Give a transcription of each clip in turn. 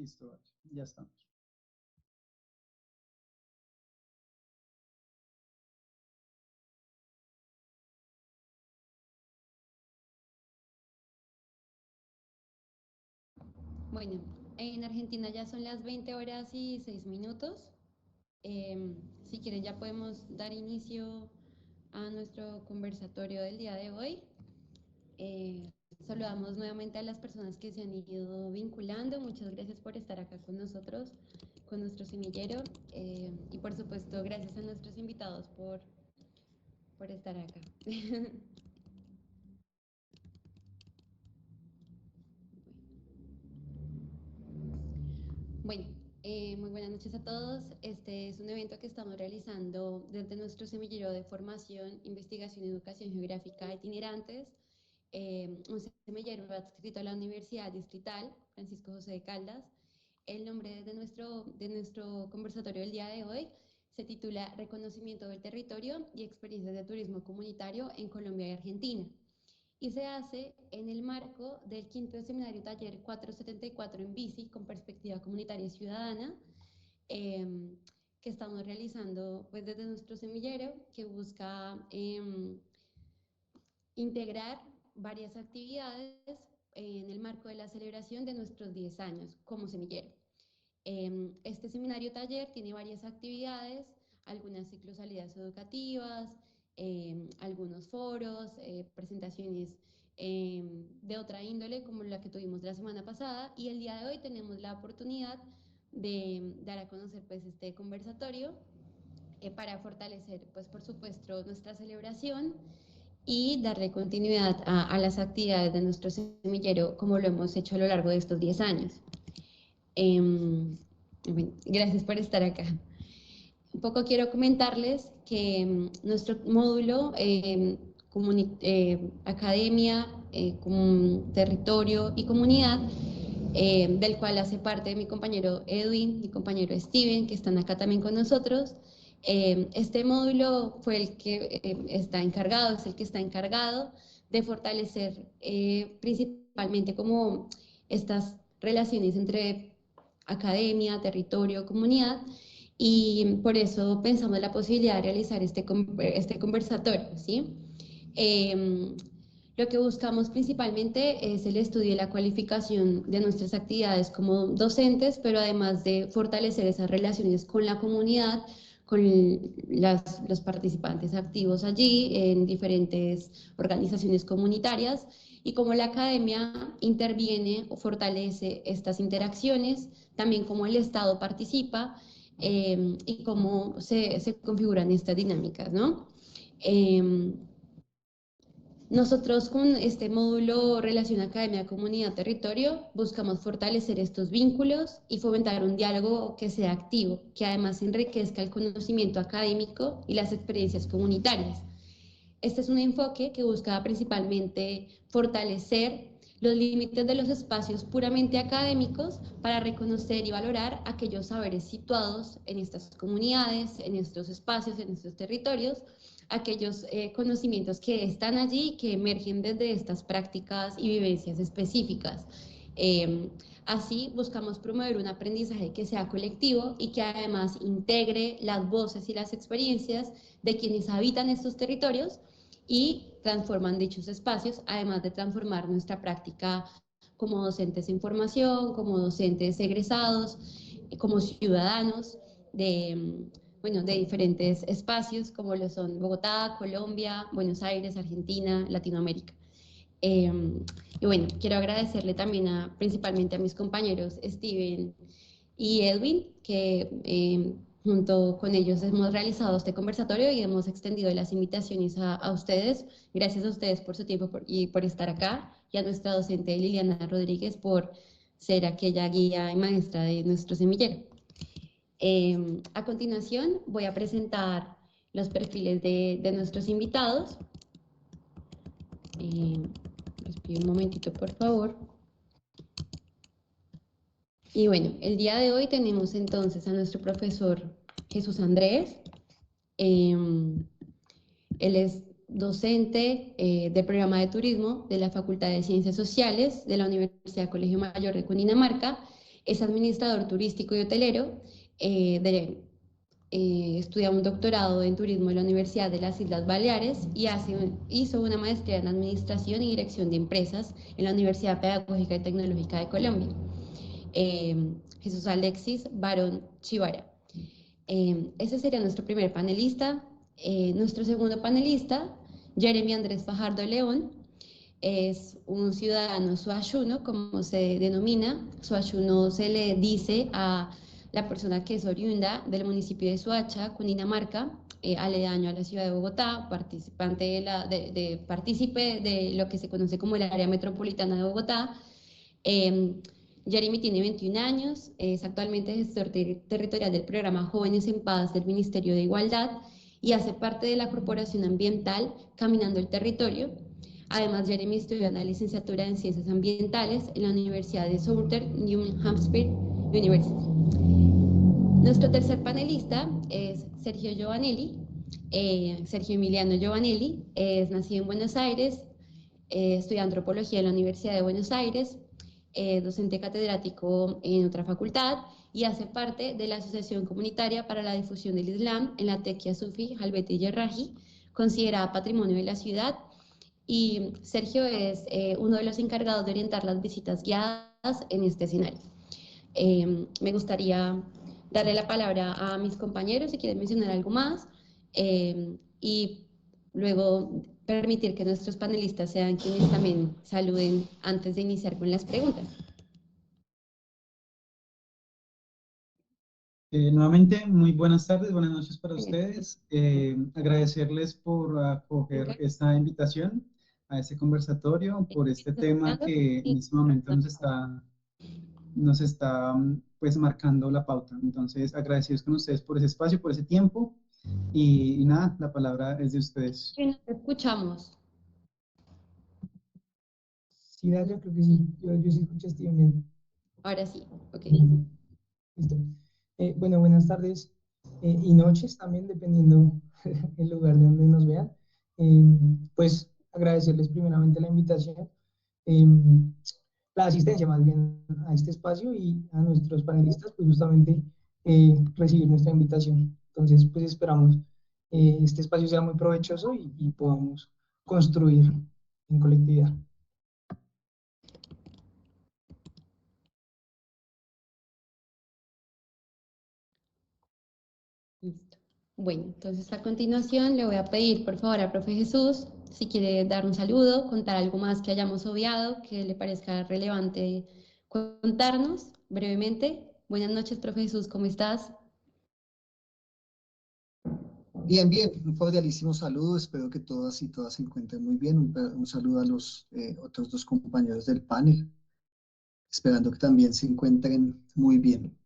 Listo, vale, ya estamos. Bueno, en Argentina ya son las 20 horas y 6 minutos. Si quieren ya podemos dar inicio a nuestro conversatorio del día de hoy. Eh, Saludamos nuevamente a las personas que se han ido vinculando. Muchas gracias por estar acá con nosotros, con nuestro semillero. Y por supuesto, gracias a nuestros invitados por estar acá. Bueno, muy buenas noches a todos. Este es un evento que estamos realizando desde nuestro semillero de formación, investigación y educación geográfica itinerantes, un semillero adscrito a la Universidad Distrital Francisco José de Caldas. El nombre de nuestro conversatorio del día de hoy se titula Reconocimiento del territorio y experiencias de turismo comunitario en Colombia y Argentina, y se hace en el marco del quinto seminario taller 474 en bici con perspectiva comunitaria y ciudadana, eh, que estamos realizando pues, desde nuestro semillero, que busca integrar varias actividades en el marco de la celebración de nuestros 10 años como semillero. Este seminario taller tiene varias actividades, algunas ciclosalidas educativas, algunos foros, presentaciones de otra índole como la que tuvimos la semana pasada, y el día de hoy tenemos la oportunidad de dar a conocer pues este conversatorio para fortalecer pues por supuesto nuestra celebración y darle continuidad a las actividades de nuestro semillero como lo hemos hecho a lo largo de estos 10 años. Bueno, gracias por estar acá. Un poco quiero comentarles que nuestro módulo academia, territorio y comunidad, del cual hace parte mi compañero Edwin, mi compañero Steven, que están acá también con nosotros. Este módulo fue el que está encargado, es el que está encargado de fortalecer principalmente como estas relaciones entre academia, territorio, comunidad, y por eso pensamos en la posibilidad de realizar este conversatorio, ¿sí? Eh, lo que buscamos principalmente es el estudio y la cualificación de nuestras actividades como docentes, pero además de fortalecer esas relaciones con la comunidad, con los participantes activos allí en diferentes organizaciones comunitarias, y cómo la academia interviene o fortalece estas interacciones, también cómo el Estado participa y cómo se configuran estas dinámicas, ¿no? Eh, Nosotros con este módulo Relación Academia-Comunidad-Territorio buscamos fortalecer estos vínculos y fomentar un diálogo que sea activo, que además enriquezca el conocimiento académico y las experiencias comunitarias. Este es un enfoque que busca principalmente fortalecer los límites de los espacios puramente académicos para reconocer y valorar aquellos saberes situados en estas comunidades, en estos espacios, en estos territorios, aquellos conocimientos que están allí, que emergen desde estas prácticas y vivencias específicas. Así buscamos promover un aprendizaje que sea colectivo y que además integre las voces y las experiencias de quienes habitan estos territorios y transforman dichos espacios, además de transformar nuestra práctica como docentes en formación, como docentes egresados, como ciudadanos de, bueno, de diferentes espacios como lo son Bogotá, Colombia, Buenos Aires, Argentina, Latinoamérica. Eh, y bueno, quiero agradecerle también principalmente a mis compañeros Steven y Edwin, que junto con ellos hemos realizado este conversatorio y hemos extendido las invitaciones a ustedes. Gracias a ustedes por su tiempo y por estar acá, y a nuestra docente Liliana Rodríguez por ser aquella guía y maestra de nuestro semillero. A continuación voy a presentar los perfiles de nuestros invitados. Les pido un momentito, por favor. Y bueno, el día de hoy tenemos entonces a nuestro profesor Jesús Andrés. Él es docente del programa de turismo de la Facultad de Ciencias Sociales de la Universidad Colegio Mayor de Cundinamarca, Es administrador turístico y hotelero, estudia un doctorado en turismo en la Universidad de las Islas Baleares y hizo una maestría en administración y dirección de empresas en la Universidad Pedagógica y Tecnológica de Colombia. Jesús Alexis Barón Chivara. Ese sería nuestro primer panelista. Nuestro segundo panelista, Jeremy Andrés Fajardo León, es un ciudadano suayuno, como se denomina. Suayuno se le dice a la persona que es oriunda del municipio de Suacha, Cundinamarca, aledaño a la ciudad de Bogotá, partícipe de lo que se conoce como el área metropolitana de Bogotá. Eh, Jeremy tiene 21 años, es actualmente gestor territorial del programa Jóvenes en Paz del Ministerio de Igualdad y hace parte de la corporación ambiental Caminando el Territorio. Además, Jeremy estudió una licenciatura en Ciencias Ambientales en la Universidad de Southern New Hampshire University. Nuestro tercer panelista es Sergio Giovanelli. Sergio Emiliano Giovanelli es nacido en Buenos Aires, estudió antropología en la Universidad de Buenos Aires, docente catedrático en otra facultad y hace parte de la Asociación Comunitaria para la Difusión del Islam en la Tequia Sufi Jalbeti Yerraji, considerada Patrimonio de la Ciudad. Y Sergio es uno de los encargados de orientar las visitas guiadas en este escenario. Me gustaría darle la palabra a mis compañeros si quieren mencionar algo más y luego permitir que nuestros panelistas sean quienes también saluden antes de iniciar con las preguntas. Nuevamente, muy buenas tardes, buenas noches para ustedes. Agradecerles por acoger esta invitación a este conversatorio, por este tema que en este momento nos está pues marcando la pauta. Entonces, agradecidos con ustedes por ese espacio, por ese tiempo y nada, la palabra es de ustedes. Sí, nos escuchamos. Sí, Dalia, creo que sí. Yo sí escuchaste bien. Ahora sí, ok. Listo. Bueno, buenas tardes y noches también, dependiendo el lugar de donde nos vean. Pues agradecerles primeramente la invitación, eh, la asistencia más bien a este espacio y a nuestros panelistas, pues justamente recibir nuestra invitación. Entonces, pues esperamos este espacio sea muy provechoso y podamos construir en colectividad. Listo. Bueno, entonces a continuación le voy a pedir por favor al profe Jesús si quiere dar un saludo, contar algo más que hayamos obviado, que le parezca relevante contarnos brevemente. Buenas noches, profe Jesús, ¿cómo estás? Bien, bien, un cordialísimo saludo, espero que todas y todas se encuentren muy bien. Un saludo a los otros dos compañeros del panel, esperando que también se encuentren muy bien.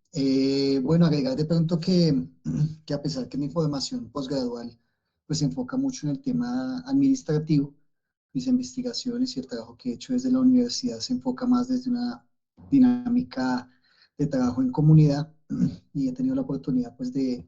Bueno, agregar de pronto que a pesar que mi formación posgradual pues se enfoca mucho en el tema administrativo, mis investigaciones y el trabajo que he hecho desde la universidad se enfoca más desde una dinámica de trabajo en comunidad y he tenido la oportunidad pues de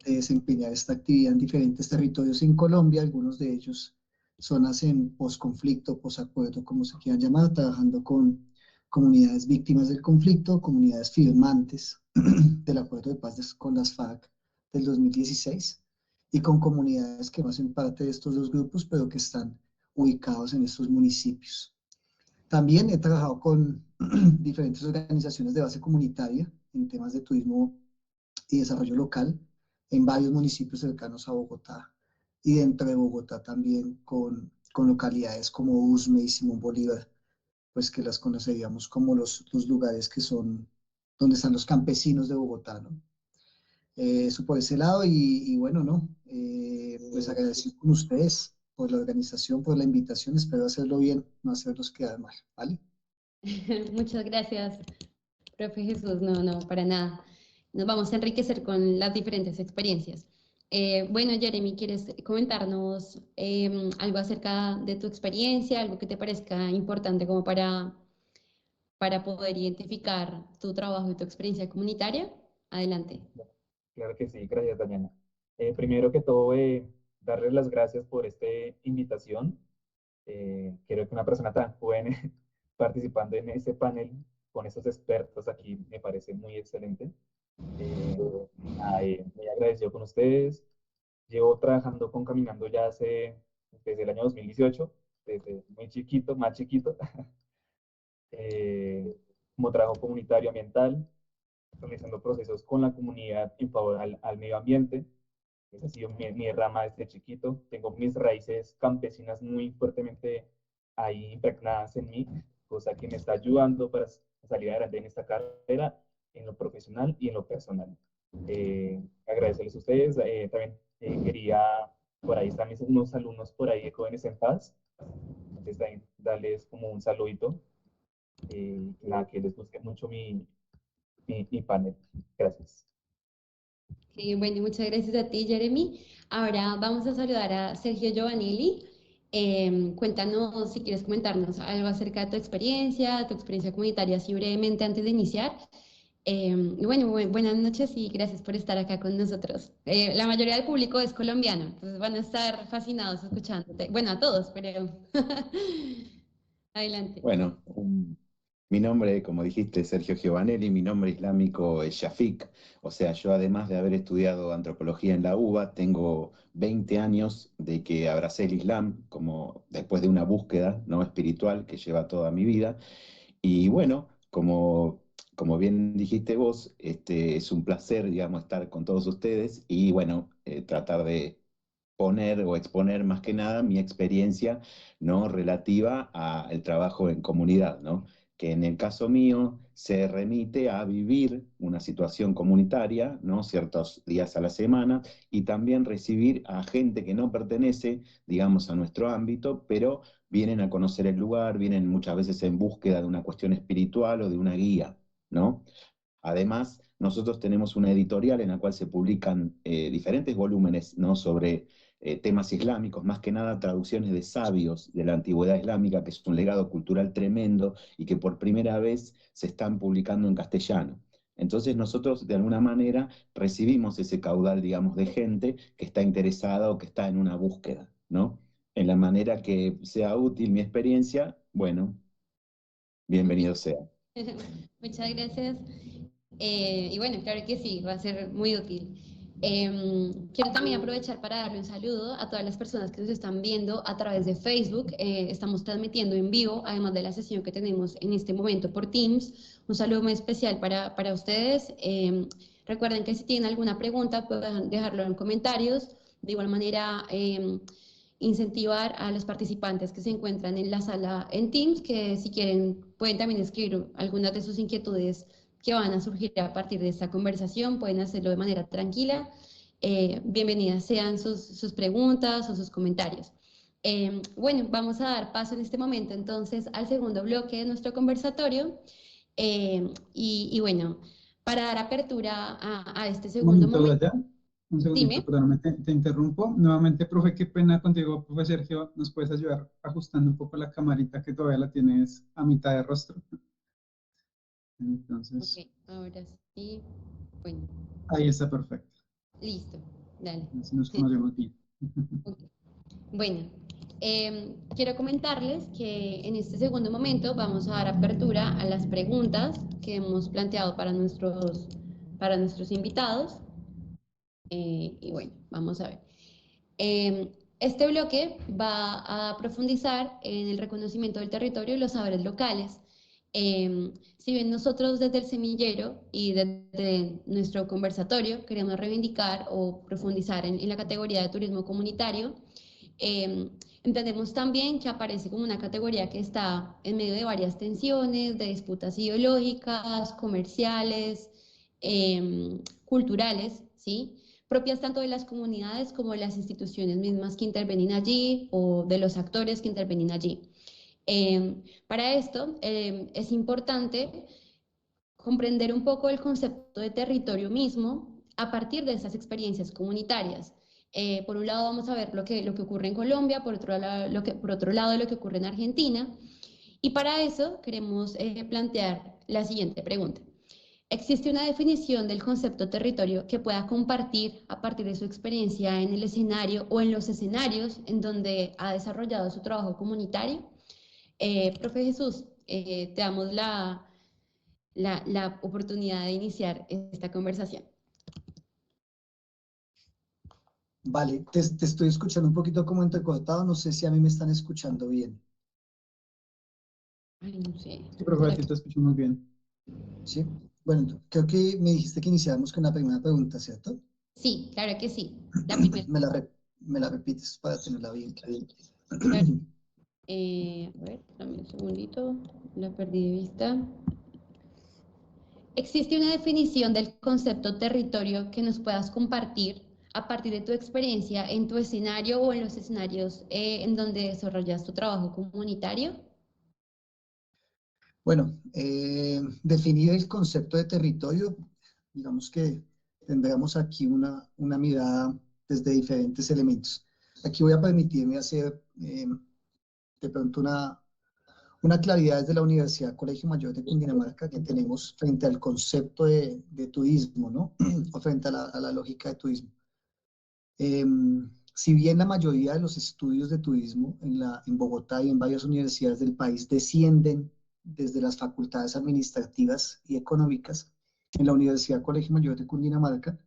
desempeñar esta actividad en diferentes territorios en Colombia, algunos de ellos zonas en posconflicto, posacuerdo, como se quieran llamar, trabajando con comunidades víctimas del conflicto, comunidades firmantes del acuerdo de paz con las FARC del 2016 y con comunidades que no hacen parte de estos dos grupos, pero que están ubicados en estos municipios. También he trabajado con diferentes organizaciones de base comunitaria en temas de turismo y desarrollo local en varios municipios cercanos a Bogotá y dentro de Bogotá también con localidades como Usme y Simón Bolívar, pues que las conoceríamos como los lugares que son donde están los campesinos de Bogotá, ¿no? Eso por ese lado y bueno, ¿no? Pues agradecido con ustedes por la organización, por la invitación, espero hacerlo bien, no hacerlos quedar mal, ¿vale? Muchas gracias, profe Jesús. No, no, para nada. Nos vamos a enriquecer con las diferentes experiencias. Bueno, Jeremy, ¿quieres comentarnos algo acerca de tu experiencia, algo que te parezca importante como para poder identificar tu trabajo y tu experiencia comunitaria? Adelante. Claro que sí, gracias, Daniela. Primero que todo, darles las gracias por esta invitación. Creo que una persona tan joven participando en este panel con estos expertos aquí me parece muy excelente. Muy agradecido con ustedes. Llevo trabajando con Caminando ya desde el año 2018, desde muy chiquito, más chiquito, como trabajo comunitario ambiental, realizando procesos con la comunidad en favor al medio ambiente. Esa ha sido mi rama desde chiquito. Tengo mis raíces campesinas muy fuertemente ahí impregnadas en mí, cosa que me está ayudando para salir adelante en esta carrera, en lo profesional y en lo personal. Agradecerles a ustedes. También quería, por ahí están unos alumnos por ahí de Jóvenes en Paz. Entonces, también darles como un saludito. Nada, que les guste mucho mi panel. Gracias. Bueno, muchas gracias a ti, Jeremy. Ahora vamos a saludar a Sergio Giovanelli. Cuéntanos si quieres comentarnos algo acerca de tu experiencia comunitaria, así brevemente antes de iniciar. Y bueno, buenas noches y gracias por estar acá con nosotros. La mayoría del público es colombiano, entonces van a estar fascinados escuchándote. Bueno, a todos, pero adelante. Bueno, mi nombre, como dijiste, es Sergio Giovanelli, mi nombre islámico es Shafik, o sea, yo además de haber estudiado antropología en la UBA, tengo 20 años de que abracé el Islam, como después de una búsqueda no espiritual que lleva toda mi vida. Y bueno, como bien dijiste vos, es un placer, digamos, estar con todos ustedes y bueno, tratar de poner o exponer más que nada mi experiencia, ¿no? Relativa al trabajo en comunidad, ¿no? Que en el caso mío se remite a vivir una situación comunitaria, ¿no? Ciertos días a la semana, y también recibir a gente que no pertenece, digamos, a nuestro ámbito, pero vienen a conocer el lugar, vienen muchas veces en búsqueda de una cuestión espiritual o de una guía, ¿no? Además, nosotros tenemos una editorial en la cual se publican diferentes volúmenes, ¿no? Sobre temas islámicos, más que nada traducciones de sabios de la antigüedad islámica, que es un legado cultural tremendo y que por primera vez se están publicando en castellano. Entonces nosotros de alguna manera recibimos ese caudal, digamos, de gente que está interesada o que está en una búsqueda, ¿no? En la manera que sea útil mi experiencia, bueno, bienvenido sea. Muchas gracias. Y bueno, claro que sí, va a ser muy útil. Quiero también aprovechar para darle un saludo a todas las personas que nos están viendo a través de Facebook. Estamos transmitiendo en vivo, además de la sesión que tenemos en este momento por Teams. Un saludo muy especial para ustedes. Recuerden que si tienen alguna pregunta pueden dejarlo en comentarios. De igual manera, incentivar a los participantes que se encuentran en la sala en Teams, que si quieren pueden también escribir algunas de sus inquietudes que van a surgir a partir de esta conversación, pueden hacerlo de manera tranquila. Bienvenidas sean sus preguntas o sus comentarios. Bueno, vamos a dar paso en este momento entonces al segundo bloque de nuestro conversatorio. Y bueno, para dar apertura a este segundo momento. Un segundito, Dime. perdóname, te interrumpo. Nuevamente, profe, qué pena contigo, profe Sergio. ¿Nos puedes ayudar ajustando un poco la camarita que todavía la tienes a mitad de rostro? Entonces, Ok, ahora sí. Bueno, ahí está perfecto. listo, dale. Así nos conocemos bien. Okay. Bueno, quiero comentarles que en este segundo momento vamos a dar apertura a las preguntas que hemos planteado para nuestros invitados. Y bueno, vamos a ver. Este bloque va a profundizar en el reconocimiento del territorio y los saberes locales. Si bien nosotros desde el semillero y desde nuestro conversatorio queremos reivindicar o profundizar en la categoría de turismo comunitario, entendemos también que aparece como una categoría que está en medio de varias tensiones, de disputas ideológicas, comerciales, culturales, ¿sí? Propias tanto de las comunidades como de las instituciones mismas que intervienen allí o de los actores que intervienen allí. Para esto es importante comprender un poco el concepto de territorio mismo a partir de esas experiencias comunitarias. Por un lado vamos a ver lo que ocurre en Colombia, por otro lado lo que ocurre en Argentina, y para eso queremos plantear la siguiente pregunta. ¿Existe una definición del concepto territorio que pueda compartir a partir de su experiencia en el escenario o en los escenarios en donde ha desarrollado su trabajo comunitario? Profe Jesús, te damos la oportunidad de iniciar esta conversación. Vale, te estoy escuchando un poquito como entrecortado, no sé si a mí me están escuchando bien. Ay, no sé. Sí, profe, a ti te escucho muy bien. ¿Sí? Bueno, creo que me dijiste que iniciáramos con la primera pregunta, ¿cierto? Sí, claro que sí. La primera. Me la repites para tenerla bien clara. Claro. A ver, dame un segundito. La perdí de vista. ¿Existe una definición del concepto territorio que nos puedas compartir a partir de tu experiencia en tu escenario o en los escenarios en donde desarrollas tu trabajo comunitario? Bueno, definir el concepto de territorio, digamos que tendríamos aquí una mirada desde diferentes elementos. Aquí voy a permitirme hacer de pronto una claridad desde la Universidad Colegio Mayor de Cundinamarca que tenemos frente al concepto de turismo, ¿no? O frente a la lógica de turismo. Si bien la mayoría de los estudios de turismo en Bogotá y en varias universidades del país descienden desde las facultades administrativas y económicas, en la Universidad Colegio Mayor de Cundinamarca,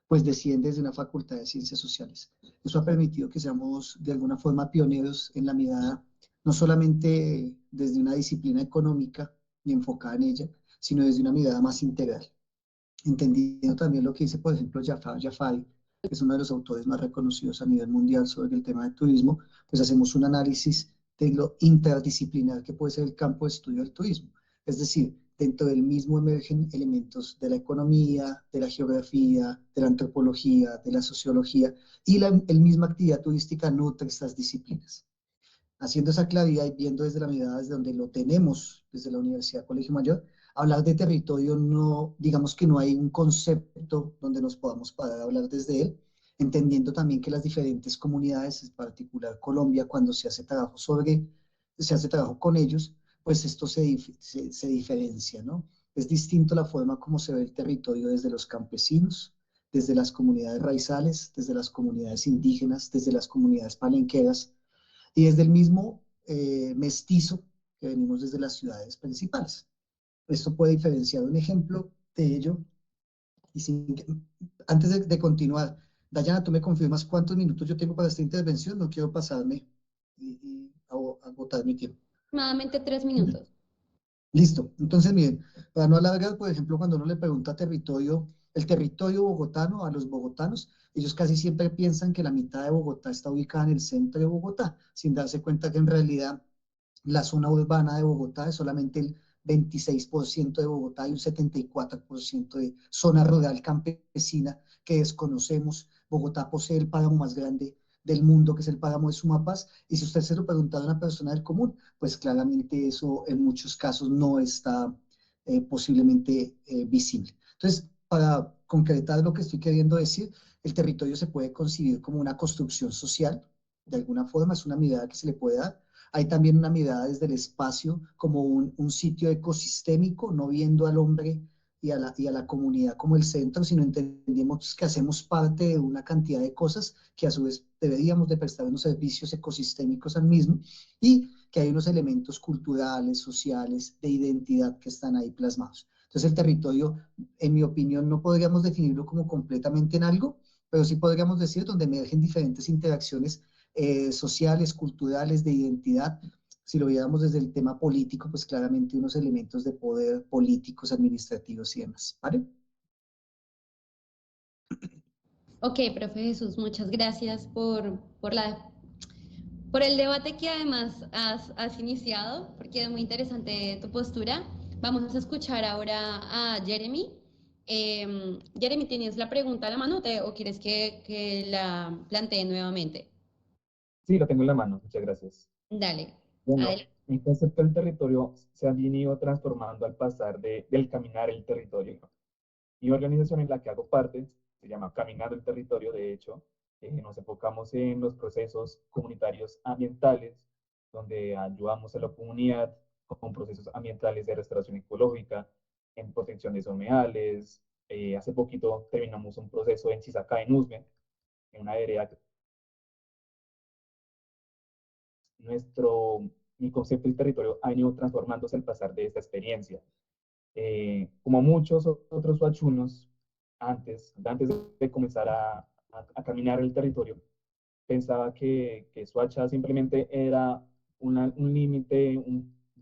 pues desciende desde una facultad de ciencias sociales. Eso ha permitido que seamos de alguna forma pioneros en la mirada, no solamente desde una disciplina económica y enfocada en ella, sino desde una mirada más integral, entendiendo también lo que dice, por ejemplo, Jafar Jafari, que es uno de los autores más reconocidos a nivel mundial sobre el tema de turismo, pues hacemos un análisis de lo interdisciplinar que puede ser el campo de estudio del turismo. Es decir, dentro del mismo emergen elementos de la economía, de la geografía, de la antropología, de la sociología, y la misma actividad turística nutre estas disciplinas. Haciendo esa claridad y viendo desde la mirada desde donde lo tenemos, desde la Universidad Colegio Mayor, hablar de territorio no, digamos que no hay un concepto donde nos podamos parar a hablar desde él, entendiendo también que las diferentes comunidades, en particular Colombia, cuando se hace trabajo con ellos, pues esto se diferencia, ¿no? Es distinto la forma como se ve el territorio desde los campesinos, desde las comunidades raizales, desde las comunidades indígenas, desde las comunidades palenqueras, y desde el mismo mestizo que venimos desde las ciudades principales. Esto puede diferenciar un ejemplo de ello. Y antes de continuar, Dayana, tú me confirmas cuántos minutos yo tengo para esta intervención. No quiero pasarme y agotar mi tiempo. Aproximadamente 3 minutos. Listo. Entonces, miren, para no alargar, por ejemplo, cuando uno le pregunta territorio, el territorio bogotano a los bogotanos, ellos casi siempre piensan que la mitad de Bogotá está ubicada en el centro de Bogotá, sin darse cuenta que en realidad la zona urbana de Bogotá es solamente el 26% de Bogotá y un 74% de zona rural campesina que desconocemos. Bogotá posee el páramo más grande del mundo, que es el páramo de Sumapaz, y si usted se lo pregunta a una persona del común, pues claramente eso en muchos casos no está posiblemente visible. Entonces, para concretar lo que estoy queriendo decir, el territorio se puede concebir como una construcción social, de alguna forma, es una mirada que se le puede dar. Hay también una mirada desde el espacio como un sitio ecosistémico, no viendo al hombre y a la comunidad como el centro, sino entendemos que hacemos parte de una cantidad de cosas que a su vez deberíamos de prestar unos servicios ecosistémicos al mismo, y que hay unos elementos culturales, sociales, de identidad que están ahí plasmados. Entonces el territorio, en mi opinión, no podríamos definirlo como completamente en algo, pero sí podríamos decir donde emergen diferentes interacciones sociales, culturales, de identidad. Si lo viéramos desde el tema político, pues claramente unos elementos de poder políticos, administrativos y demás, ¿vale? Ok, profe Jesús, muchas gracias por el debate que además has iniciado, porque es muy interesante tu postura. Vamos a escuchar ahora a Jeremy. Jeremy, ¿tienes la pregunta a la mano o quieres que la plantee nuevamente? Sí, lo tengo en la mano, muchas gracias. Dale, Bueno, adelante. mi concepto del territorio se ha venido transformando al pasar del caminar el territorio, ¿no? Mi organización en la que hago parte se llama Caminando el Territorio, de hecho. Nos enfocamos en los procesos comunitarios ambientales, donde ayudamos a la comunidad con procesos ambientales de restauración ecológica, en protección de humedales. Hace poquito terminamos un proceso en Chisacá, en Usme, en una vereda. Mi concepto del territorio ha ido transformándose al pasar de esta experiencia. Como muchos otros huachunos, antes de comenzar a caminar el territorio, pensaba que Soacha simplemente era un límite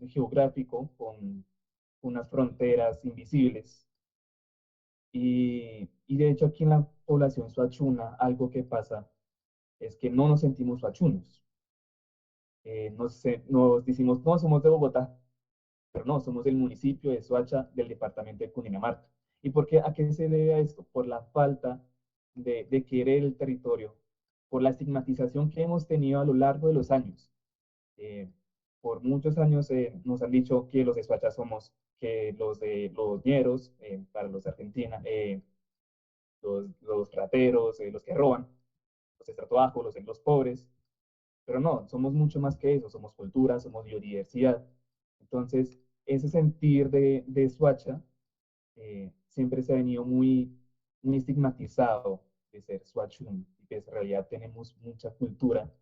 geográfico con unas fronteras invisibles. Y de hecho aquí en la población suachuna, algo que pasa es que no nos sentimos suachunos. Nos decimos, no, somos de Bogotá, pero no, somos del municipio de Soacha, del departamento de Cundinamarca. ¿Y por qué? ¿A qué se debe a esto? Por la falta de querer el territorio, por la estigmatización que hemos tenido a lo largo de los años. Eh, por muchos años nos han dicho que los de Soacha somos que los de los ñeros, para los de Argentina, los rateros, los que roban, los estrato bajo, los pobres, pero no, somos mucho más que eso, somos cultura, somos biodiversidad. Entonces, ese sentir de Suacha siempre se ha venido muy estigmatizado de ser Suachun, y pues en realidad tenemos mucha cultura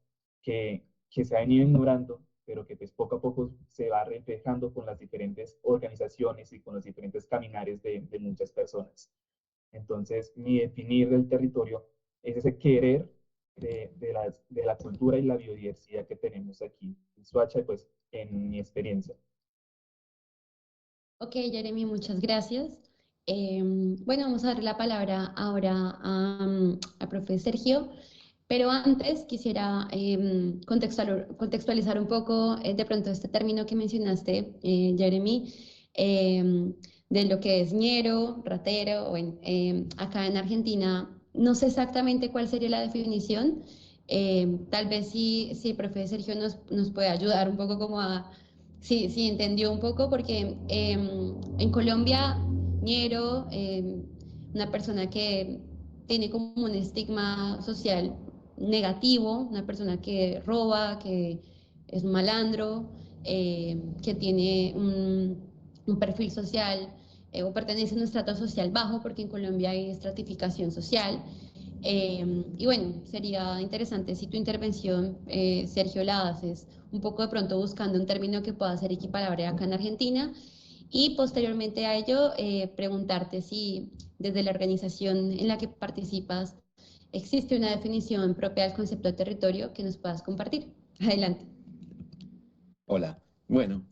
que se ha venido ignorando, pero que pues poco a poco se va reflejando con las diferentes organizaciones y con los diferentes caminares de muchas personas. Entonces, mi definir del territorio es ese querer de la cultura y la biodiversidad que tenemos aquí en Soacha, pues en mi experiencia. Ok, Jeremy, muchas gracias. Bueno, vamos a darle la palabra ahora al profe Sergio, pero antes quisiera contextualizar un poco de pronto este término que mencionaste, Jeremy, de lo que es ñero, ratero. Bueno, acá en Argentina no sé exactamente cuál sería la definición. Tal vez si el profe Sergio nos puede ayudar un poco como a sí, sí, entendió un poco porque en Colombia, ñero, una persona que tiene como un estigma social negativo, una persona que roba, que es un malandro, que tiene un perfil social o pertenece a un estrato social bajo, porque en Colombia hay estratificación social. Y bueno, sería interesante si tu intervención, Sergio, la haces un poco de pronto buscando un término que pueda ser equiparable acá en Argentina y posteriormente a ello preguntarte si desde la organización en la que participas existe una definición propia del concepto de territorio que nos puedas compartir. Adelante. Hola. Bueno,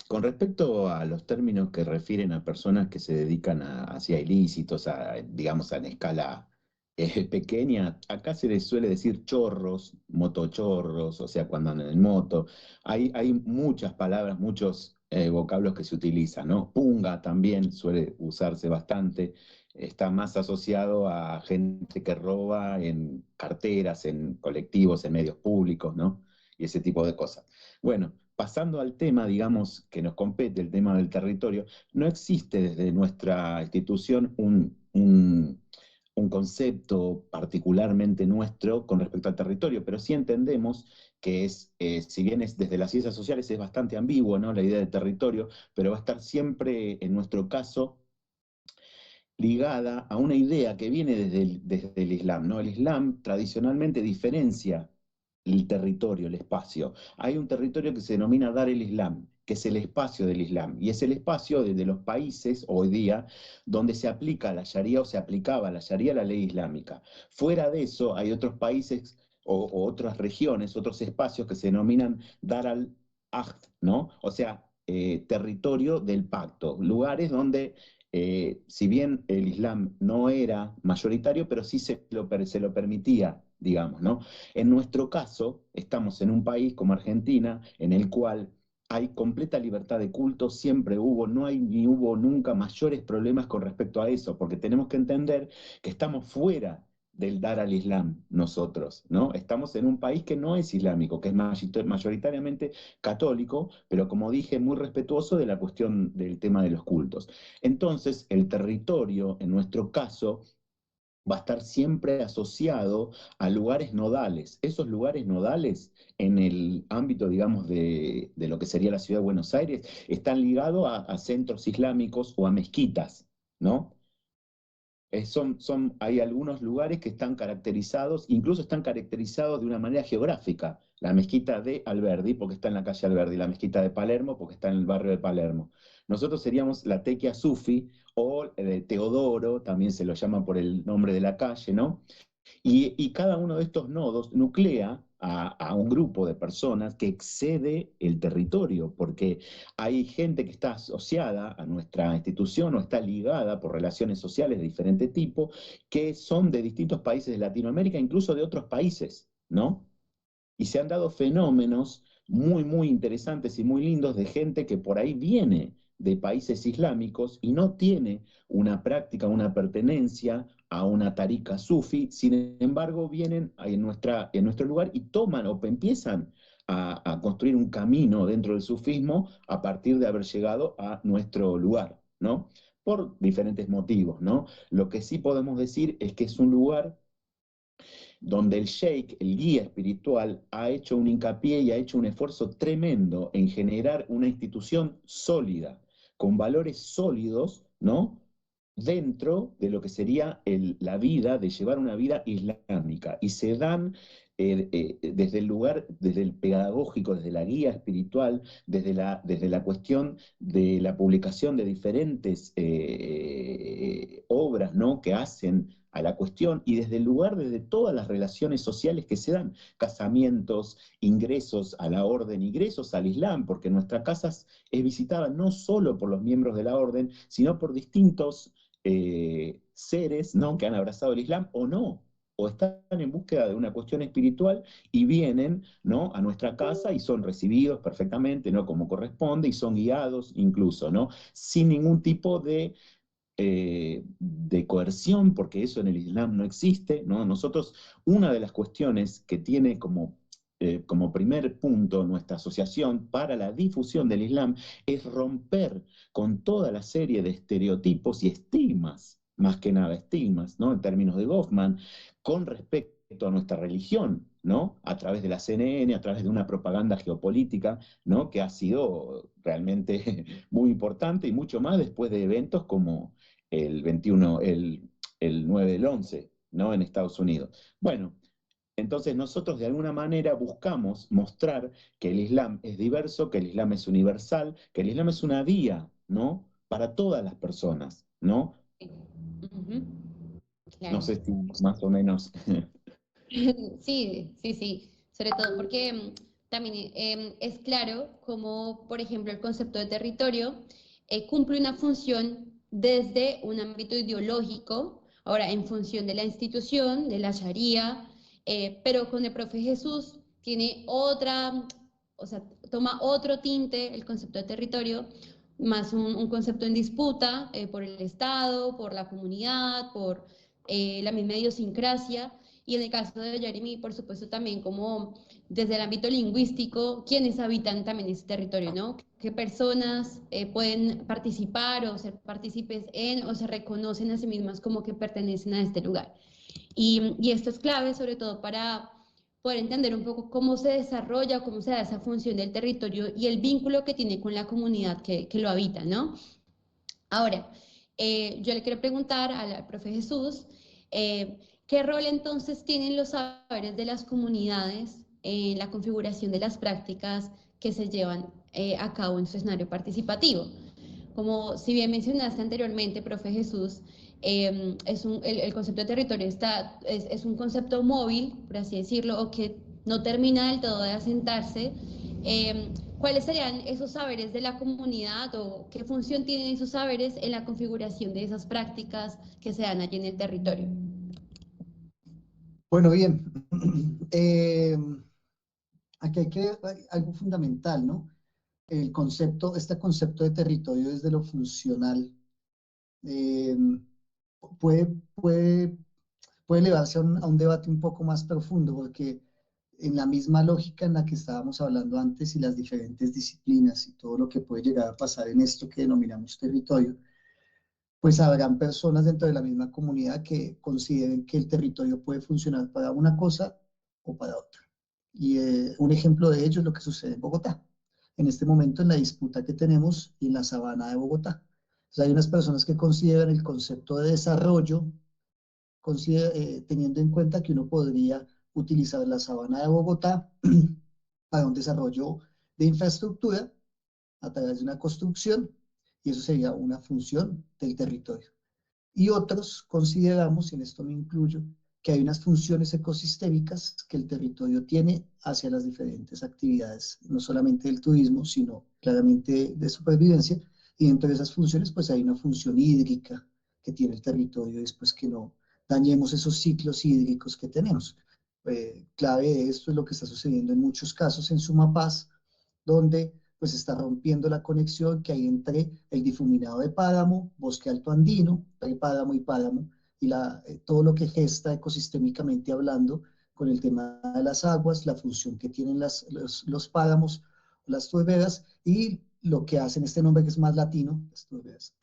con respecto a los términos que refieren a personas que se dedican hacia ilícitos, digamos, en escala pequeña, acá se les suele decir chorros, motochorros, o sea, cuando andan en moto. Hay muchas palabras, muchos vocablos que se utilizan, ¿no? Punga también suele usarse bastante. Está más asociado a gente que roba en carteras, en colectivos, en medios públicos, ¿no? Y ese tipo de cosas. Bueno, pasando al tema, digamos, que nos compete, el tema del territorio, no existe desde nuestra institución un concepto particularmente nuestro con respecto al territorio, pero sí entendemos que si bien es desde las ciencias sociales es bastante ambiguo, ¿no? La idea de territorio, pero va a estar siempre, en nuestro caso, ligada a una idea que viene desde el Islam, ¿no? El Islam tradicionalmente diferencia el territorio, el espacio. Hay un territorio que se denomina Dar el Islam, que es el espacio del Islam, y es el espacio de los países hoy día donde se aplica la Sharia o se aplicaba la Sharia, la ley islámica. Fuera de eso hay otros países o otras regiones, otros espacios que se denominan Dar al-Ahd, ¿no? O sea, territorio del pacto, lugares donde si bien el Islam no era mayoritario, pero sí se lo permitía, digamos, ¿no? En nuestro caso, estamos en un país como Argentina, en el cual hay completa libertad de culto, siempre hubo, no hay ni hubo nunca mayores problemas con respecto a eso, porque tenemos que entender que estamos fuera del dar al Islam nosotros, ¿no? Estamos en un país que no es islámico, que es mayoritariamente católico, pero como dije, muy respetuoso de la cuestión del tema de los cultos. Entonces, el territorio, en nuestro caso, va a estar siempre asociado a lugares nodales. Esos lugares nodales, en el ámbito, digamos, de lo que sería la ciudad de Buenos Aires, están ligados a centros islámicos o a mezquitas, ¿no? Hay algunos lugares que están caracterizados, incluso están caracterizados de una manera geográfica. La mezquita de Alberdi, porque está en la calle Alberdi, la mezquita de Palermo, porque está en el barrio de Palermo. Nosotros seríamos la Tequia Sufi o Teodoro, también se lo llama por el nombre de la calle, ¿no? Y cada uno de estos nodos nuclea a un grupo de personas que excede el territorio, porque hay gente que está asociada a nuestra institución o está ligada por relaciones sociales de diferente tipo, que son de distintos países de Latinoamérica, incluso de otros países, ¿no? Y se han dado fenómenos muy, muy interesantes y muy lindos de gente que por ahí viene de países islámicos y no tiene una práctica, una pertenencia a una tarika sufi, sin embargo vienen en nuestro lugar y toman o empiezan a construir un camino dentro del sufismo a partir de haber llegado a nuestro lugar, ¿no? Por diferentes motivos, ¿no? Lo que sí podemos decir es que es un lugar donde el sheikh, el guía espiritual, ha hecho un hincapié y ha hecho un esfuerzo tremendo en generar una institución sólida, con valores sólidos, ¿no? Dentro de lo que sería la vida, de llevar una vida islámica. Y se dan desde el lugar, desde el pedagógico, desde la guía espiritual, desde la cuestión de la publicación de diferentes obras, ¿no? Que hacen a la cuestión y desde el lugar, desde todas las relaciones sociales que se dan, casamientos, ingresos a la orden, ingresos al Islam, porque nuestra casa es visitada no solo por los miembros de la orden, sino por distintos seres, ¿no? Que han abrazado el Islam o no, o están en búsqueda de una cuestión espiritual y vienen, ¿no? A nuestra casa y son recibidos perfectamente, ¿no? Como corresponde y son guiados incluso, ¿no? Sin ningún tipo de coerción, porque eso en el Islam no existe, ¿no? Nosotros, una de las cuestiones que tiene como primer punto nuestra asociación para la difusión del Islam es romper con toda la serie de estereotipos y estigmas, más que nada estigmas, ¿no? En términos de Goffman, con respecto a nuestra religión, ¿no? A través de la CNN, a través de una propaganda geopolítica, ¿no? Que ha sido realmente muy importante y mucho más después de eventos como el 21, el 9 del 11, ¿no? En Estados Unidos. Bueno, entonces nosotros de alguna manera buscamos mostrar que el Islam es diverso, que el Islam es universal, que el Islam es una vía, ¿no? Para todas las personas, ¿no? Ujú, No claro. sé si más o menos. Sí, sí, sí, sobre todo porque también es claro como, por ejemplo, el concepto de territorio cumple una función desde un ámbito ideológico, ahora en función de la institución, de la Sharia, pero con el profe Jesús tiene otra, o sea, toma otro tinte el concepto de territorio, más un concepto en disputa por el Estado, por la comunidad, por la misma idiosincrasia. Y en el caso de Jeremy, por supuesto, también como desde el ámbito lingüístico, quienes habitan también ese territorio, ¿no? ¿Qué personas pueden participar o ser partícipes en o se reconocen a sí mismas como que pertenecen a este lugar? Y esto es clave, sobre todo para poder entender un poco cómo se desarrolla, cómo se da esa función del territorio y el vínculo que tiene con la comunidad que lo habita, ¿no? Ahora, yo le quiero preguntar al profe Jesús, ¿qué rol entonces tienen los saberes de las comunidades en la configuración de las prácticas que se llevan a cabo en su escenario participativo? Como si bien mencionaste anteriormente, profe Jesús, el concepto de territorio es un concepto móvil, por así decirlo, o que no termina del todo de asentarse. ¿Cuáles serían esos saberes de la comunidad o qué función tienen esos saberes en la configuración de esas prácticas que se dan allí en el territorio? Bueno, bien. Aquí hay algo fundamental, ¿no? Este concepto de territorio desde lo funcional eh, puede, puede, puede elevarse a un debate un poco más profundo, porque en la misma lógica en la que estábamos hablando antes y las diferentes disciplinas y todo lo que puede llegar a pasar en esto que denominamos territorio, pues habrán personas dentro de la misma comunidad que consideren que el territorio puede funcionar para una cosa o para otra. Y un ejemplo de ello es lo que sucede en Bogotá. En este momento, en la disputa que tenemos en la sabana de Bogotá. O sea, hay unas personas que consideran el concepto de desarrollo, teniendo en cuenta que uno podría utilizar la sabana de Bogotá para un desarrollo de infraestructura a través de una construcción y eso sería una función del territorio. Y otros consideramos, y en esto me incluyo, que hay unas funciones ecosistémicas que el territorio tiene hacia las diferentes actividades, no solamente del turismo, sino claramente de supervivencia, y dentro de esas funciones pues hay una función hídrica que tiene el territorio, después que no dañemos esos ciclos hídricos que tenemos. Clave de esto es lo que está sucediendo en muchos casos en Sumapaz, donde pues está rompiendo la conexión que hay entre el difuminado de páramo, bosque alto andino, prepáramo y páramo, y todo lo que gesta ecosistémicamente hablando con el tema de las aguas, la función que tienen los páramos, las turberas, y lo que hacen, este nombre que es más latino, las turberas,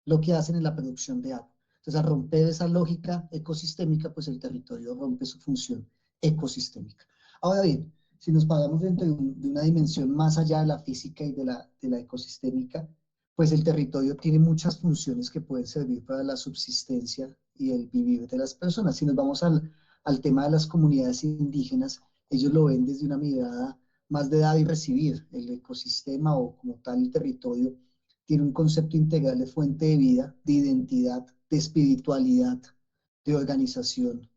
lo que hacen en la producción de agua. Entonces, al romper esa lógica ecosistémica, pues el territorio rompe su función ecosistémica. Ahora bien, si nos paramos dentro de una dimensión más allá de la física y de la ecosistémica, pues el territorio tiene muchas funciones que pueden servir para la subsistencia y el vivir de las personas. Si nos vamos al tema de las comunidades indígenas, ellos lo ven desde una mirada más de dar y recibir. El ecosistema o como tal el territorio tiene un concepto integral de fuente de vida, de identidad, de espiritualidad, de organización.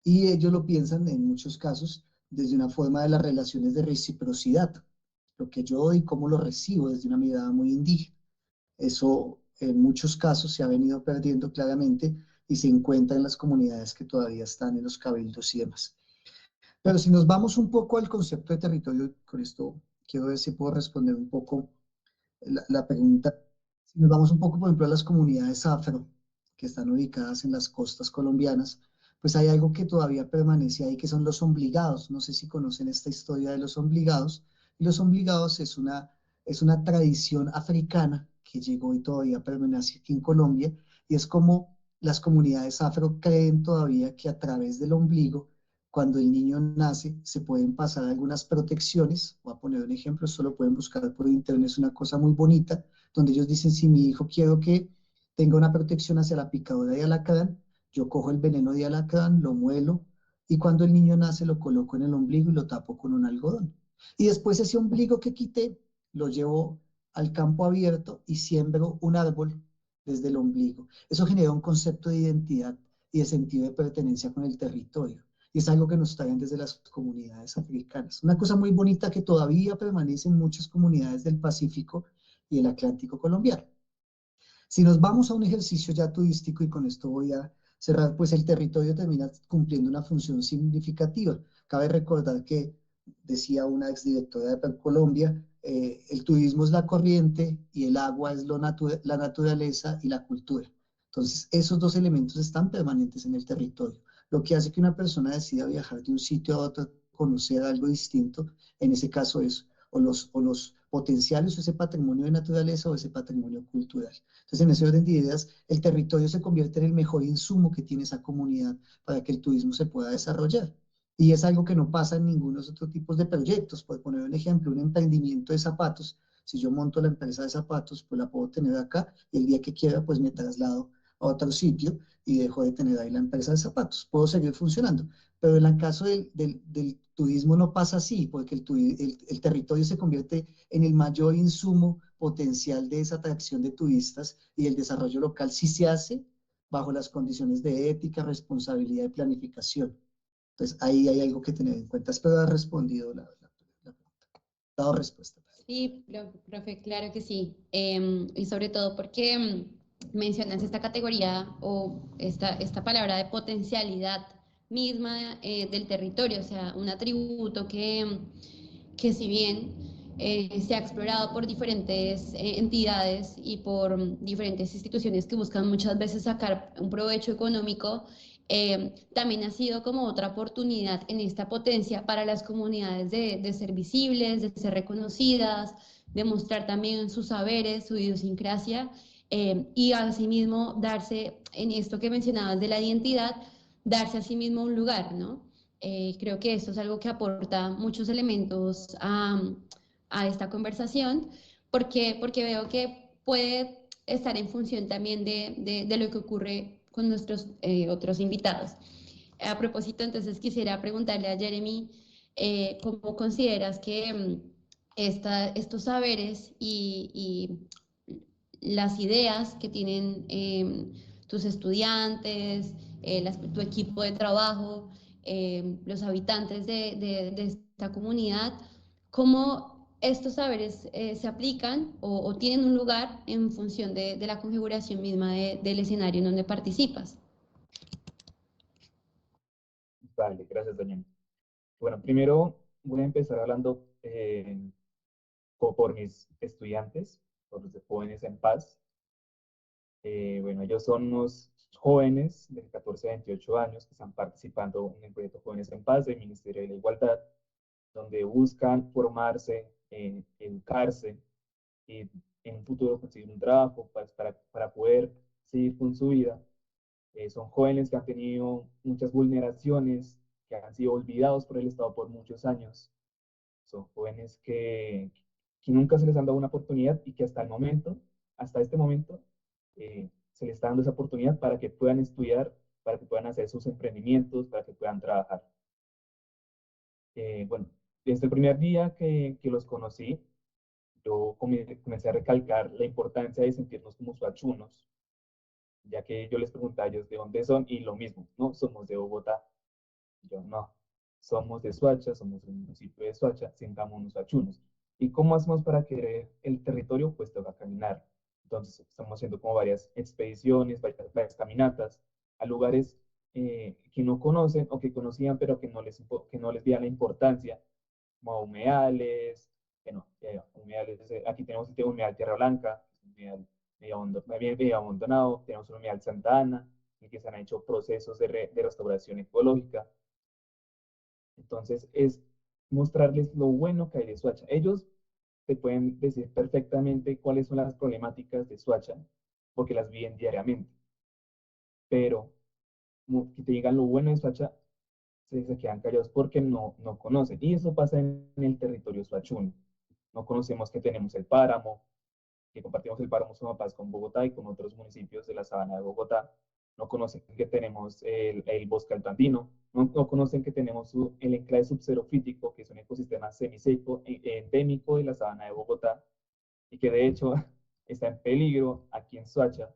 Y ellos lo piensan en muchos casos desde una forma de las relaciones de reciprocidad. Lo que yo doy, cómo lo recibo desde una mirada muy indígena. Eso en muchos casos se ha venido perdiendo claramente y se encuentra en las comunidades que todavía están en los cabildos y demás. Pero si nos vamos un poco al concepto de territorio, con esto quiero ver si puedo responder un poco la pregunta. Si nos vamos un poco, por ejemplo, a las comunidades afro, que están ubicadas en las costas colombianas, pues hay algo que todavía permanece ahí, que son los ombligados. No sé si conocen esta historia de los ombligados. Y los ombligados es una tradición africana que llegó y todavía permanece aquí en Colombia, y es como las comunidades afro creen todavía que a través del ombligo, cuando el niño nace, se pueden pasar algunas protecciones. Voy a poner un ejemplo, esto lo pueden buscar por internet, es una cosa muy bonita, donde ellos dicen, si mi hijo quiero que tenga una protección hacia la picadura de alacrán, yo cojo el veneno de alacrán, lo muelo, y cuando el niño nace lo coloco en el ombligo y lo tapo con un algodón. Y después ese ombligo que quité, lo llevo al campo abierto y siembro un árbol desde el ombligo. Eso genera un concepto de identidad y de sentido de pertenencia con el territorio. Y es algo que nos traen desde las comunidades africanas. Una cosa muy bonita que todavía permanece en muchas comunidades del Pacífico y el Atlántico colombiano. Si nos vamos a un ejercicio ya turístico, y con esto voy a cerrar, pues el territorio termina cumpliendo una función significativa. Cabe recordar que, decía una exdirectora de PERColombia, el turismo es la corriente y el agua es la naturaleza y la cultura. Entonces, esos dos elementos están permanentes en el territorio, lo que hace que una persona decida viajar de un sitio a otro, conocer algo distinto, en ese caso es o los potenciales o ese patrimonio de naturaleza o ese patrimonio cultural. Entonces, en ese orden de ideas, el territorio se convierte en el mejor insumo que tiene esa comunidad para que el turismo se pueda desarrollar. Y es algo que no pasa en ningunos otros tipos de proyectos. Por poner un ejemplo, un emprendimiento de zapatos, si yo monto la empresa de zapatos, pues la puedo tener acá y el día que quiera, pues me traslado a otro sitio y dejo de tener ahí la empresa de zapatos. Puedo seguir funcionando. Pero en el caso del turismo no pasa así, porque el territorio se convierte en el mayor insumo potencial de esa atracción de turistas, y el desarrollo local sí se hace bajo las condiciones de ética, responsabilidad y planificación. Entonces, ahí hay algo que tener en cuenta. Espero haber respondido la pregunta. Dado respuesta. Sí, profe, claro que sí. Y sobre todo porque mencionas esta categoría o esta palabra de potencialidad misma del territorio, o sea, un atributo que si bien se ha explorado por diferentes entidades y por diferentes instituciones que buscan muchas veces sacar un provecho económico, también ha sido como otra oportunidad en esta potencia para las comunidades de ser visibles, de ser reconocidas, de mostrar también sus saberes, su idiosincrasia, y asimismo darse, en esto que mencionabas de la identidad, darse a sí mismo un lugar, ¿no? Creo que esto es algo que aporta muchos elementos a esta conversación, porque veo que puede estar en función también de lo que ocurre con nuestros otros invitados. A propósito, entonces quisiera preguntarle a Jeremy, ¿cómo consideras que estos saberes y las ideas que tienen tus estudiantes, tu equipo de trabajo, los habitantes de esta comunidad, cómo estos saberes se aplican o tienen un lugar en función de la configuración misma del escenario en donde participas. Vale, gracias, Daniel. Bueno, primero voy a empezar hablando por mis estudiantes, por los de Jóvenes en Paz. Bueno, ellos son unos jóvenes de 14 a 28 años que están participando en el proyecto Jóvenes en Paz del Ministerio de la Igualdad, donde buscan formarse, educarse y en un futuro conseguir un trabajo para poder seguir con su vida. Son jóvenes que han tenido muchas vulneraciones, que han sido olvidados por el Estado por muchos años. Son jóvenes que nunca se les han dado una oportunidad y que hasta este momento, se les está dando esa oportunidad para que puedan estudiar, para que puedan hacer sus emprendimientos, para que puedan trabajar. Bueno, desde el primer día que los conocí, yo comencé a recalcar la importancia de sentirnos como suachunos, ya que yo les preguntaba a ellos de dónde son y lo mismo, ¿no? Somos de Bogotá. Yo no, somos de Soacha, somos un municipio de Soacha, sintámonos suachunos. ¿Y cómo hacemos para querer el territorio? Pues toca caminar. Entonces estamos haciendo como varias expediciones, varias caminatas a lugares que no conocen o que conocían pero que no les veían la importancia, como a humedales, bueno, humedales, aquí tenemos el humedal Tierra Blanca, un humedal medio abandonado, tenemos un humedal Santa Ana, en que se han hecho procesos de restauración ecológica. Entonces es mostrarles lo bueno que hay de Soacha. Ellos te pueden decir perfectamente cuáles son las problemáticas de Soacha, porque las viven diariamente. Pero que te digan lo bueno de Soacha, se quedan callados porque no conocen. Y eso pasa en el territorio soachuno. No conocemos que tenemos el páramo, que compartimos el páramo Sumapaz con Bogotá y con otros municipios de la sabana de Bogotá. No conocen que tenemos el bosque altandino, no conocen que tenemos el enclave subxerofítico, que es un ecosistema semiseco endémico de la sabana de Bogotá, y que de hecho está en peligro aquí en Soacha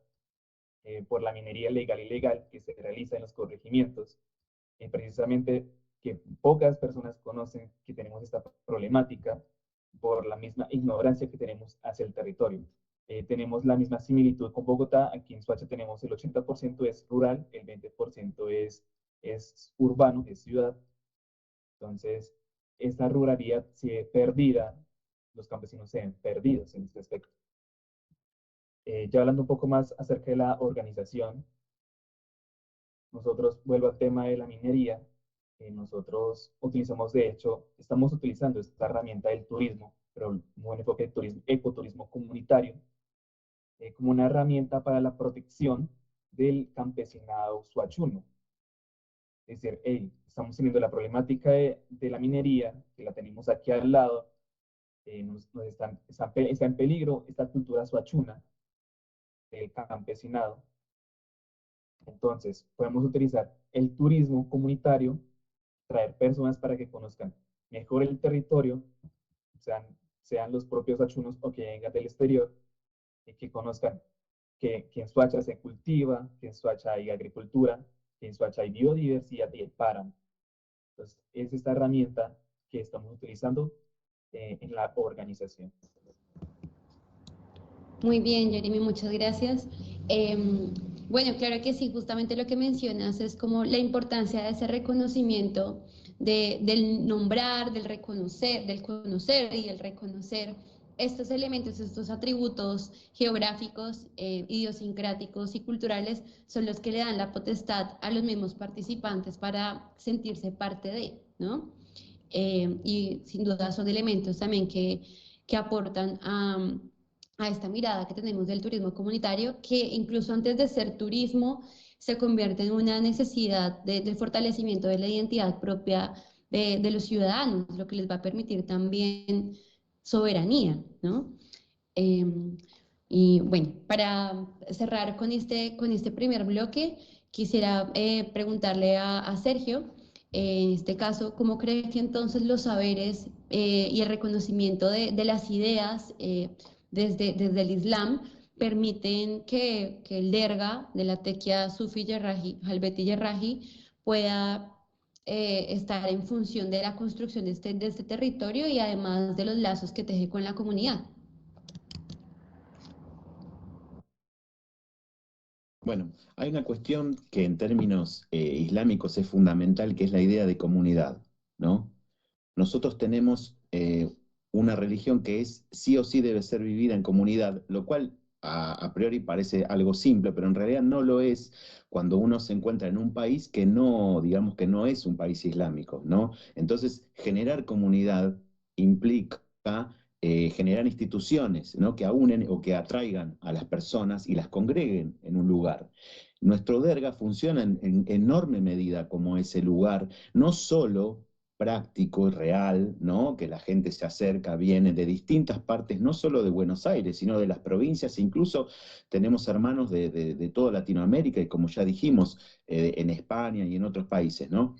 por la minería legal y ilegal que se realiza en los corregimientos. Precisamente que pocas personas conocen que tenemos esta problemática por la misma ignorancia que tenemos hacia el territorio. Tenemos la misma similitud con Bogotá. Aquí en Soacha tenemos el 80% es rural, el 20% es urbano, es ciudad. Entonces, esta ruralidad se ve perdida, los campesinos se ven perdidos en este aspecto. Ya hablando un poco más acerca de la organización, nosotros, vuelvo al tema de la minería, nosotros utilizamos, de hecho, estamos utilizando esta herramienta del turismo, pero un buen enfoque de turismo, ecoturismo comunitario, como una herramienta para la protección del campesinado suachuno. Es decir, hey, estamos teniendo la problemática de la minería, que la tenemos aquí al lado, está en peligro esta cultura suachuna del campesinado. Entonces, podemos utilizar el turismo comunitario, traer personas para que conozcan mejor el territorio, sean los propios suachunos o que vengan del exterior, y que conozcan que en Soacha se cultiva, que en Soacha hay agricultura, que en Soacha hay biodiversidad y hay páramo. Entonces, es esta herramienta que estamos utilizando en la organización. Muy bien, Jeremy, muchas gracias. Bueno, claro que sí, justamente lo que mencionas es como la importancia de ese reconocimiento, del nombrar, del conocer y el reconocer estos elementos, estos atributos geográficos, idiosincráticos y culturales son los que le dan la potestad a los mismos participantes para sentirse parte de, ¿no? Y sin duda son elementos también que aportan a esta mirada que tenemos del turismo comunitario, que incluso antes de ser turismo se convierte en una necesidad del fortalecimiento de la identidad propia de los ciudadanos, lo que les va a permitir también soberanía, ¿no? Y bueno, para cerrar con este primer bloque, quisiera preguntarle a Sergio, en este caso, ¿cómo cree que entonces los saberes y el reconocimiento de las ideas desde el Islam permiten que el derga de la tequia Sufi Yerrahi, Halveti Yerrahi, pueda estar en función de la construcción de este territorio y además de los lazos que teje con la comunidad. Bueno, hay una cuestión que en términos islámicos es fundamental, que es la idea de comunidad, ¿no? Nosotros tenemos una religión que es sí o sí debe ser vivida en comunidad, lo cual a priori parece algo simple, pero en realidad no lo es cuando uno se encuentra en un país que no, digamos que no es un país islámico, ¿no? Entonces, generar comunidad implica generar instituciones, ¿no? Que aúnen o que atraigan a las personas y las congreguen en un lugar. Nuestro derga funciona en enorme medida como ese lugar, no solo práctico y real, ¿no? Que la gente se acerca, viene de distintas partes, no solo de Buenos Aires, sino de las provincias, incluso tenemos hermanos de toda Latinoamérica y como ya dijimos, en España y en otros países, ¿no?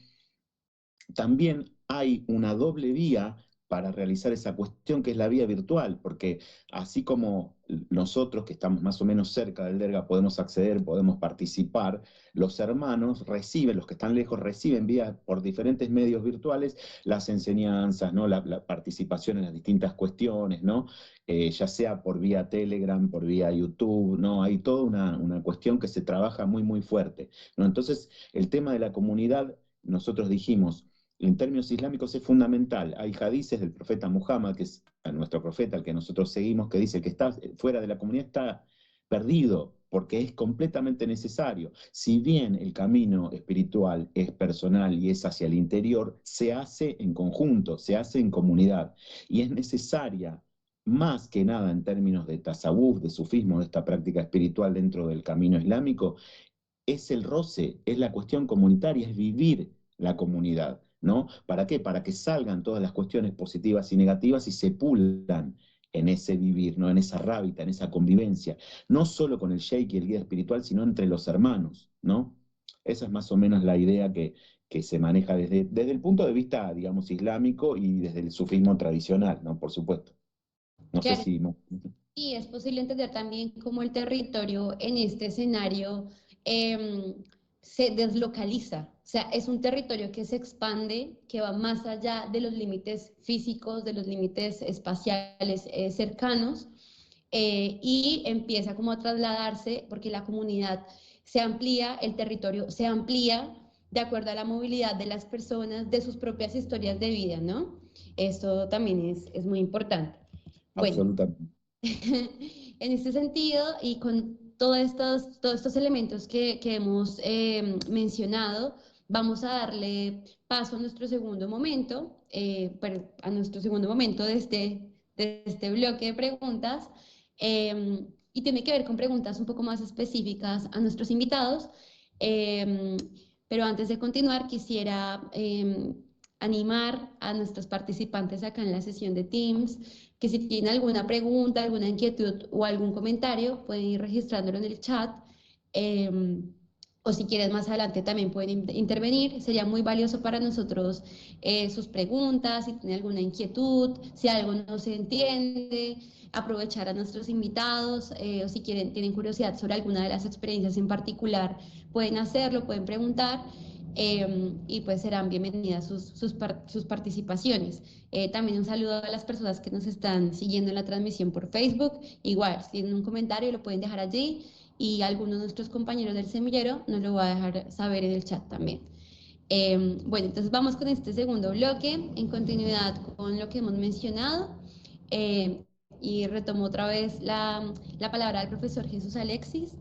También hay una doble vía para realizar esa cuestión, que es la vía virtual, porque así como nosotros que estamos más o menos cerca del derga podemos acceder, podemos participar, los hermanos reciben, los que están lejos reciben por diferentes medios virtuales las enseñanzas, ¿no? La participación en las distintas cuestiones, ¿no? Ya sea por vía Telegram, por vía YouTube, ¿no? Hay toda una cuestión que se trabaja muy, muy fuerte, ¿no? Entonces, el tema de la comunidad, nosotros dijimos, en términos islámicos es fundamental. Hay hadices del profeta Muhammad, que es nuestro profeta, al que nosotros seguimos, que dice que está fuera de la comunidad está perdido, porque es completamente necesario. Si bien el camino espiritual es personal y es hacia el interior, se hace en conjunto, se hace en comunidad, y es necesaria, más que nada en términos de tasawuf, de sufismo, de esta práctica espiritual dentro del camino islámico, es el roce, es la cuestión comunitaria, es vivir la comunidad, ¿no? ¿Para qué? Para que salgan todas las cuestiones positivas y negativas y se pulan en ese vivir, ¿no? En esa rábita, en esa convivencia, no solo con el sheikh y el guía espiritual, sino entre los hermanos, ¿no? Esa es más o menos la idea que se maneja desde el punto de vista, digamos, islámico y desde el sufismo tradicional, ¿no? Por supuesto. No Claro. sé si... Y es posible entender también cómo el territorio en este escenario se deslocaliza. O sea, es un territorio que se expande, que va más allá de los límites físicos, de los límites espaciales cercanos, y empieza como a trasladarse porque la comunidad se amplía, el territorio se amplía de acuerdo a la movilidad de las personas, de sus propias historias de vida, ¿no? Esto también es muy importante. Bueno. Absolutamente. En este sentido, y con todos estos elementos que hemos mencionado, vamos a darle paso a nuestro segundo momento, de este bloque de preguntas, y tiene que ver con preguntas un poco más específicas a nuestros invitados. Pero antes de continuar, quisiera animar a nuestros participantes acá en la sesión de Teams, que si tienen alguna pregunta, alguna inquietud o algún comentario, pueden ir registrándolo en el chat, o si quieren más adelante también pueden intervenir. Sería muy valioso para nosotros sus preguntas, si tienen alguna inquietud, si algo no se entiende, aprovechar a nuestros invitados, o si tienen curiosidad sobre alguna de las experiencias en particular, pueden hacerlo, pueden preguntar. Y pues serán bienvenidas sus participaciones. También un saludo a las personas que nos están siguiendo en la transmisión por Facebook. Igual, si tienen un comentario lo pueden dejar allí y algunos de nuestros compañeros del semillero nos lo va a dejar saber en el chat también. Bueno, entonces vamos con este segundo bloque en continuidad con lo que hemos mencionado. Y retomo otra vez la palabra del profesor Jesús Alexis.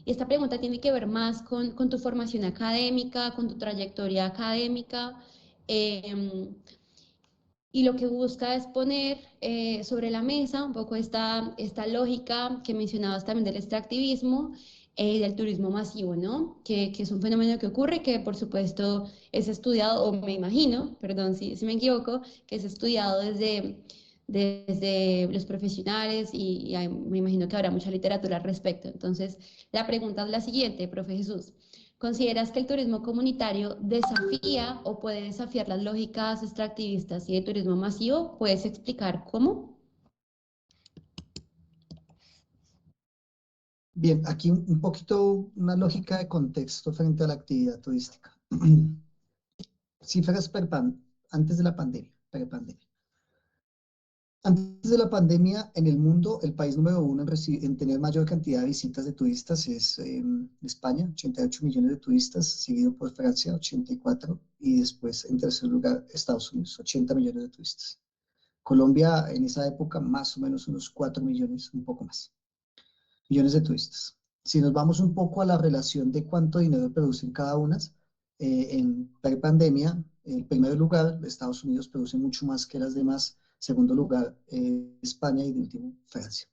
Y esta pregunta tiene que ver más con tu formación académica, con tu trayectoria académica, y lo que busca es poner sobre la mesa un poco esta lógica que mencionabas también del extractivismo y del turismo masivo, ¿no? Que es un fenómeno que ocurre, que por supuesto es estudiado, o me imagino, perdón si me equivoco, que es estudiado desde los profesionales y me imagino que habrá mucha literatura al respecto. Entonces, la pregunta es la siguiente, profe Jesús. ¿Consideras que el turismo comunitario desafía o puede desafiar las lógicas extractivistas y de turismo masivo? ¿Puedes explicar cómo? Bien, aquí un poquito una lógica de contexto frente a la actividad turística. Cifras antes de la pandemia, prepandemia. Antes de la pandemia, en el mundo, el país número uno en tener mayor cantidad de visitas de turistas es España, 88 millones de turistas, seguido por Francia, 84, y después, en tercer lugar, Estados Unidos, 80 millones de turistas. Colombia, en esa época, más o menos unos 4 millones, un poco más, millones de turistas. Si nos vamos un poco a la relación de cuánto dinero producen cada una, en prepandemia, en primer lugar, Estados Unidos produce mucho más que las demás. Segundo lugar, España y de último, Francia.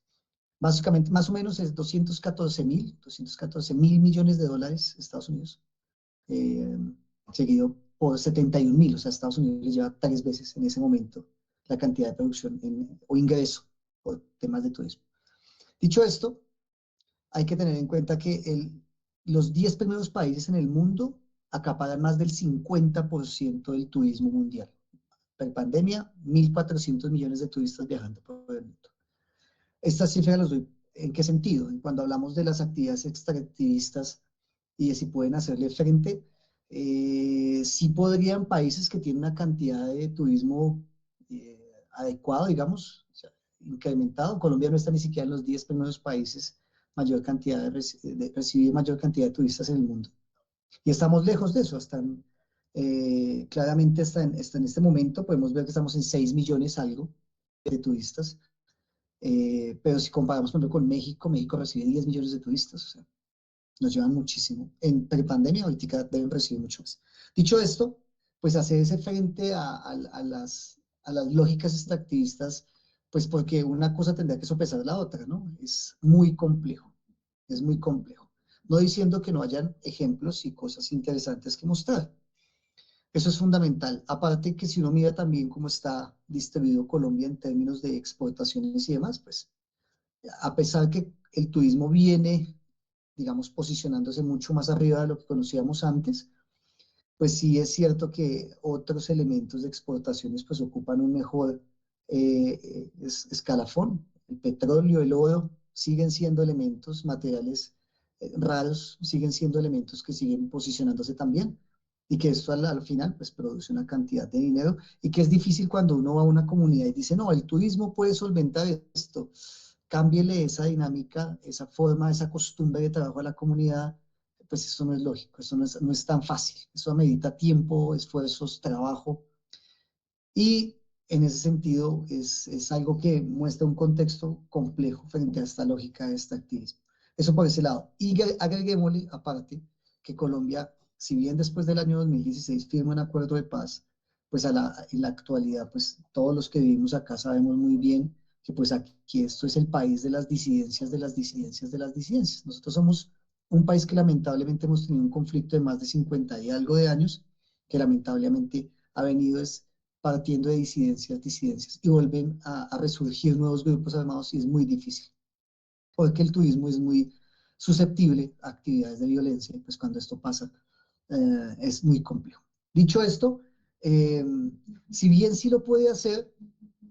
Básicamente, más o menos es 214 mil millones de dólares Estados Unidos, seguido por 71 mil, o sea, Estados Unidos les lleva 3 veces en ese momento la cantidad de producción o ingreso por temas de turismo. Dicho esto, hay que tener en cuenta que los 10 primeros países en el mundo acaparan más del 50% del turismo mundial. Prepandemia, 1.400 millones de turistas viajando por el mundo. Estas cifras las doy, ¿en qué sentido? Cuando hablamos de las actividades extractivistas y de si pueden hacerle frente, sí podrían países que tienen una cantidad de turismo adecuado, digamos, o sea, incrementado. Colombia no está ni siquiera en los 10 primeros países mayor cantidad de recibir mayor cantidad de turistas en el mundo. Y estamos lejos de eso, claramente hasta en este momento podemos ver que estamos en 6 millones algo de turistas, pero si comparamos por ejemplo con México, México recibe 10 millones de turistas, o sea, nos llevan muchísimo. En prepandemia ahorita deben recibir mucho más. Dicho esto, pues hacerse frente a las lógicas extractivistas, pues porque una cosa tendría que sopesar la otra, ¿no? Es muy complejo, es muy complejo. No diciendo que no hayan ejemplos y cosas interesantes que mostrar. Eso es fundamental. Aparte que si uno mira también cómo está distribuido Colombia en términos de exportaciones y demás, pues a pesar que el turismo viene, digamos, posicionándose mucho más arriba de lo que conocíamos antes, pues sí es cierto que otros elementos de exportaciones pues ocupan un mejor escalafón. El petróleo, el oro, siguen siendo elementos materiales raros, siguen siendo elementos que siguen posicionándose también y que esto al final pues produce una cantidad de dinero y que es difícil cuando uno va a una comunidad y dice, no, el turismo puede solventar esto. Cámbiele esa dinámica, esa forma, esa costumbre de trabajo a la comunidad, pues eso no es lógico, eso no es tan fácil. Eso amerita tiempo, esfuerzos, trabajo. Y en ese sentido es algo que muestra un contexto complejo frente a esta lógica de este activismo. Eso por ese lado. Y agreguémosle, aparte, que Colombia, si bien después del año 2016 firma un acuerdo de paz, pues en la actualidad, pues todos los que vivimos acá sabemos muy bien que pues aquí esto es el país de las disidencias, de las disidencias, de las disidencias. Nosotros somos un país que lamentablemente hemos tenido un conflicto de más de 50 y algo de años, que lamentablemente ha venido partiendo de disidencias, y vuelven a resurgir nuevos grupos armados y es muy difícil, porque el turismo es muy susceptible a actividades de violencia, y pues cuando esto pasa es muy complejo. Dicho esto, si bien sí lo puede hacer,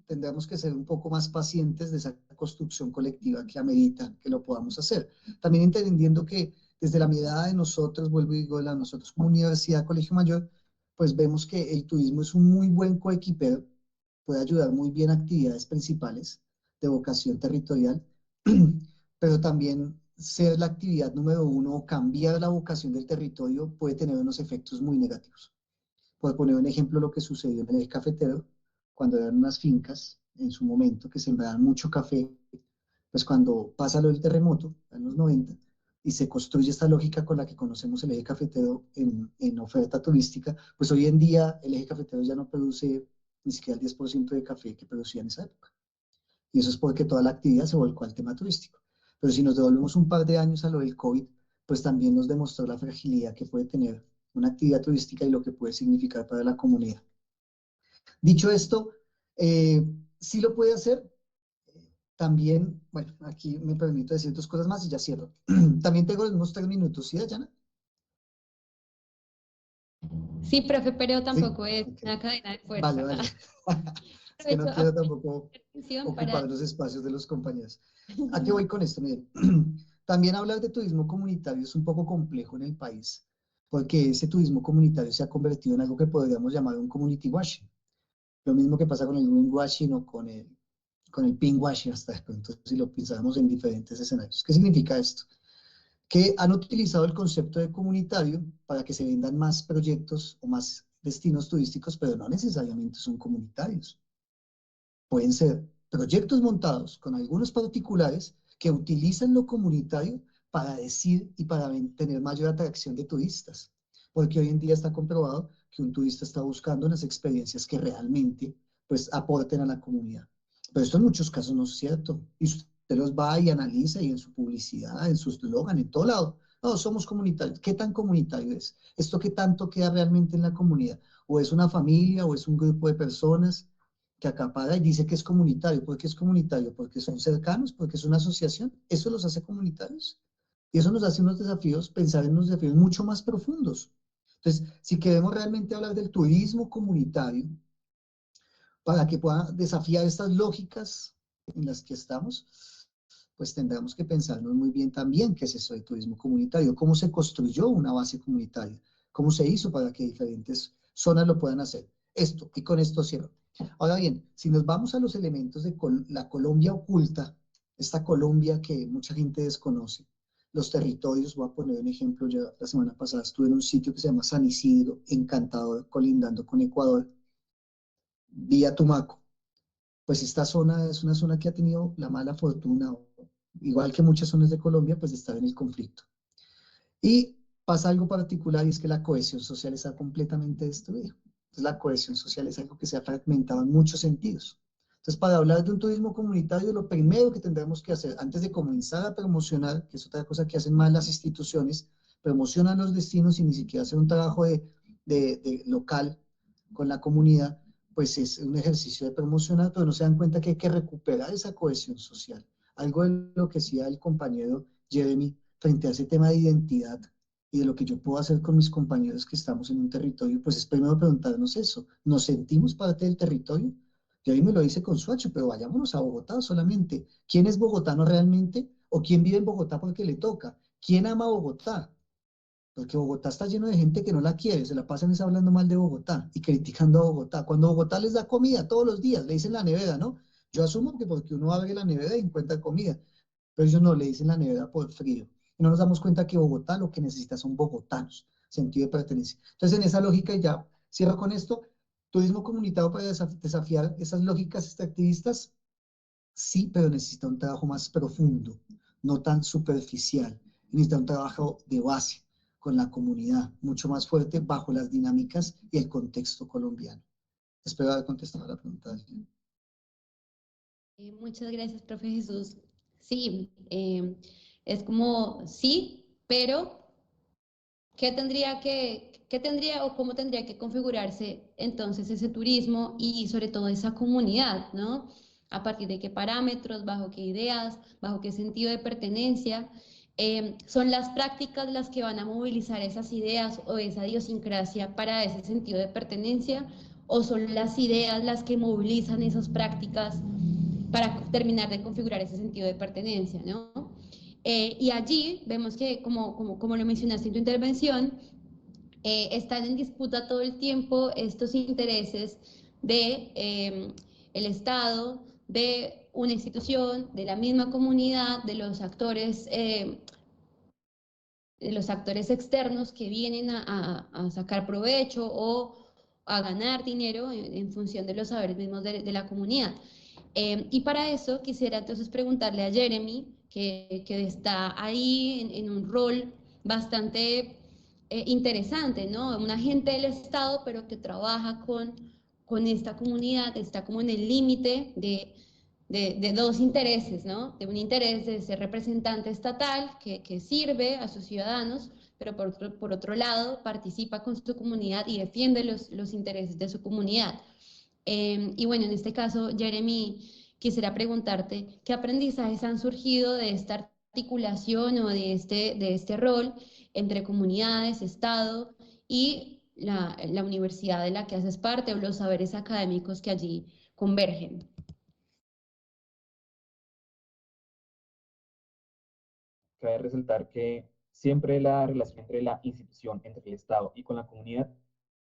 tendremos que ser un poco más pacientes de esa construcción colectiva que amerita que lo podamos hacer. También entendiendo que desde la mirada de nosotros, vuelvo y digo, nosotros como universidad, colegio mayor, pues vemos que el turismo es un muy buen coequipero, puede ayudar muy bien a actividades principales de vocación territorial, pero también ser la actividad número uno o cambiar la vocación del territorio puede tener unos efectos muy negativos. Por poner un ejemplo, lo que sucedió en el eje cafetero, cuando eran unas fincas en su momento que sembraban mucho café, pues cuando pasa lo del terremoto, en los 90, y se construye esta lógica con la que conocemos el eje cafetero en oferta turística, pues hoy en día el eje cafetero ya no produce ni siquiera el 10% de café que producía en esa época. Y eso es porque toda la actividad se volcó al tema turístico. Pero si nos devolvemos un par de años a lo del COVID, pues también nos demostró la fragilidad que puede tener una actividad turística y lo que puede significar para la comunidad. Dicho esto, sí lo puede hacer. También, bueno, aquí me permito decir dos cosas más y ya cierro. También tengo unos 3 minutos, ¿sí, Dayana? Sí, profe, pero tampoco Sí, es ok. una cadena de Vale, fuerza. vale. Es que no quiero tampoco ocupar los espacios de los compañeros. ¿A qué voy con esto? Miren, También hablar de turismo comunitario es un poco complejo en el país, porque ese turismo comunitario se ha convertido en algo que podríamos llamar un community washing. Lo mismo que pasa con el greenwashing o con el pinkwashing hasta de pronto, si lo pensamos en diferentes escenarios. ¿Qué significa esto? Que han utilizado el concepto de comunitario para que se vendan más proyectos o más destinos turísticos, pero no necesariamente son comunitarios. Pueden ser proyectos montados con algunos particulares que utilizan lo comunitario para decir y para tener mayor atracción de turistas. Porque hoy en día está comprobado que un turista está buscando unas experiencias que realmente pues, aporten a la comunidad. Pero esto en muchos casos no es cierto. Y usted los va y analiza y en su publicidad, en su eslogan, en todo lado. No, somos comunitarios. ¿Qué tan comunitario es? ¿Esto qué tanto queda realmente en la comunidad? ¿O es una familia o es un grupo de personas que acapara y dice que es comunitario? ¿Por qué es comunitario? Porque son cercanos, porque es una asociación. Eso los hace comunitarios. Y eso nos hace unos desafíos, pensar en unos desafíos mucho más profundos. Entonces, si queremos realmente hablar del turismo comunitario, para que pueda desafiar estas lógicas en las que estamos, pues tendremos que pensarnos muy bien también qué es eso de turismo comunitario, cómo se construyó una base comunitaria, cómo se hizo para que diferentes zonas lo puedan hacer. Esto, y con esto cierro. Ahora bien, si nos vamos a los elementos de la Colombia oculta, esta Colombia que mucha gente desconoce, los territorios, voy a poner un ejemplo, ya la semana pasada estuve en un sitio que se llama San Isidro, encantador, colindando con Ecuador, vía Tumaco. Pues esta zona es una zona que ha tenido la mala fortuna, igual que muchas zonas de Colombia, pues de estar en el conflicto. Y pasa algo particular y es que la cohesión social está completamente destruida. Entonces la cohesión social es algo que se ha fragmentado en muchos sentidos. Entonces, para hablar de un turismo comunitario, lo primero que tendremos que hacer antes de comenzar a promocionar, que es otra cosa que hacen mal las instituciones, promocionan los destinos y ni siquiera hacer un trabajo de local con la comunidad, pues es un ejercicio de promocionar, pero no se dan cuenta que hay que recuperar esa cohesión social. Algo de lo que decía el compañero Jeremy frente a ese tema de identidad y de lo que yo puedo hacer con mis compañeros que estamos en un territorio, pues es primero preguntarnos eso. ¿Nos sentimos parte del territorio? Yo ahí me lo hice con Suacho, pero vayámonos a Bogotá solamente. ¿Quién es bogotano realmente? ¿O quién vive en Bogotá porque le toca? ¿Quién ama Bogotá? Porque Bogotá está lleno de gente que no la quiere, se la pasan es hablando mal de Bogotá y criticando a Bogotá. Cuando Bogotá les da comida todos los días, le dicen la nevera, ¿no? Yo asumo que porque uno abre la nevera y encuentra comida, pero ellos no le dicen la nevera por frío. Y no nos damos cuenta que Bogotá lo que necesita son bogotanos, sentido de pertenencia. Entonces, en esa lógica, y ya cierro con esto, turismo comunitario para desafiar esas lógicas extractivistas, sí, pero necesita un trabajo más profundo, no tan superficial. Necesita un trabajo de base con la comunidad, mucho más fuerte bajo las dinámicas y el contexto colombiano. Espero haber contestado la pregunta. Muchas gracias, profe Jesús. Sí, es como sí, pero ¿qué tendría o cómo tendría que configurarse entonces ese turismo y sobre todo esa comunidad, ¿no? A partir de qué parámetros, bajo qué ideas, bajo qué sentido de pertenencia. ¿Son las prácticas las que van a movilizar esas ideas o esa idiosincrasia para ese sentido de pertenencia? ¿O son las ideas las que movilizan esas prácticas para terminar de configurar ese sentido de pertenencia, ¿no? Y allí vemos que, como lo mencionaste en tu intervención, están en disputa todo el tiempo estos intereses de el Estado, de una institución, de la misma comunidad, de los actores externos que vienen a sacar provecho o a ganar dinero en función de los saberes mismos de la comunidad. Y para eso quisiera entonces preguntarle a Jeremy, que está ahí en un rol bastante interesante, ¿no? Un agente del Estado, pero que trabaja con esta comunidad, está como en el límite de dos intereses, ¿no? De un interés de ser representante estatal que sirve a sus ciudadanos, pero por otro lado participa con su comunidad y defiende los intereses de su comunidad. Y bueno, en este caso, Jeremy, quisiera preguntarte, ¿qué aprendizajes han surgido de esta articulación o de este rol entre comunidades, Estado y la universidad de la que haces parte o los saberes académicos que allí convergen? cabe resaltar que siempre la relación entre la institución, entre el Estado y con la comunidad,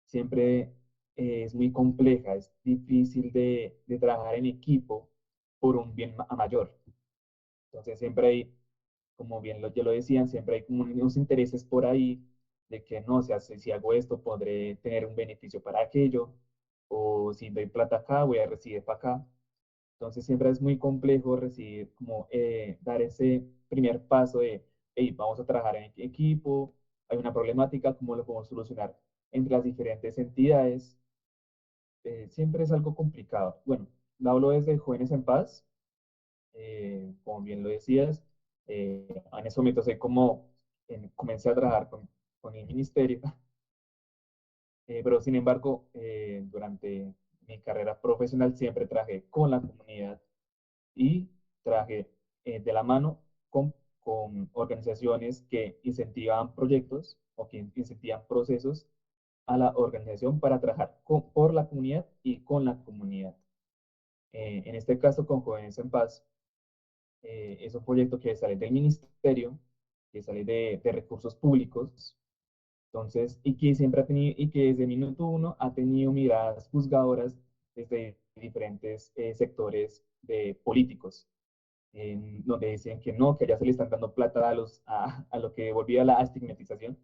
siempre es muy compleja, es difícil de trabajar en equipo por un bien a mayor. Entonces siempre hay, como bien ya lo decían, siempre hay como unos intereses por ahí de que no, o sea, si hago esto podré tener un beneficio para aquello, o si doy plata acá, voy a recibir para acá. Entonces siempre es muy complejo recibir, como dar ese primer paso de, hey, vamos a trabajar en equipo, hay una problemática, ¿cómo lo podemos solucionar entre las diferentes entidades? Siempre es algo complicado. Bueno, lo hablo desde Jóvenes en Paz, como bien lo decías, en ese momento soy como, comencé a trabajar con el ministerio, pero sin embargo, durante mi carrera profesional siempre trabajé con la comunidad y trabajé de la mano con organizaciones que incentivaban proyectos o que incentivan procesos a la organización para trabajar por la comunidad y con la comunidad. En este caso, con Jóvenes en Paz, es un proyecto que sale del ministerio, que sale de recursos públicos, entonces, y que siempre ha tenido, y que desde el minuto uno ha tenido miradas juzgadoras desde diferentes sectores de políticos, donde decían que no, que allá se le están dando plata a lo que volvía la estigmatización,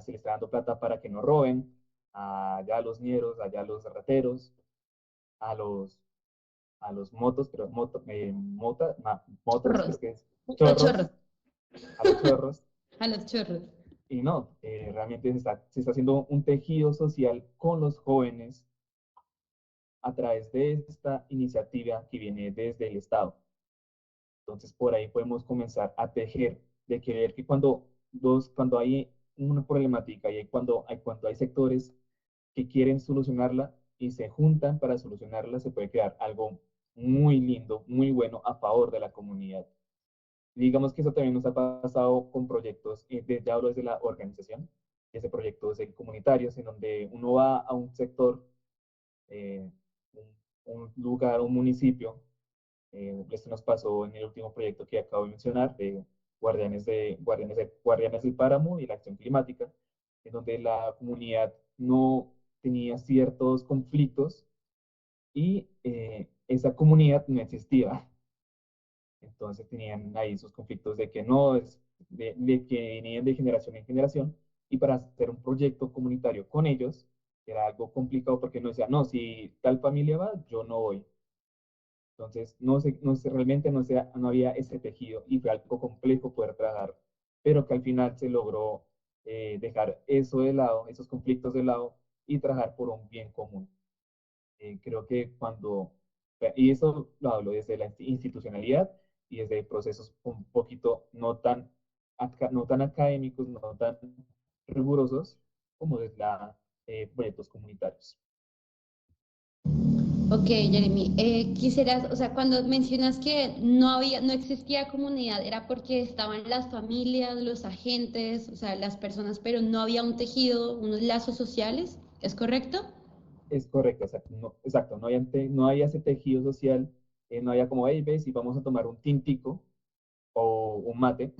se le está dando plata para que no roben, allá a los ñeros, allá a los rateros, a los, a los motos, pero motos, Chorros. creo que es, Los chorros. chorros, a los chorros, A los chorros. y no, realmente se está haciendo un tejido social con los jóvenes a través de esta iniciativa que viene desde el Estado. Entonces, por ahí podemos comenzar a tejer, de que ver que cuando hay una problemática y cuando hay sectores que quieren solucionarla y se juntan para solucionarla, se puede crear algo muy lindo, muy bueno a favor de la comunidad. Digamos que eso también nos ha pasado con proyectos, ya hablo desde la organización, ese proyecto es el comunitario, en donde uno va a un sector, eh, un lugar, un municipio. Esto nos pasó en el último proyecto que acabo de mencionar, de Guardianes del Páramo y la Acción Climática, en donde la comunidad no tenía ciertos conflictos y esa comunidad no existía. Entonces tenían ahí sus conflictos de que no, de que venían de generación en generación, y para hacer un proyecto comunitario con ellos era algo complicado porque no decía, no, si tal familia va, yo no voy. Entonces, realmente no había ese tejido y fue algo complejo poder trabajar, pero que al final se logró dejar eso de lado, esos conflictos de lado y trabajar por un bien común. Creo que y eso lo hablo desde la institucionalidad y desde procesos un poquito no tan académicos, no tan rigurosos como desde proyectos comunitarios. Ok, Jeremy, quisieras, o sea, cuando mencionas que no existía comunidad, ¿era porque estaban las familias, los agentes, o sea, las personas, pero no había un tejido, unos lazos sociales? ¿Es correcto? Es correcto, exacto, no había ese tejido social, no había como, hey, ves, y vamos a tomar un tintico o un mate,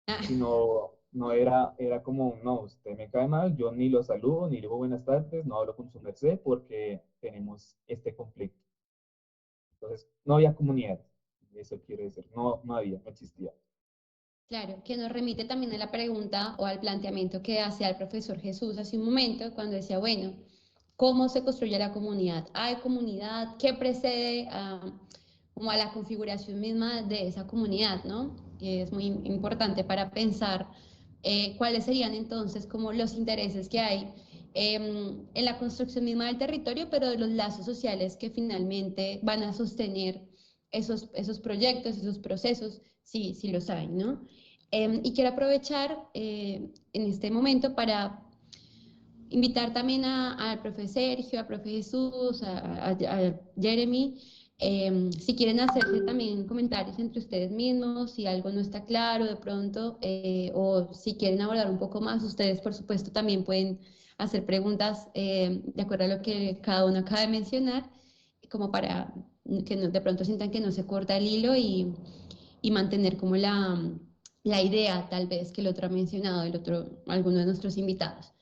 Ah, sino no era como, no, usted me cae mal, yo ni lo saludo, ni le digo buenas tardes, no hablo con su merced porque tenemos este conflicto. Entonces, no había comunidad, eso quiere decir, no había, no existía. claro, que nos remite también a la pregunta o al planteamiento que hacía el profesor Jesús hace un momento, cuando decía, bueno, ¿cómo se construye la comunidad? ¿Hay comunidad? ¿Qué precede como a la configuración misma de esa comunidad, ¿no? Y es muy importante para pensar cuáles serían entonces como los intereses que hay en la construcción misma del territorio, pero de los lazos sociales que finalmente van a sostener esos proyectos, esos procesos, si los hay, ¿no? Y quiero aprovechar en este momento para invitar también al profe Sergio, al profe Jesús, a Jeremy, si quieren hacerse también comentarios entre ustedes mismos, si algo no está claro de pronto, o si quieren abordar un poco más, ustedes por supuesto también pueden hacer preguntas de acuerdo a lo que cada uno acaba de mencionar, como para que de pronto sientan que no se corta el hilo y mantener como la idea tal vez que el otro ha mencionado, alguno de nuestros invitados.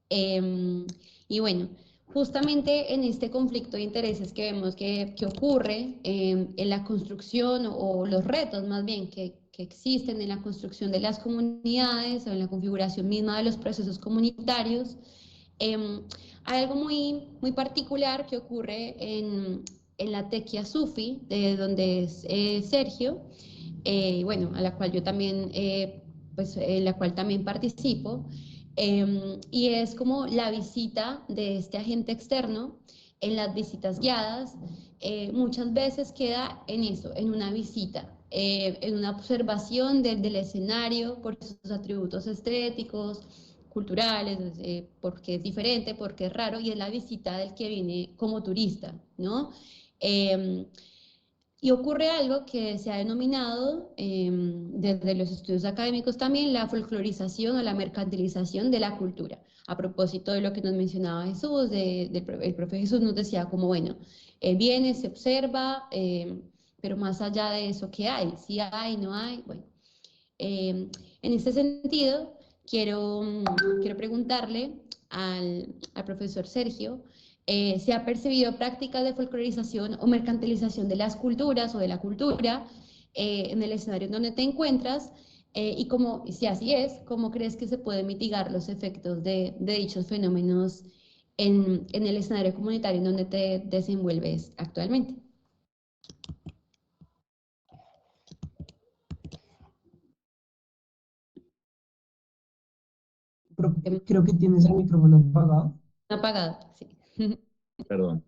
Y bueno, justamente en este conflicto de intereses que vemos que ocurre en la construcción o los retos más bien que existen en la construcción de las comunidades o en la configuración misma de los procesos comunitarios, hay algo muy particular que ocurre en la tequia sufi, de donde es Sergio, bueno, a la cual yo también, pues, en la cual también participo, y es como la visita de este agente externo. En las visitas guiadas muchas veces queda en eso, en una visita, en una observación del escenario por sus atributos estéticos, culturales, porque es diferente, porque es raro, y es la visita del que viene como turista, ¿no? Eh, y ocurre algo que se ha denominado desde los estudios académicos también la folclorización o la mercantilización de la cultura. A propósito de lo que nos mencionaba Jesús, el profe Jesús nos decía como, bueno, viene, se observa, pero más allá de eso, ¿qué hay? Si hay, no hay, bueno. En este sentido, quiero preguntarle al profesor Sergio, ¿se ha percibido prácticas de folclorización o mercantilización de las culturas o de la cultura en el escenario en donde te encuentras? Y si así es, ¿cómo crees que se pueden mitigar los efectos de dichos fenómenos en el escenario comunitario en donde te desenvuelves actualmente? Creo que tienes el micrófono apagado. Apagado, sí. Perdón.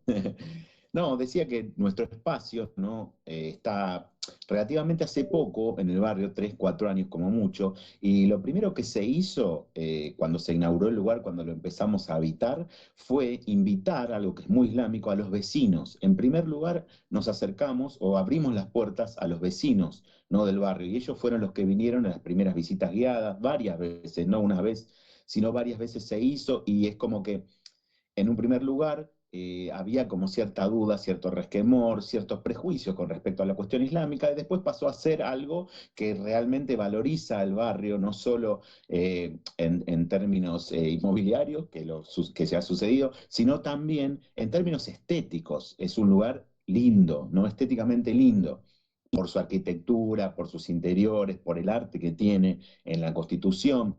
No, decía que nuestro espacio, ¿no? Está relativamente hace poco en el barrio, 3, 4 años como mucho, y lo primero que se hizo cuando se inauguró el lugar, cuando lo empezamos a habitar, fue invitar, algo que es muy islámico, a los vecinos. En primer lugar, nos acercamos o abrimos las puertas a los vecinos, ¿no? Del barrio, y ellos fueron los que vinieron a las primeras visitas guiadas, varias veces, no una vez, sino varias veces se hizo, y es como que en un primer lugar, había como cierta duda, cierto resquemor, ciertos prejuicios con respecto a la cuestión islámica, y después pasó a ser algo que realmente valoriza el barrio, no solo en términos inmobiliarios, que se ha sucedido, sino también en términos estéticos. Es un lugar lindo, ¿no? Estéticamente lindo por su arquitectura, por sus interiores, por el arte que tiene en la Constitución.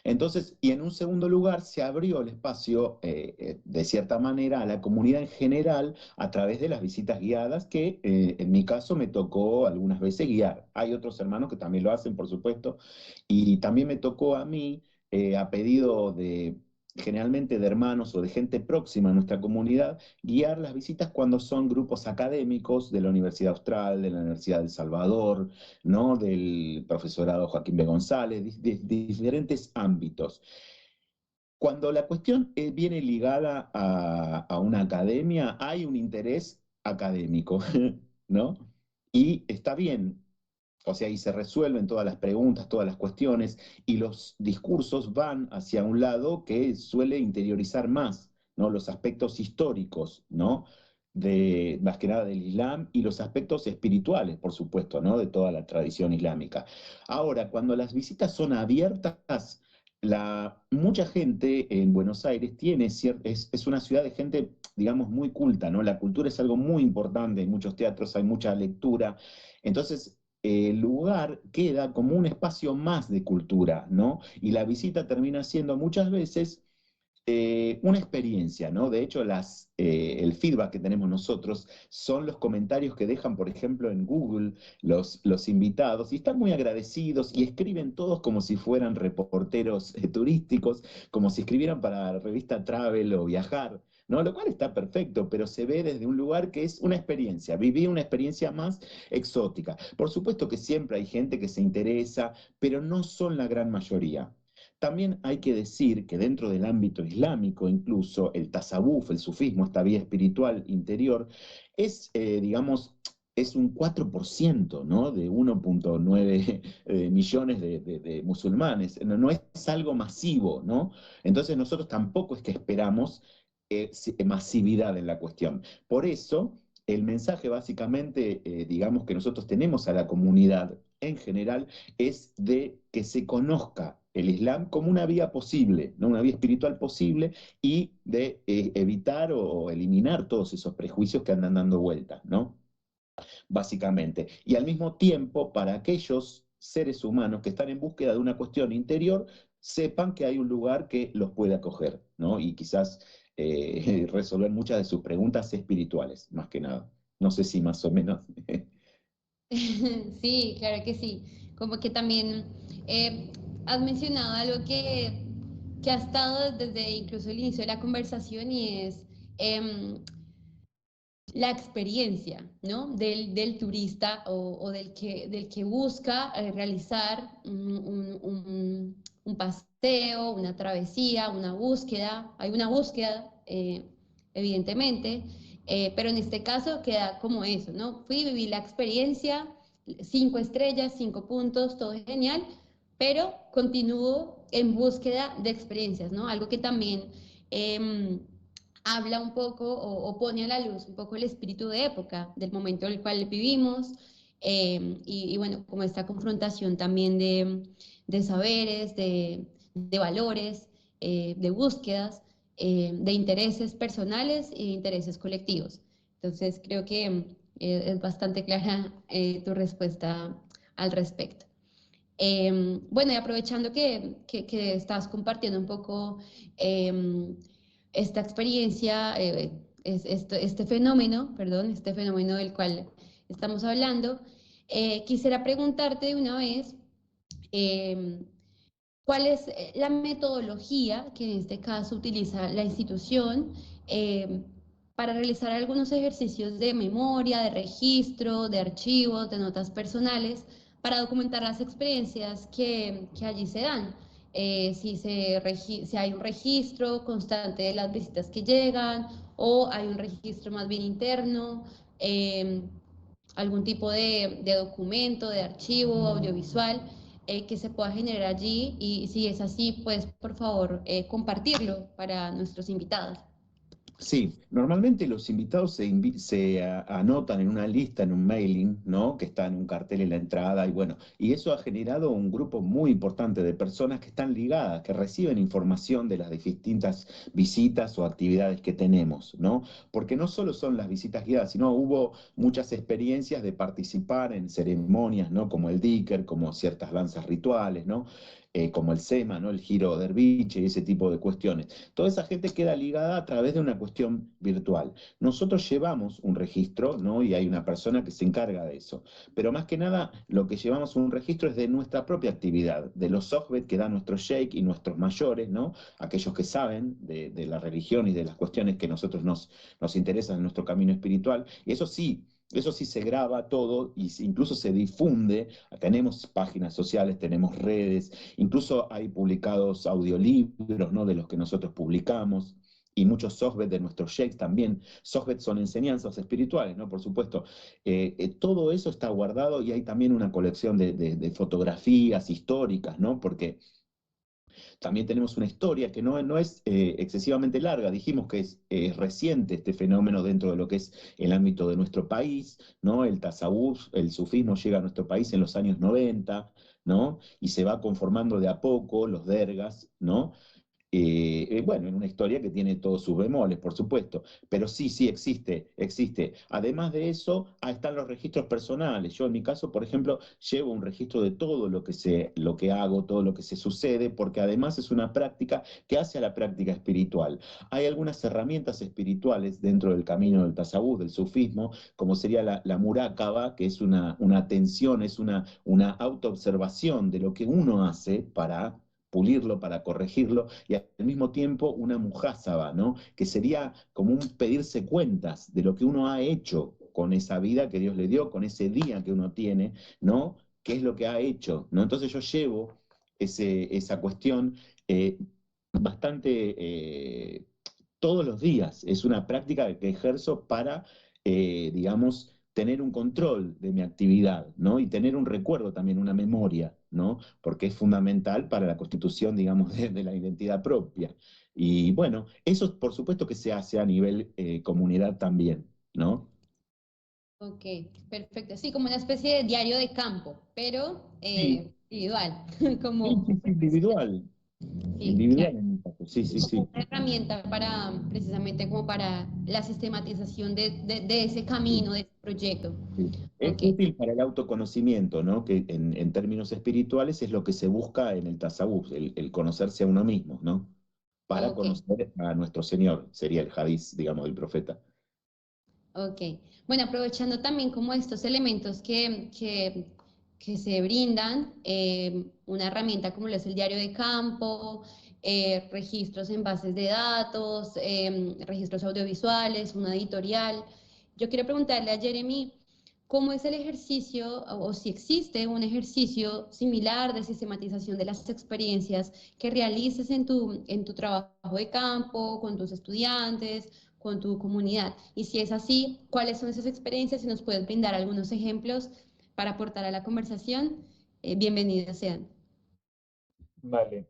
Entonces, y en un segundo lugar, se abrió el espacio, de cierta manera, a la comunidad en general a través de las visitas guiadas, que en mi caso me tocó algunas veces guiar. Hay otros hermanos que también lo hacen, por supuesto, y también me tocó a mí, a pedido de generalmente de hermanos o de gente próxima a nuestra comunidad, guiar las visitas cuando son grupos académicos de la Universidad Austral, de la Universidad de El Salvador, ¿no? Del profesorado Joaquín B. González, de diferentes ámbitos. Cuando la cuestión viene ligada a una academia, hay un interés académico, ¿no? Y está bien, o sea, y se resuelven todas las preguntas, todas las cuestiones, y los discursos van hacia un lado que suele interiorizar más, ¿no? Los aspectos históricos, ¿no? Más que nada del Islam y los aspectos espirituales, por supuesto, ¿no? De toda la tradición islámica. Ahora, cuando las visitas son abiertas, mucha gente en Buenos Aires es una ciudad de gente, digamos, muy culta, ¿no? La cultura es algo muy importante, en muchos teatros hay mucha lectura, entonces el lugar queda como un espacio más de cultura, ¿no? Y la visita termina siendo muchas veces una experiencia, ¿no? De hecho, el feedback que tenemos nosotros son los comentarios que dejan, por ejemplo, en Google los invitados, y están muy agradecidos y escriben todos como si fueran reporteros turísticos, como si escribieran para la revista Travel o Viajar, ¿no? Lo cual está perfecto, pero se ve desde un lugar que es una experiencia, viví una experiencia más exótica. Por supuesto que siempre hay gente que se interesa, pero no son la gran mayoría. También hay que decir que dentro del ámbito islámico, incluso el tasawuf, el sufismo, esta vía espiritual interior, digamos, es un 4%, ¿no? De 1,9 millones de musulmanes. No es algo masivo, ¿no? Entonces nosotros tampoco es que esperamos masividad en la cuestión. Por eso, el mensaje básicamente, digamos, que nosotros tenemos a la comunidad en general, es de que se conozca el Islam como una vía posible, ¿no? Una vía espiritual posible, y de evitar o eliminar todos esos prejuicios que andan dando vueltas, ¿no? Básicamente. Y al mismo tiempo, para aquellos seres humanos que están en búsqueda de una cuestión interior, sepan que hay un lugar que los puede acoger, ¿no? Y quizás resolver muchas de sus preguntas espirituales, más que nada. No sé si más o menos. Sí, claro que sí. Como que también has mencionado algo que ha estado desde incluso el inicio de la conversación y es em, la experiencia, ¿no? Del turista o del que busca realizar un paseo, una travesía, una búsqueda. Hay una búsqueda, evidentemente, pero en este caso queda como eso, ¿no? Fui, viví la experiencia, 5 estrellas, 5 puntos, todo es genial, pero continúo en búsqueda de experiencias, ¿no? Algo que también habla un poco o pone a la luz un poco el espíritu de época, del momento en el cual vivimos, y bueno, como esta confrontación también de saberes, de valores, de búsquedas, de intereses personales e intereses colectivos. Entonces, creo que es bastante clara tu respuesta al respecto. Bueno, y aprovechando que estás compartiendo un poco esta experiencia, este fenómeno, perdón, este fenómeno del cual estamos hablando, quisiera preguntarte de una vez, eh, ¿cuál es la metodología que en este caso utiliza la institución para realizar algunos ejercicios de memoria, de registro, de archivos, de notas personales, para documentar las experiencias que allí se dan? Si hay un registro constante de las visitas que llegan o hay un registro más bien interno, eh, algún tipo de documento, de archivo audiovisual que se pueda generar allí, y si es así, pues por favor compartirlo para nuestros invitados. Sí, normalmente los invitados anotan en una lista, en un mailing, ¿no? Que está en un cartel en la entrada, y bueno, y eso ha generado un grupo muy importante de personas que están ligadas, que reciben información de las distintas visitas o actividades que tenemos, ¿no? Porque no solo son las visitas guiadas, sino hubo muchas experiencias de participar en ceremonias, ¿no? Como el Diker, como ciertas danzas rituales, ¿no? Como el SEMA, ¿no? El giro derviche y ese tipo de cuestiones. Toda esa gente queda ligada a través de una cuestión virtual. Nosotros llevamos un registro, ¿no? Y hay una persona que se encarga de eso. Pero más que nada, lo que llevamos un registro es de nuestra propia actividad, de los sohbet que dan nuestros sheikh y nuestros mayores, ¿no? Aquellos que saben de la religión y de las cuestiones que nosotros nos interesan en nuestro camino espiritual. Y eso sí se graba todo y incluso se difunde. Tenemos páginas sociales, tenemos redes, incluso hay publicados audiolibros, ¿no? De los que nosotros publicamos, y muchos sohbet de nuestros sheikhs también. Sohbet son enseñanzas espirituales, ¿no? Por supuesto. Todo eso está guardado, y hay también una colección de fotografías históricas, ¿no? Porque también tenemos una historia que no es excesivamente larga. Dijimos que es reciente este fenómeno dentro de lo que es el ámbito de nuestro país, ¿no? El tasawuf, el sufismo llega a nuestro país en los años 90, ¿no? Y se va conformando de a poco los dergas, ¿no? Bueno, en una historia que tiene todos sus bemoles, por supuesto, pero sí existe. Además de eso, ahí están los registros personales. Yo en mi caso, por ejemplo, llevo un registro de todo lo que hago, todo lo que se sucede, porque además es una práctica que hace a la práctica espiritual. Hay algunas herramientas espirituales dentro del camino del tasawuf, del sufismo, como sería la murácaba, que es una atención, es una autoobservación de lo que uno hace para pulirlo, para corregirlo, y al mismo tiempo una mujázaba, ¿no? Que sería como un pedirse cuentas de lo que uno ha hecho con esa vida que Dios le dio, con ese día que uno tiene, ¿no? ¿Qué es lo que ha hecho? ¿No? Entonces yo llevo esa cuestión bastante todos los días. Es una práctica que ejerzo para, digamos, tener un control de mi actividad, ¿no? Y tener un recuerdo también, una memoria, ¿no? Porque es fundamental para la constitución, digamos, de la identidad propia. Y bueno, eso por supuesto que se hace a nivel comunidad también, ¿no? Ok, perfecto. Sí, como una especie de diario de campo, pero Sí, individual, sí, como, sí, sí, individual. sí, Individual claro. en mi caso. Sí, sí, Como sí. una herramienta para, precisamente como para la sistematización de ese Sí, camino, de ese proyecto. sí. Es Ok, útil para el autoconocimiento, ¿no? Que en términos espirituales es lo que se busca en el tasawwuf, el conocerse a uno mismo, ¿no? Para ok, conocer a nuestro Señor, sería el hadiz, digamos, del profeta. ok. Bueno, aprovechando también como estos elementos que se brindan, una herramienta como lo es el diario de campo, registros en bases de datos, registros audiovisuales, una editorial. Yo quiero preguntarle a Jeremy, ¿cómo es el ejercicio o si existe un ejercicio similar de sistematización de las experiencias que realices en tu trabajo de campo, con tus estudiantes, con tu comunidad? Y si es así, ¿cuáles son esas experiencias? Si nos puedes brindar algunos ejemplos para aportar a la conversación, bienvenidos sean. Vale,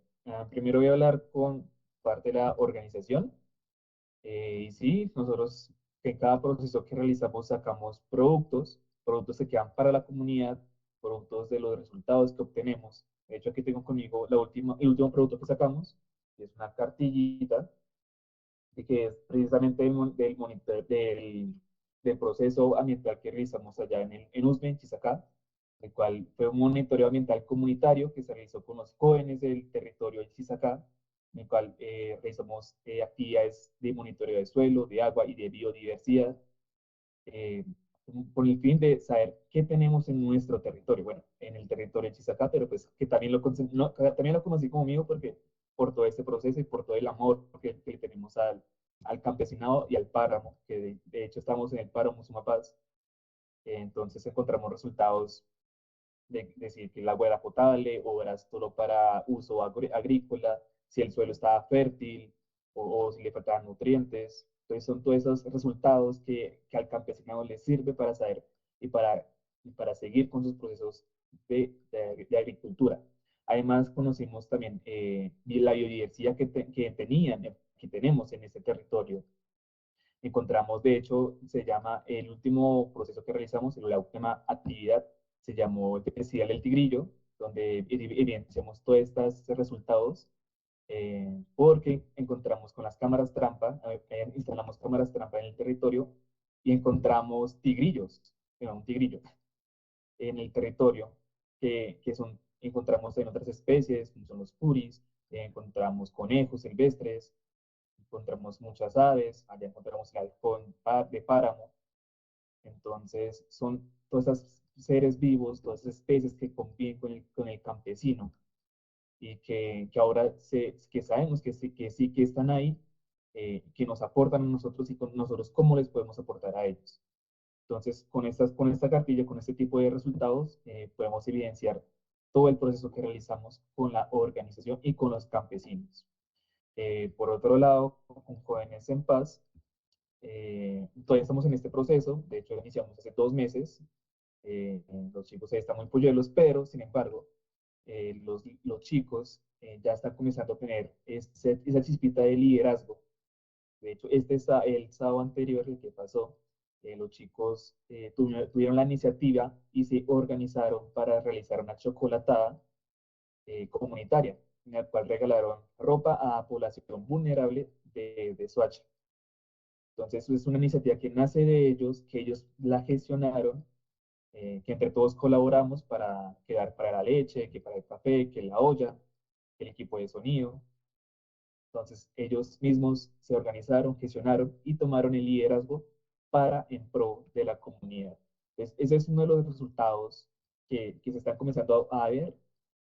primero voy a hablar con parte de la organización. Y sí, nosotros en cada proceso que realizamos sacamos productos, productos que quedan para la comunidad, productos de los resultados que obtenemos. De hecho, aquí tengo conmigo el último producto que sacamos, que es una cartillita, y que es precisamente del monitor, del proceso ambiental que realizamos allá en Usme, en Chisacá, el cual fue un monitoreo ambiental comunitario que se realizó con los jóvenes del territorio de Chisacá, en el cual realizamos actividades de monitoreo de suelo, de agua y de biodiversidad, eh, con el fin de saber qué tenemos en nuestro territorio, bueno, en el territorio de Chisacá, pero pues que también también lo conocí como mío porque por todo este proceso y por todo el amor que le tenemos al campesinado y al páramo, que de hecho estamos en el páramo Sumapaz, entonces encontramos resultados de decir que el agua era potable o era solo para uso agrícola, si el suelo estaba fértil o si le faltaban nutrientes. Entonces son todos esos resultados que al campesinado le sirve para saber y para, y para seguir con sus procesos de agricultura. Además, conocimos también la biodiversidad que tenemos en este territorio. Encontramos, de hecho, se llama el último proceso que realizamos, la última actividad, se llamó el Festival del Tigrillo, donde evidenciamos todos estos resultados, porque encontramos con las cámaras trampa, instalamos cámaras trampa en el territorio y encontramos tigrillos, un tigrillo en el territorio, encontramos en otras especies, como son los puris, encontramos conejos silvestres, encontramos muchas aves, allá encontramos el halcón de páramo, entonces son todos esos seres vivos, todas esas especies que conviven con el campesino y que ahora que sabemos que sí que están ahí, que nos aportan a nosotros y con nosotros cómo les podemos aportar a ellos. Entonces, con esta cartilla, con este tipo de resultados, podemos evidenciar todo el proceso que realizamos con la organización y con los campesinos. Por otro lado, con Jóvenes en Paz, todavía estamos en este proceso, de hecho lo iniciamos hace 2 meses, los chicos ahí están muy polluelos, pero sin embargo, los chicos ya están comenzando a tener esa chispita de liderazgo. De hecho, el sábado anterior, el que pasó, los chicos tuvieron la iniciativa y se organizaron para realizar una chocolatada comunitaria, en la cual regalaron ropa a población vulnerable de Soacha. Entonces, es una iniciativa que nace de ellos, que ellos la gestionaron, que entre todos colaboramos para quedar para la leche, que para el café, que la olla, el equipo de sonido. Entonces, ellos mismos se organizaron, gestionaron y tomaron el liderazgo para en pro de la comunidad. Entonces, ese es uno de los resultados que se están comenzando a ver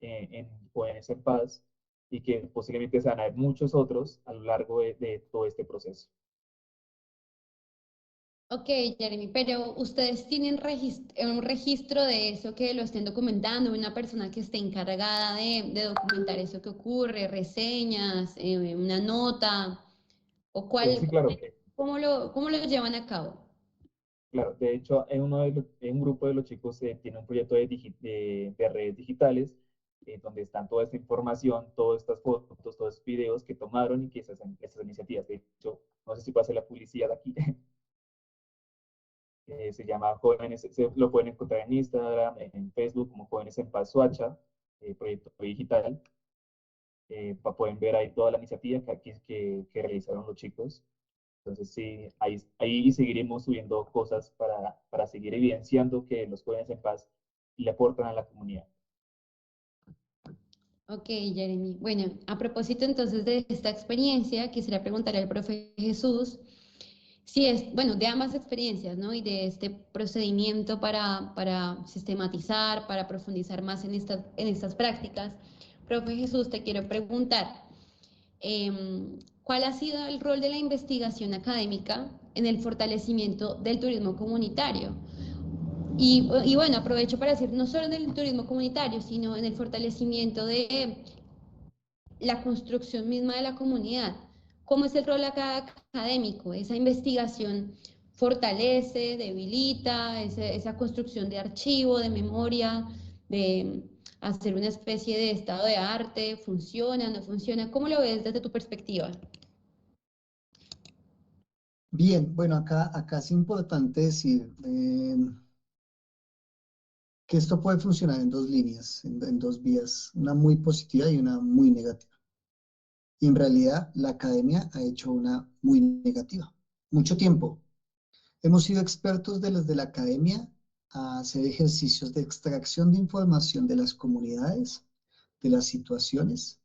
en Jóvenes en Paz y que posiblemente se van a ver muchos otros a lo largo de todo este proceso. Ok, Jeremy, pero ustedes tienen un registro de eso que lo estén documentando, una persona que esté encargada de documentar eso que ocurre, reseñas, una nota, o Sí, claro. cómo lo llevan a cabo. Claro, de hecho, en un grupo de los chicos tiene un proyecto de redes digitales donde están toda esta información, todas estas fotos, todos estos videos que tomaron y que esas iniciativas. De hecho, no sé si puede hacer la publicidad aquí. Se llama Jóvenes, lo pueden encontrar en Instagram, en Facebook como Jóvenes en Paz Soacha, proyecto digital. Pueden ver ahí toda la iniciativa que realizaron los chicos. Entonces, sí, ahí seguiremos subiendo cosas para seguir evidenciando que los Jóvenes en Paz le aportan a la comunidad. Ok, Jeremy. Bueno, a propósito entonces de esta experiencia, quisiera preguntarle al profe Jesús si es, bueno, de ambas experiencias, ¿no? Y de este procedimiento para sistematizar, para profundizar más en estas prácticas. Profe Jesús, te quiero preguntar, ¿cuál ha sido el rol de la investigación académica en el fortalecimiento del turismo comunitario? Y bueno, aprovecho para decir, no solo del turismo comunitario, sino en el fortalecimiento de la construcción misma de la comunidad. ¿Cómo es el rol académico? Esa investigación fortalece, debilita, esa construcción de archivo, de memoria, de hacer una especie de estado de arte, ¿funciona, no funciona? ¿Cómo lo ves desde tu perspectiva? Bien, bueno, acá es importante decir que esto puede funcionar en dos líneas, en dos vías, una muy positiva y una muy negativa. Y en realidad la academia ha hecho una muy negativa. Mucho tiempo. Hemos sido expertos de la academia a hacer ejercicios de extracción de información de las comunidades, de las situaciones,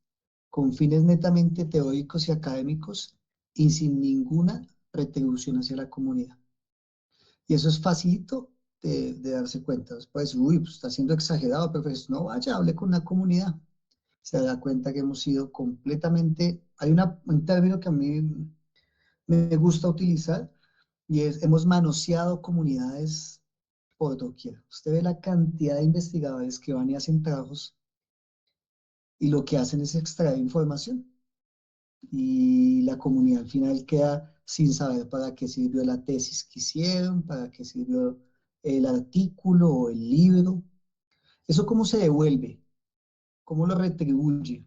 con fines netamente teóricos y académicos y sin ninguna retribución hacia la comunidad. Y eso es facilito de darse cuenta. Después, uy, pues está siendo exagerado, pero pues no vaya, hable con la comunidad. Se da cuenta que hemos sido completamente, hay un término que a mí me gusta utilizar y es, hemos manoseado comunidades por doquier. Usted ve la cantidad de investigadores que van y hacen trabajos y lo que hacen es extraer información y la comunidad al final queda sin saber para qué sirvió la tesis que hicieron, para qué sirvió el artículo o el libro. ¿Eso cómo se devuelve? ¿Cómo lo retribuye?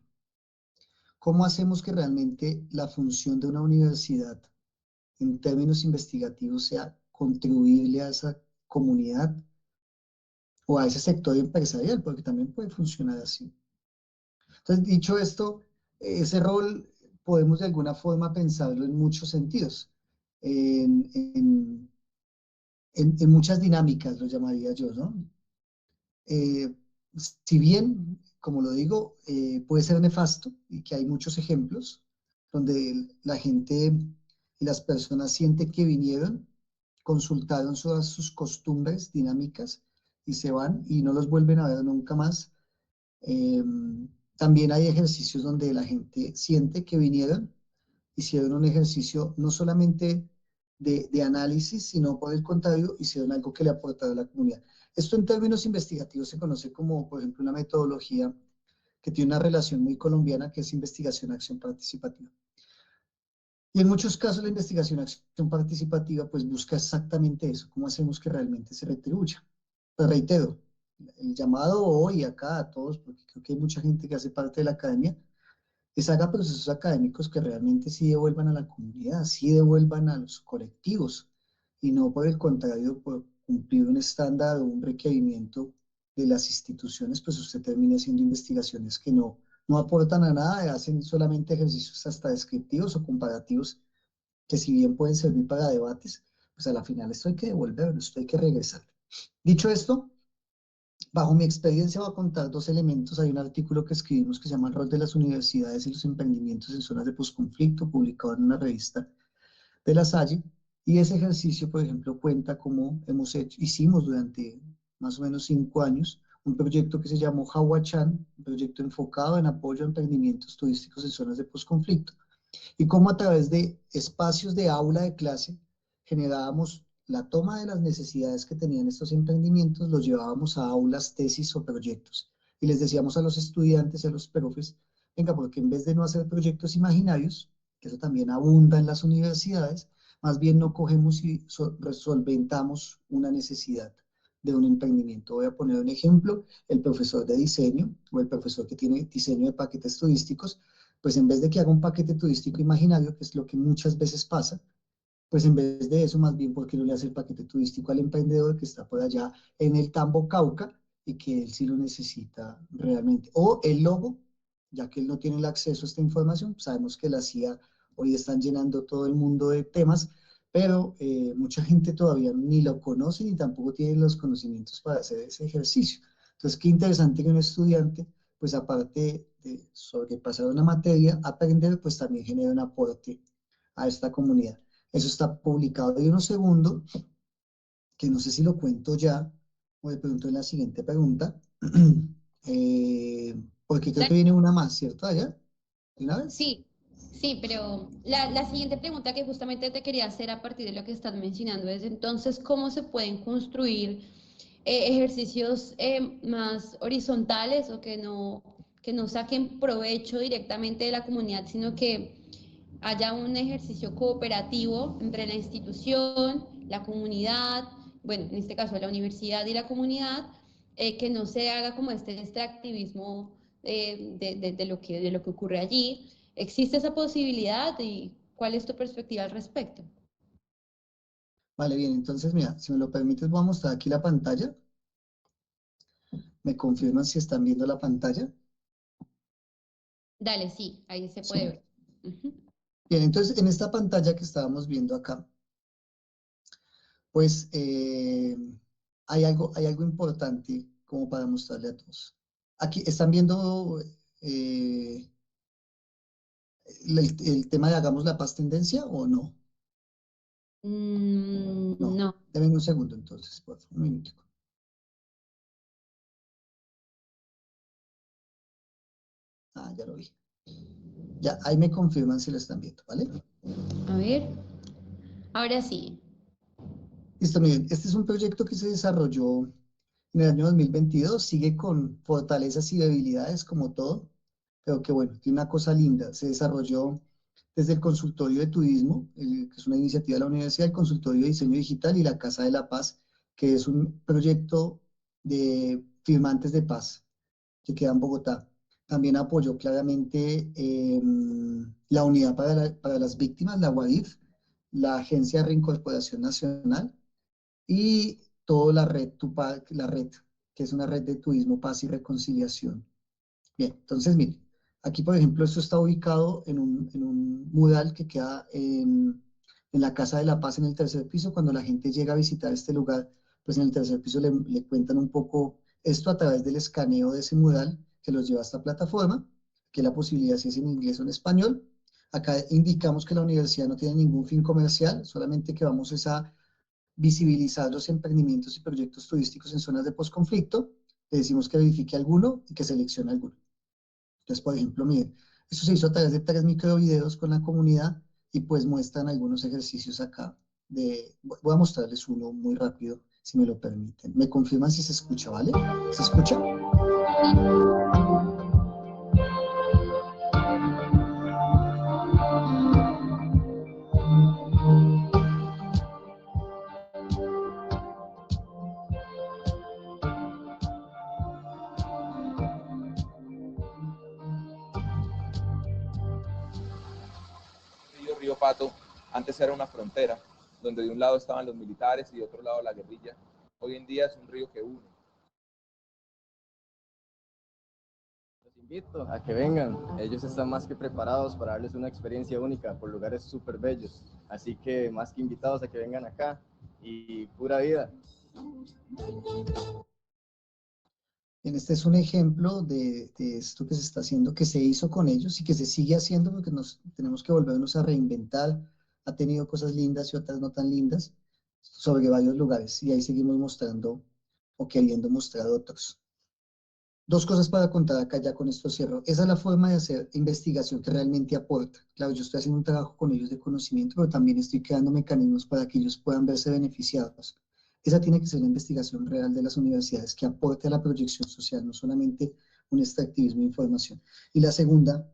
¿Cómo hacemos que realmente la función de una universidad en términos investigativos sea contribuirle a esa comunidad o a ese sector empresarial? Porque también puede funcionar así. Entonces, dicho esto, ese rol podemos de alguna forma pensarlo en muchos sentidos, en, en, en muchas dinámicas, lo llamaría yo, ¿no? Si bien, como lo digo, puede ser nefasto y que hay muchos ejemplos donde la gente y las personas sienten que vinieron, consultaron sobre sus costumbres dinámicas y se van y no los vuelven a ver nunca más. También hay ejercicios donde la gente siente que vinieron, hicieron un ejercicio no solamente de análisis, sino por el contrario, hicieron algo que le aportara a la comunidad. Esto en términos investigativos se conoce como, por ejemplo, una metodología que tiene una relación muy colombiana, que es investigación-acción participativa. Y en muchos casos la investigación-acción participativa pues busca exactamente eso, cómo hacemos que realmente se retribuya. Pues reitero, el llamado hoy acá a todos, porque creo que hay mucha gente que hace parte de la academia, es haga procesos académicos que realmente sí devuelvan a la comunidad, sí devuelvan a los colectivos, y no por el contrario, por cumplir un estándar o un requerimiento de las instituciones, pues usted termina haciendo investigaciones que no aportan a nada, hacen solamente ejercicios hasta descriptivos o comparativos, que si bien pueden servir para debates, pues a la final esto hay que devolverlo, esto hay que regresar. Dicho esto, bajo mi experiencia voy a contar dos elementos. Hay un artículo que escribimos que se llama El rol de las universidades y los emprendimientos en zonas de posconflicto, publicado en una revista de La Salle. Y ese ejercicio, por ejemplo, cuenta cómo hicimos durante más o menos 5 años un proyecto que se llamó Hawachan, un proyecto enfocado en apoyo a emprendimientos turísticos en zonas de posconflicto. Y cómo a través de espacios de aula de clase generábamos la toma de las necesidades que tenían estos emprendimientos, los llevábamos a aulas, tesis o proyectos. Y les decíamos a los estudiantes y a los profes, venga, porque en vez de no hacer proyectos imaginarios, que eso también abunda en las universidades, más bien no cogemos y solventamos una necesidad de un emprendimiento. Voy a poner un ejemplo, el profesor de diseño o el profesor que tiene diseño de paquetes turísticos, pues en vez de que haga un paquete turístico imaginario, que es lo que muchas veces pasa, pues en vez de eso, más bien, ¿por qué no le hace el paquete turístico al emprendedor que está por allá en el Tambo Cauca y que él sí lo necesita realmente? O el logo, ya que él no tiene el acceso a esta información, sabemos que la CIA hoy están llenando todo el mundo de temas, pero mucha gente todavía ni lo conoce ni tampoco tiene los conocimientos para hacer ese ejercicio. Entonces, qué interesante que un estudiante, pues aparte de sobrepasar una materia, aprender, pues también genera un aporte a esta comunidad. Eso está publicado. Y uno segundo, que no sé si lo cuento ya, o de pronto en la siguiente pregunta, porque creo que viene una más, ¿cierto? ¿Allá? ¿De una vez? Sí, sí, pero la siguiente pregunta que justamente te quería hacer a partir de lo que estás mencionando es entonces, ¿cómo se pueden construir ejercicios más horizontales o que no saquen provecho directamente de la comunidad, sino que haya un ejercicio cooperativo entre la institución, la comunidad, bueno, en este caso la universidad y la comunidad, que no se haga como este extractivismo de lo que ocurre allí? ¿Existe esa posibilidad y cuál es tu perspectiva al respecto? Vale, bien, entonces mira, si me lo permites, voy a mostrar aquí la pantalla. ¿Me confirman si están viendo la pantalla? Dale, sí, ahí se Sí. puede ver. Ujú. Bien, entonces en esta pantalla que estábamos viendo acá, pues hay algo importante como para mostrarle a todos. Aquí están viendo el tema de hagamos la paz tendencia o no. No, No. denme un segundo entonces, por favor, un minuto. Ah, ya lo vi. Ya, ahí me confirman si lo están viendo, ¿vale? A ver, ahora sí. Listo, miren, este es un proyecto que se desarrolló en el año 2022, sigue con fortalezas y debilidades como todo, pero que bueno, tiene una cosa linda, se desarrolló desde el Consultorio de Turismo, que es una iniciativa de la Universidad, el Consultorio de Diseño Digital y la Casa de la Paz, que es un proyecto de firmantes de paz que queda en Bogotá. También apoyó claramente la Unidad para las Víctimas, la UADIF, la Agencia de Reincorporación Nacional y toda la red Tupac, la red, que es una red de turismo, paz y reconciliación. Bien, entonces, mire, aquí, por ejemplo, esto está ubicado en un mural que queda en la Casa de la Paz en el tercer piso. Cuando la gente llega a visitar este lugar, pues en el tercer piso le cuentan un poco esto a través del escaneo de ese mural que los lleva a esta plataforma, que la posibilidad si es en inglés o en español. Acá indicamos que la universidad no tiene ningún fin comercial, solamente que vamos a visibilizar los emprendimientos y proyectos turísticos en zonas de posconflicto. Le decimos que verifique alguno y que seleccione alguno. Entonces, por ejemplo, miren, esto se hizo a través de 3 microvideos con la comunidad y pues muestran algunos ejercicios acá. Voy a mostrarles uno muy rápido, si me lo permiten. Me confirman si se escucha, ¿vale? ¿Se escucha? Río Pato antes era una frontera, donde de un lado estaban los militares y de otro lado la guerrilla. Hoy en día es un río que une. Los invito a que vengan, ellos están más que preparados para darles una experiencia única por lugares súper bellos, así que más que invitados a que vengan acá y pura vida. Este es un ejemplo de esto que se está haciendo, que se hizo con ellos y que se sigue haciendo porque tenemos que volvernos a reinventar. Ha tenido cosas lindas y otras no tan lindas sobre varios lugares y ahí seguimos mostrando o queriendo mostrar otros. Dos cosas para contar acá, ya con esto cierro. Esa es la forma de hacer investigación que realmente aporta. Claro, yo estoy haciendo un trabajo con ellos de conocimiento, pero también estoy creando mecanismos para que ellos puedan verse beneficiados. Esa tiene que ser la investigación real de las universidades que aporte a la proyección social, no solamente un extractivismo de información. Y la segunda,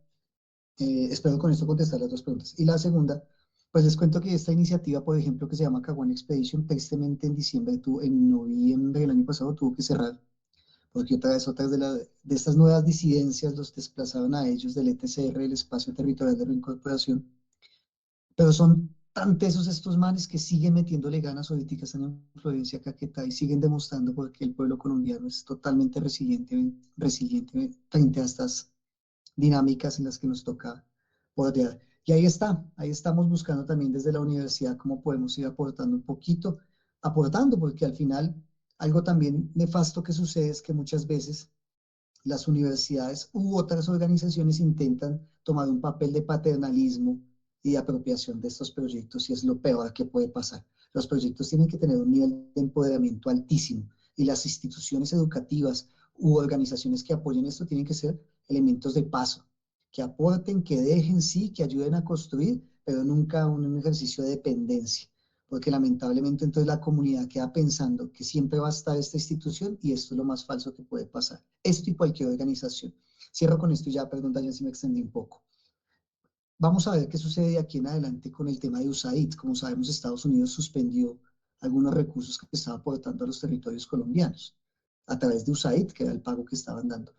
espero con esto contestar las dos preguntas. Y la segunda, pues les cuento que esta iniciativa, por ejemplo, que se llama Caguán Expedition, tristemente en noviembre del año pasado tuvo que cerrar porque otras de estas nuevas disidencias los desplazaron a ellos del ETCR, el Espacio Territorial de Reincorporación, pero son tan tesos estos manes que siguen metiéndole ganas ahorita que están en Florencia, Caquetá, y siguen demostrando porque el pueblo colombiano es totalmente resiliente frente a estas dinámicas en las que nos toca bordear. Y ahí está, ahí estamos buscando también desde la universidad cómo podemos ir aportando un poquito, aportando, porque al final algo también nefasto que sucede es que muchas veces las universidades u otras organizaciones intentan tomar un papel de paternalismo y de apropiación de estos proyectos y es lo peor que puede pasar. Los proyectos tienen que tener un nivel de empoderamiento altísimo y las instituciones educativas u organizaciones que apoyen esto tienen que ser elementos de paso, que aporten, que dejen, sí, que ayuden a construir, pero nunca un ejercicio de dependencia, porque lamentablemente entonces la comunidad queda pensando que siempre va a estar esta institución y esto es lo más falso que puede pasar. Esto y cualquier organización. Cierro con esto y ya, perdón, Daniel, si me extendí un poco. Vamos a ver qué sucede de aquí en adelante con el tema de USAID. Como sabemos, Estados Unidos suspendió algunos recursos que estaba aportando a los territorios colombianos a través de USAID, que era el pago que estaban dando.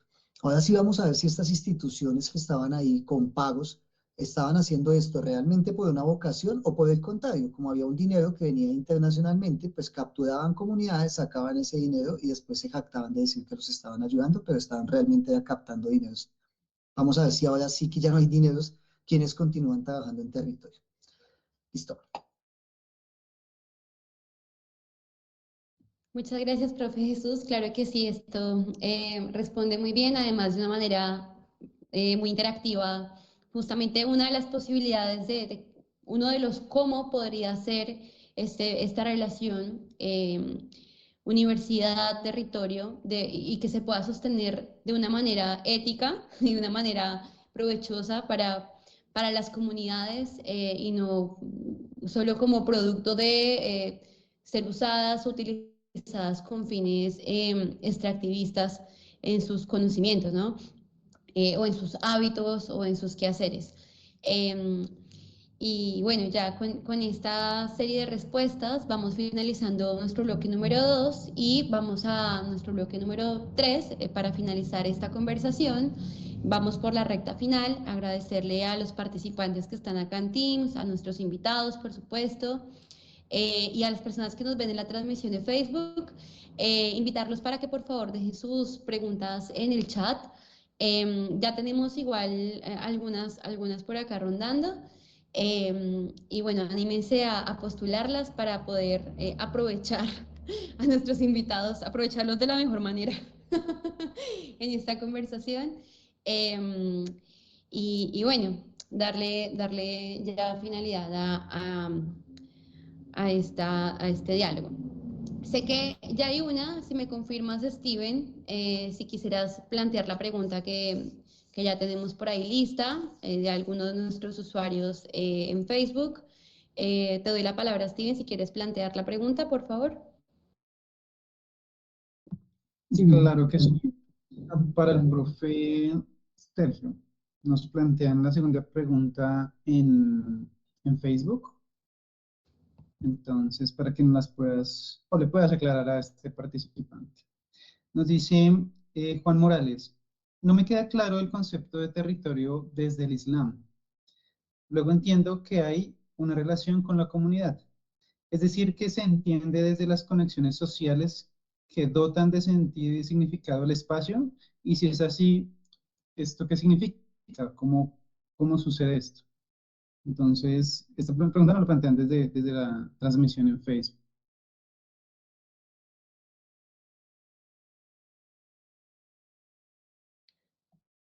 Ahora sí vamos a ver si estas instituciones que estaban ahí con pagos estaban haciendo esto realmente por una vocación o por el contrario, como había un dinero que venía internacionalmente, pues capturaban comunidades, sacaban ese dinero y después se jactaban de decir que los estaban ayudando, pero estaban realmente captando dineros. Vamos a ver si ahora sí que ya no hay dineros, quienes continúan trabajando en territorio. Listo. Muchas gracias, profe Jesús. Claro que sí, esto responde muy bien, además de una manera muy interactiva. Justamente una de las posibilidades uno de los cómo podría ser esta relación universidad-territorio y que se pueda sostener de una manera ética y de una manera provechosa para las comunidades y no solo como producto de ser usadas, utilizadas con fines extractivistas en sus conocimientos, ¿no? O en sus hábitos o en sus quehaceres. Y bueno, ya con esta serie de respuestas vamos finalizando nuestro bloque número 2 y vamos a nuestro bloque número 3 para finalizar esta conversación. Vamos por la recta final, agradecerle a los participantes que están acá en Teams, a nuestros invitados, por supuesto, y a las personas que nos ven en la transmisión de Facebook, invitarlos para que por favor dejen sus preguntas en el chat. Ya tenemos igual algunas por acá rondando. Y bueno, anímense a postularlas para poder aprovechar a nuestros invitados, aprovecharlos de la mejor manera en esta conversación. Y bueno, darle ya finalidad a este diálogo. Sé que ya hay una, si me confirmas, Steven, si quisieras plantear la pregunta que ya tenemos por ahí lista, de alguno de nuestros usuarios en Facebook. Te doy la palabra, Steven, si quieres plantear la pregunta, por favor. Sí, claro que sí. Para el profe Sergio, nos plantean la segunda pregunta en Facebook. Entonces, para que nos las puedas, o le puedas aclarar a este participante. Nos dice Juan Morales, no me queda claro el concepto de territorio desde el Islam. Luego entiendo que hay una relación con la comunidad. Es decir, que se entiende desde las conexiones sociales que dotan de sentido y significado el espacio. Y si es así, ¿esto qué significa? ¿Cómo sucede esto? Entonces, esta pregunta me la plantean desde la transmisión en Facebook.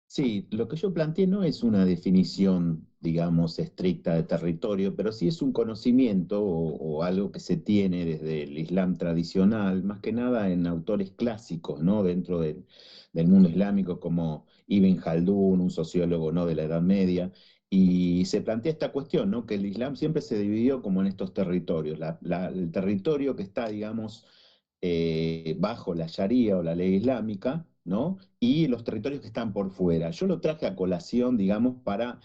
Sí, lo que yo planteé no es una definición, digamos, estricta de territorio, pero sí es un conocimiento o algo que se tiene desde el Islam tradicional, más que nada en autores clásicos, ¿no? Dentro del mundo islámico, como Ibn Khaldún, un sociólogo, ¿no? De la Edad Media, y se plantea esta cuestión, ¿no? Que el Islam siempre se dividió como en estos territorios. El territorio que está, digamos, bajo la Sharia o la ley islámica, ¿no? Y los territorios que están por fuera. Yo lo traje a colación, digamos, para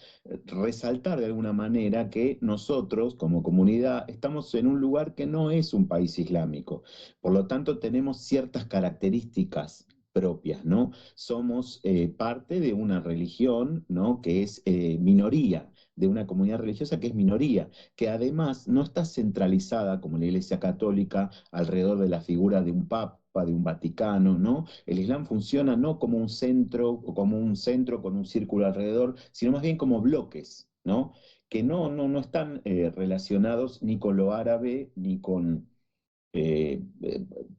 resaltar de alguna manera que nosotros, como comunidad, estamos en un lugar que no es un país islámico. Por lo tanto, tenemos ciertas características propias, ¿no? Somos parte de una religión, ¿no? Que es minoría. de una comunidad religiosa que es minoría, que además no está centralizada como la Iglesia Católica alrededor de la figura de un papa, de un Vaticano, ¿no? El Islam funciona no como un centro, o como un centro con un círculo alrededor, sino más bien como bloques, ¿no? Que no están relacionados ni con lo árabe, ni con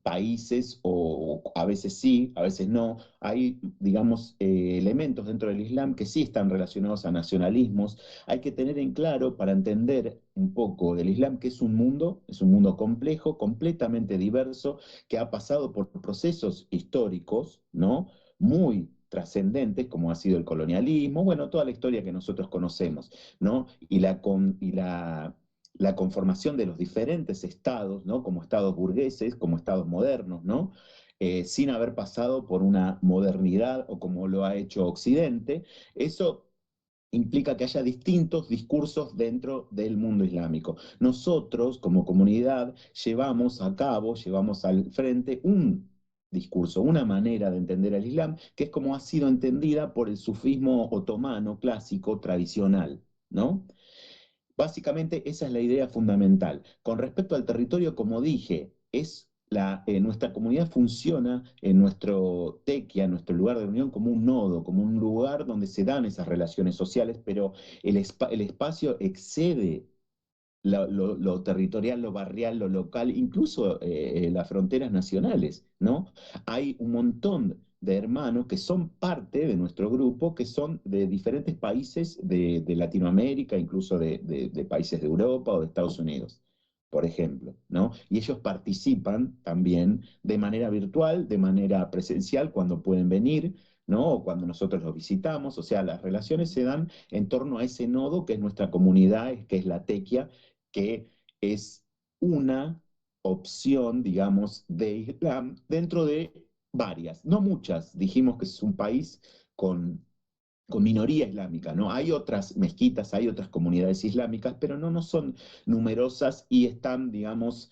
países, o a veces sí, a veces no. Hay, digamos, elementos dentro del Islam que sí están relacionados a nacionalismos. Hay que tener en claro, para entender un poco del Islam, que es un mundo complejo, completamente diverso, que ha pasado por procesos históricos, ¿no? Muy trascendentes, como ha sido el colonialismo, bueno, toda la historia que nosotros conocemos, ¿no? La conformación de los diferentes estados, ¿no? Como estados burgueses, como estados modernos, ¿no? Sin haber pasado por una modernidad o como lo ha hecho Occidente. Eso implica que haya distintos discursos dentro del mundo islámico. Nosotros, como comunidad, llevamos a cabo, llevamos al frente un discurso, una manera de entender el Islam, que es como ha sido entendida por el sufismo otomano clásico tradicional, ¿no? Básicamente esa es la idea fundamental. Con respecto al territorio, como dije, nuestra comunidad funciona en nuestro tequia, en nuestro lugar de reunión, como un nodo, como un lugar donde se dan esas relaciones sociales, pero el espacio excede lo territorial, lo barrial, lo local, incluso las fronteras nacionales, ¿no? Hay un montón de hermanos que son parte de nuestro grupo, que son de diferentes países de Latinoamérica, incluso de países de Europa o de Estados Unidos, por ejemplo, ¿no? Y ellos participan también de manera virtual, de manera presencial, cuando pueden venir, ¿no? O cuando nosotros los visitamos. O sea, las relaciones se dan en torno a ese nodo que es nuestra comunidad, que es la tequia, que es una opción, digamos, de Islam dentro de varias, no muchas. Dijimos que es un país con minoría islámica, ¿no? Hay otras mezquitas, hay otras comunidades islámicas, pero no son numerosas y están, digamos,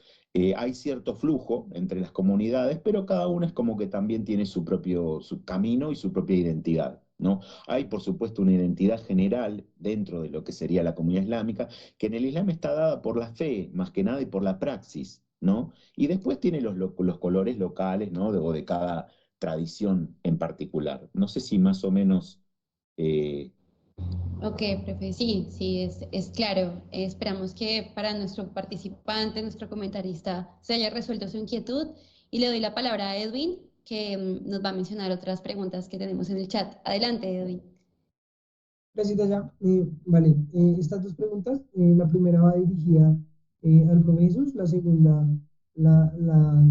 hay cierto flujo entre las comunidades, pero cada una es como que también tiene su camino y su propia identidad, ¿no? Hay, por supuesto, una identidad general dentro de lo que sería la comunidad islámica, que en el Islam está dada por la fe, más que nada, y por la praxis, ¿no? Y después tiene los colores locales, ¿no? O de cada tradición en particular. No sé si más o menos... eh, Ok, profe, sí, sí, es claro. Esperamos que para nuestro participante, nuestro comentarista, se haya resuelto su inquietud y le doy la palabra a Edwin, que nos va a mencionar otras preguntas que tenemos en el chat. Adelante, Edwin. Gracias, ya. Vale, estas dos preguntas, la primera va dirigida al profe Jesús, la segunda la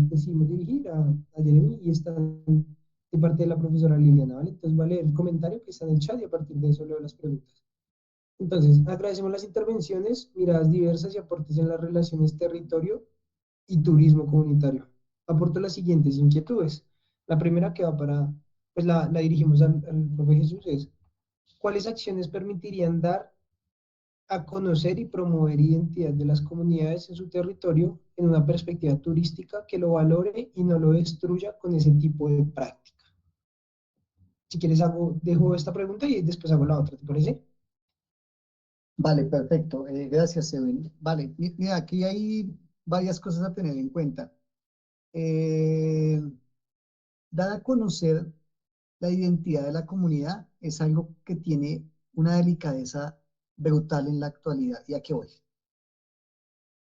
decidimos dirigir a Jeremy y está de parte de la profesora Liliana, ¿vale? Entonces va a leer el comentario que está en el chat y a partir de eso leo las preguntas. Entonces, agradecemos las intervenciones, miradas diversas y aportes en las relaciones territorio y turismo comunitario. Aporto las siguientes inquietudes. La primera que va para, pues la dirigimos al profe Jesús es, ¿cuáles acciones permitirían dar a conocer y promover identidad de las comunidades en su territorio en una perspectiva turística que lo valore y no lo destruya con ese tipo de práctica? Si quieres dejo esta pregunta y después hago la otra, ¿te parece? Vale, perfecto. Gracias, Edwin. Vale, mira, aquí hay varias cosas a tener en cuenta. Eh, Dar a conocer la identidad de la comunidad es algo que tiene una delicadeza brutal en la actualidad. ¿Y a qué voy?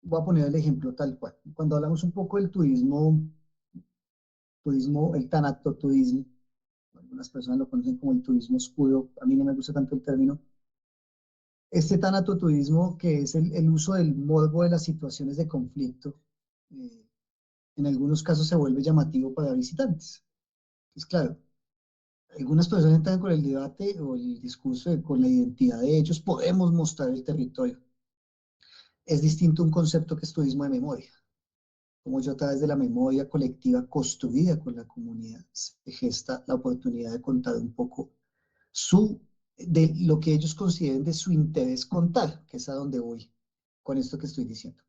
Voy a poner el ejemplo tal cual. Cuando hablamos un poco del el tanatoturismo, algunas personas lo conocen como el turismo oscuro, a mí no me gusta tanto el término. Este tanatoturismo, que es el uso del morbo de las situaciones de conflicto, eh, en algunos casos se vuelve llamativo para visitantes. Es claro, algunas personas entran con el debate o el discurso con la identidad de ellos, podemos mostrar el territorio. Es distinto un concepto que es turismo de memoria, como yo a través de la memoria colectiva construida con la comunidad se gesta la oportunidad de contar un poco de lo que ellos consideren de su interés contar, que es a donde voy con esto que estoy diciendo.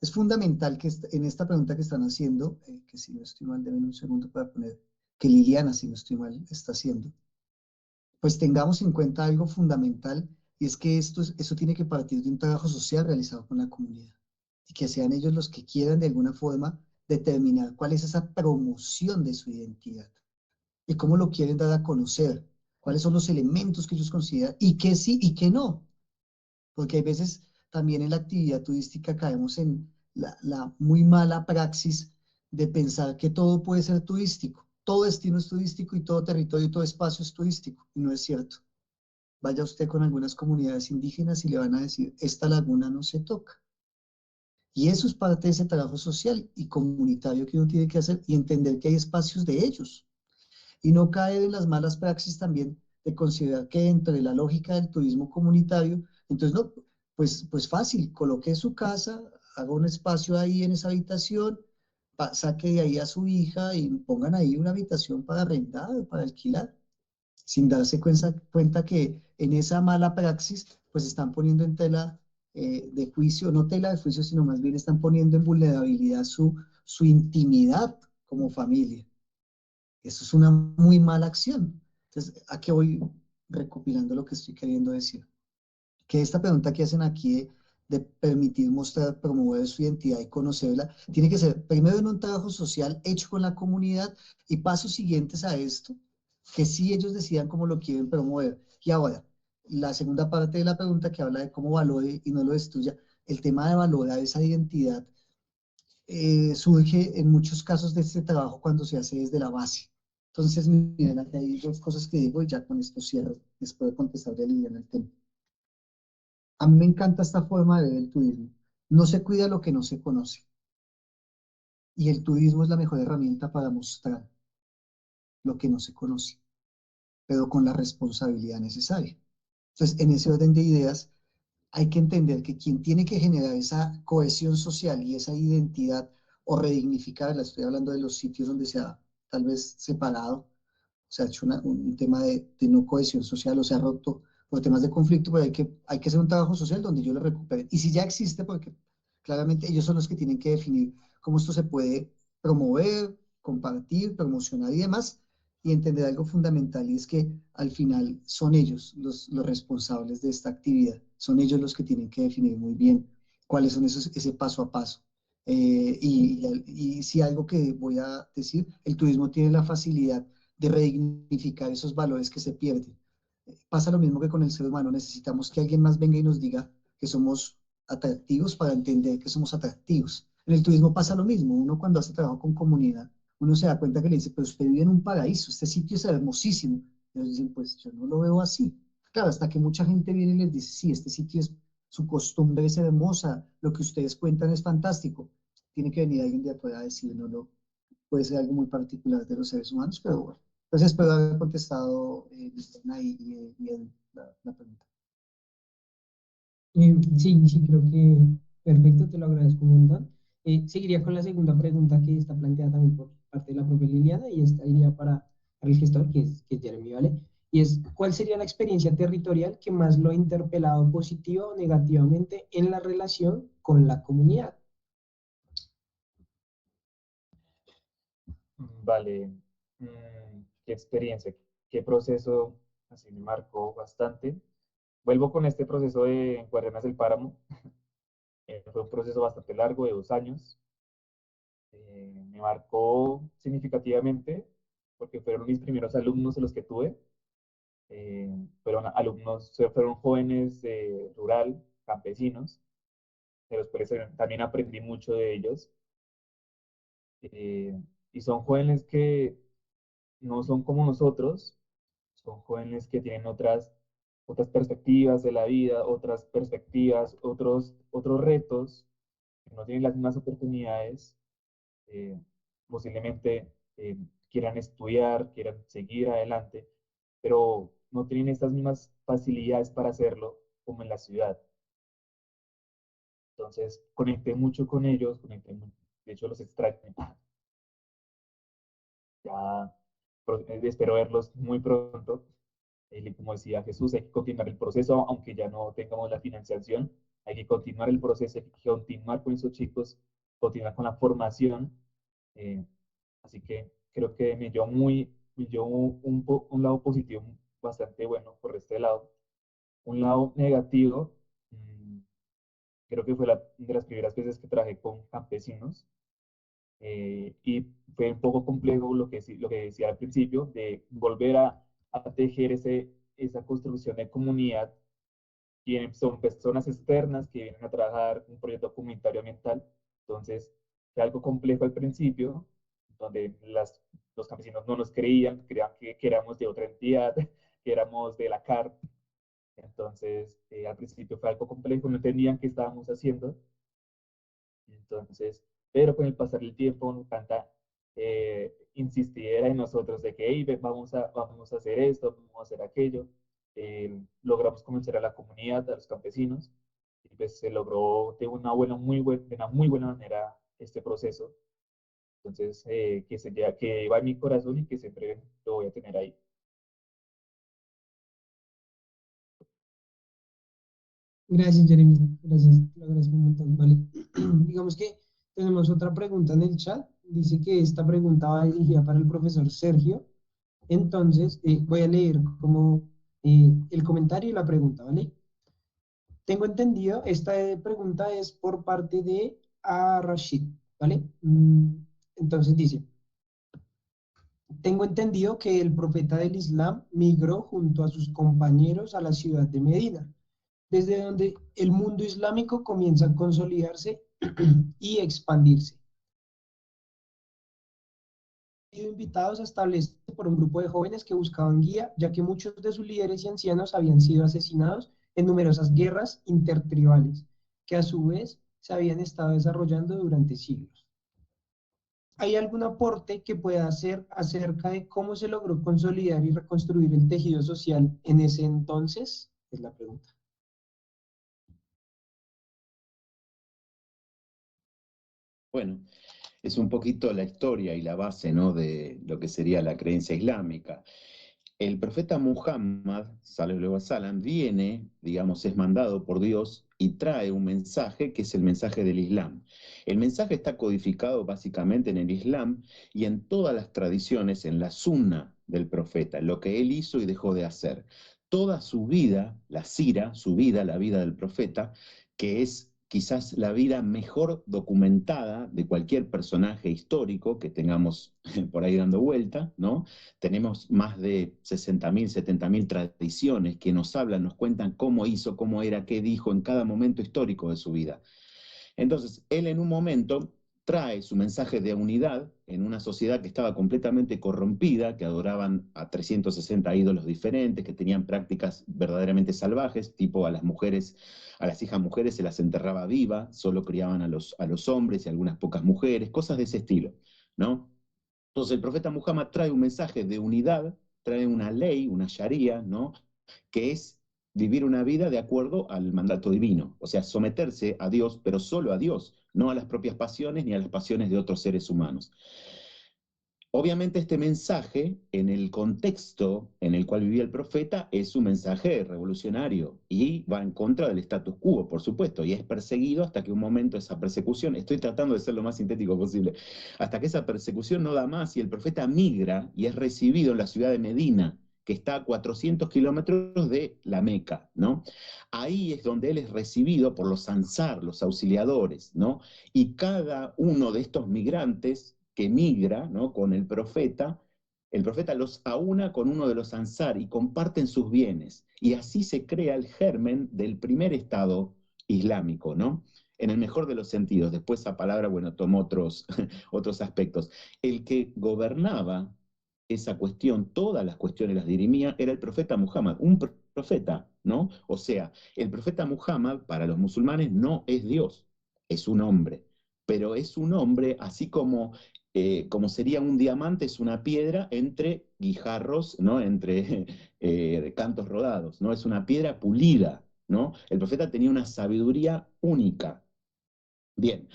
Es fundamental que en esta pregunta que están haciendo, que si no estoy mal, denme un segundo para poner, que Liliana, si no estoy mal, está haciendo, pues tengamos en cuenta algo fundamental y es que eso tiene que partir de un trabajo social realizado con la comunidad, y que sean ellos los que quieran de alguna forma determinar cuál es esa promoción de su identidad y cómo lo quieren dar a conocer, cuáles son los elementos que ellos consideran y qué sí y qué no, porque hay veces también en la actividad turística caemos en la muy mala praxis de pensar que todo puede ser turístico, todo destino es turístico y todo territorio y todo espacio es turístico, y no es cierto. Vaya usted con algunas comunidades indígenas y le van a decir, esta laguna no se toca. Y eso es parte de ese trabajo social y comunitario que uno tiene que hacer y entender que hay espacios de ellos. Y no caer en las malas praxis también de considerar que dentro de la lógica del turismo comunitario, entonces no, pues fácil, coloque su casa, haga un espacio ahí en esa habitación, saque de ahí a su hija y pongan ahí una habitación para arrendar, para alquilar, sin darse cuenta que en esa mala praxis, pues están poniendo en tela de juicio, no tela de juicio, sino más bien están poniendo en vulnerabilidad su intimidad como familia. Eso es una muy mala acción. Entonces, aquí voy recopilando lo que estoy queriendo decir. Que esta pregunta que hacen aquí de permitir mostrar, promover su identidad y conocerla, tiene que ser primero en un trabajo social hecho con la comunidad y pasos siguientes a esto, que sí ellos decidan cómo lo quieren promover. Y ahora, la segunda parte de la pregunta que habla de cómo valore y no lo destruya, el tema de valorar esa identidad surge en muchos casos de este trabajo cuando se hace desde la base. Entonces, miren, aquí hay dos cosas que digo y ya con esto cierro. Después de contestarle a Liliana el tema. A mí me encanta esta forma de ver el turismo. No se cuida lo que no se conoce. Y el turismo es la mejor herramienta para mostrar lo que no se conoce, pero con la responsabilidad necesaria. Entonces, en ese orden de ideas, hay que entender que quien tiene que generar esa cohesión social y esa identidad o redignificarla, estoy hablando de los sitios donde se ha tal vez separado, se ha hecho un tema de no cohesión social o se ha roto por temas de conflicto, pero hay que hacer un trabajo social donde yo lo recupere. Y si ya existe, porque claramente ellos son los que tienen que definir cómo esto se puede promover, compartir, promocionar y demás, y entender algo fundamental, y es que al final son ellos los responsables de esta actividad, son ellos los que tienen que definir muy bien cuáles son ese paso a paso. Y si algo que voy a decir, el turismo tiene la facilidad de redignificar esos valores que se pierden. Pasa lo mismo que con el ser humano, necesitamos que alguien más venga y nos diga que somos atractivos para entender que somos atractivos. En el turismo pasa lo mismo, uno cuando hace trabajo con comunidad, uno se da cuenta que le dice, pero usted vive en un paraíso, este sitio es hermosísimo. Y ellos dicen, pues yo no lo veo así. Claro, hasta que mucha gente viene y les dice, sí, este sitio es, su costumbre es hermosa, lo que ustedes cuentan es fantástico. Tiene que venir alguien de afuera a decir, no, no, puede ser algo muy particular de los seres humanos, pero bueno. Entonces espero haber contestado la pregunta. Sí, sí, creo que perfecto, te lo agradezco un montón. Seguiría con la segunda pregunta que está planteada también por parte de la propia Liliana y esta iría para el gestor, que es Jeremy, ¿vale? Y es, ¿cuál sería la experiencia territorial que más lo ha interpelado positiva o negativamente en la relación con la comunidad? Vale, qué experiencia, qué proceso, así me marcó bastante. Vuelvo con este proceso de Guardianes del Páramo. Fue un proceso bastante largo, de 2 años. Me marcó significativamente porque fueron mis primeros alumnos de los que tuve. Fueron alumnos, fueron jóvenes rural, campesinos, de los cuales también aprendí mucho de ellos. Eh, y son jóvenes que no son como nosotros, son jóvenes que tienen otras perspectivas de la vida, otras perspectivas, otros retos, que no tienen las mismas oportunidades, eh, posiblemente quieran estudiar, quieran seguir adelante, pero no tienen estas mismas facilidades para hacerlo como en la ciudad. Entonces, conecté mucho con ellos, de hecho los extraño. Ya espero verlos muy pronto. Y como decía Jesús, hay que continuar el proceso, aunque ya no tengamos la financiación, hay que continuar el proceso, hay que continuar con esos chicos, continuar con la formación. eh, Así que creo que me llevó un lado positivo bastante bueno por este lado. Un lado negativo, creo que fue de las primeras veces que trabajé con campesinos, y fue un poco complejo lo que decía al principio, de volver a tejer esa construcción de comunidad. Son personas externas que vienen a trabajar un proyecto comunitario ambiental. Entonces, fue algo complejo al principio, donde los campesinos no nos creían que éramos de otra entidad, que éramos de la CARP. Entonces, al principio fue algo complejo, no entendían qué estábamos haciendo. Entonces, pero con el pasar del tiempo, tanta insistiera en nosotros de que hey, vamos a hacer esto, vamos a hacer aquello. Logramos convencer a la comunidad, a los campesinos, y pues se logró de una muy buena manera este proceso. Entonces, que va en mi corazón y que siempre lo voy a tener ahí. Gracias, Jeremy. Gracias, te lo agradezco un montón. Vale. Digamos que tenemos otra pregunta en el chat. Dice que esta pregunta va dirigida para el profesor Sergio. Entonces, voy a leer como el comentario y la pregunta, ¿vale? Tengo entendido, esta pregunta es por parte de Rashid, ¿vale? Entonces dice, tengo entendido que el profeta del Islam migró junto a sus compañeros a la ciudad de Medina, desde donde el mundo islámico comienza a consolidarse y expandirse. Han sido invitados a establecerse por un grupo de jóvenes que buscaban guía, ya que muchos de sus líderes y ancianos habían sido asesinados en numerosas guerras intertribales, que a su vez se habían estado desarrollando durante siglos. ¿Hay algún aporte que pueda hacer acerca de cómo se logró consolidar y reconstruir el tejido social en ese entonces? Es la pregunta. Bueno, es un poquito la historia y la base, ¿no?, de lo que sería la creencia islámica. El profeta Muhammad, sallallahu alaihi wasallam, viene, digamos, es mandado por Dios y trae un mensaje que es el mensaje del Islam. El mensaje está codificado básicamente en el Islam y en todas las tradiciones, en la sunna del profeta, lo que él hizo y dejó de hacer. Toda su vida, la sira, su vida, la vida del profeta, que es quizás la vida mejor documentada de cualquier personaje histórico que tengamos por ahí dando vuelta, ¿no? Tenemos más de 60.000, 70.000 tradiciones que nos hablan, nos cuentan cómo hizo, cómo era, qué dijo en cada momento histórico de su vida. Entonces, él en un momento trae su mensaje de unidad en una sociedad que estaba completamente corrompida, que adoraban a 360 ídolos diferentes, que tenían prácticas verdaderamente salvajes, tipo a las mujeres, a las hijas mujeres se las enterraba viva, solo criaban a los hombres y algunas pocas mujeres, cosas de ese estilo, ¿no? Entonces el profeta Muhammad trae un mensaje de unidad, trae una ley, una sharia, ¿no?, que es vivir una vida de acuerdo al mandato divino, o sea, someterse a Dios, pero solo a Dios, no a las propias pasiones ni a las pasiones de otros seres humanos. Obviamente este mensaje, en el contexto en el cual vivía el profeta, es un mensaje revolucionario y va en contra del status quo, por supuesto, y es perseguido hasta que un momento esa persecución, estoy tratando de ser lo más sintético posible, hasta que esa persecución no da más y el profeta migra y es recibido en la ciudad de Medina, que está a 400 kilómetros de la Meca, ¿no? Ahí es donde él es recibido por los ansar, los auxiliadores, ¿no? Y cada uno de estos migrantes que migra, ¿no?, con el profeta los aúna con uno de los ansar y comparten sus bienes. Y así se crea el germen del primer Estado islámico, ¿no? En el mejor de los sentidos. Después esa palabra, bueno, tomó otros aspectos. El que gobernaba esa cuestión, todas las cuestiones las dirimía, era el profeta Muhammad, un profeta, ¿no? O sea, el profeta Muhammad para los musulmanes no es Dios, es un hombre, pero es un hombre así como sería un diamante, es una piedra entre guijarros, ¿no?, entre cantos rodados, ¿no? Es una piedra pulida, ¿no? El profeta tenía una sabiduría única. Bien,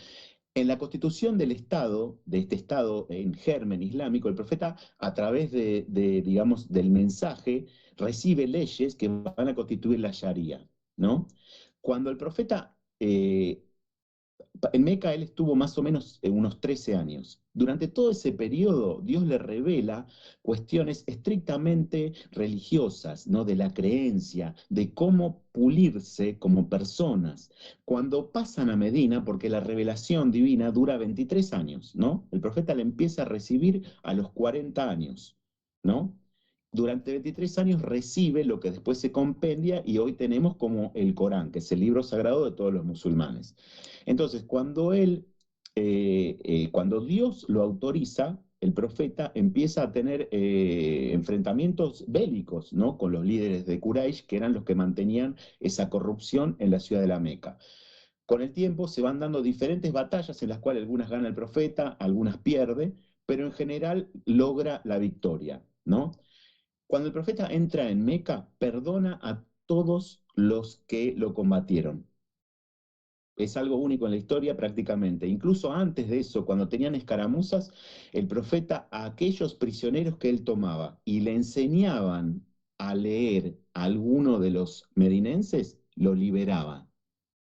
en la constitución del Estado, de este Estado en germen islámico, el profeta, a través digamos, del mensaje, recibe leyes que van a constituir la Sharia, ¿no? Cuando el profeta En Meca él estuvo más o menos unos 13 años. Durante todo ese periodo, Dios le revela cuestiones estrictamente religiosas, ¿no? De la creencia, de cómo pulirse como personas. Cuando pasan a Medina, porque la revelación divina dura 23 años, ¿no? El profeta le empieza a recibir a los 40 años, ¿no? Durante 23 años recibe lo que después se compendia y hoy tenemos como el Corán, que es el libro sagrado de todos los musulmanes. Entonces, cuando Dios lo autoriza, el profeta empieza a tener enfrentamientos bélicos, ¿no? Con los líderes de Quraysh, que eran los que mantenían esa corrupción en la ciudad de la Meca. Con el tiempo se van dando diferentes batallas en las cuales algunas gana el profeta, algunas pierde, pero en general logra la victoria, ¿no? Cuando el profeta entra en Meca, perdona a todos los que lo combatieron. Es algo único en la historia prácticamente. Incluso antes de eso, cuando tenían escaramuzas, el profeta a aquellos prisioneros que él tomaba y le enseñaban a leer a alguno de los medinenses, lo liberaba.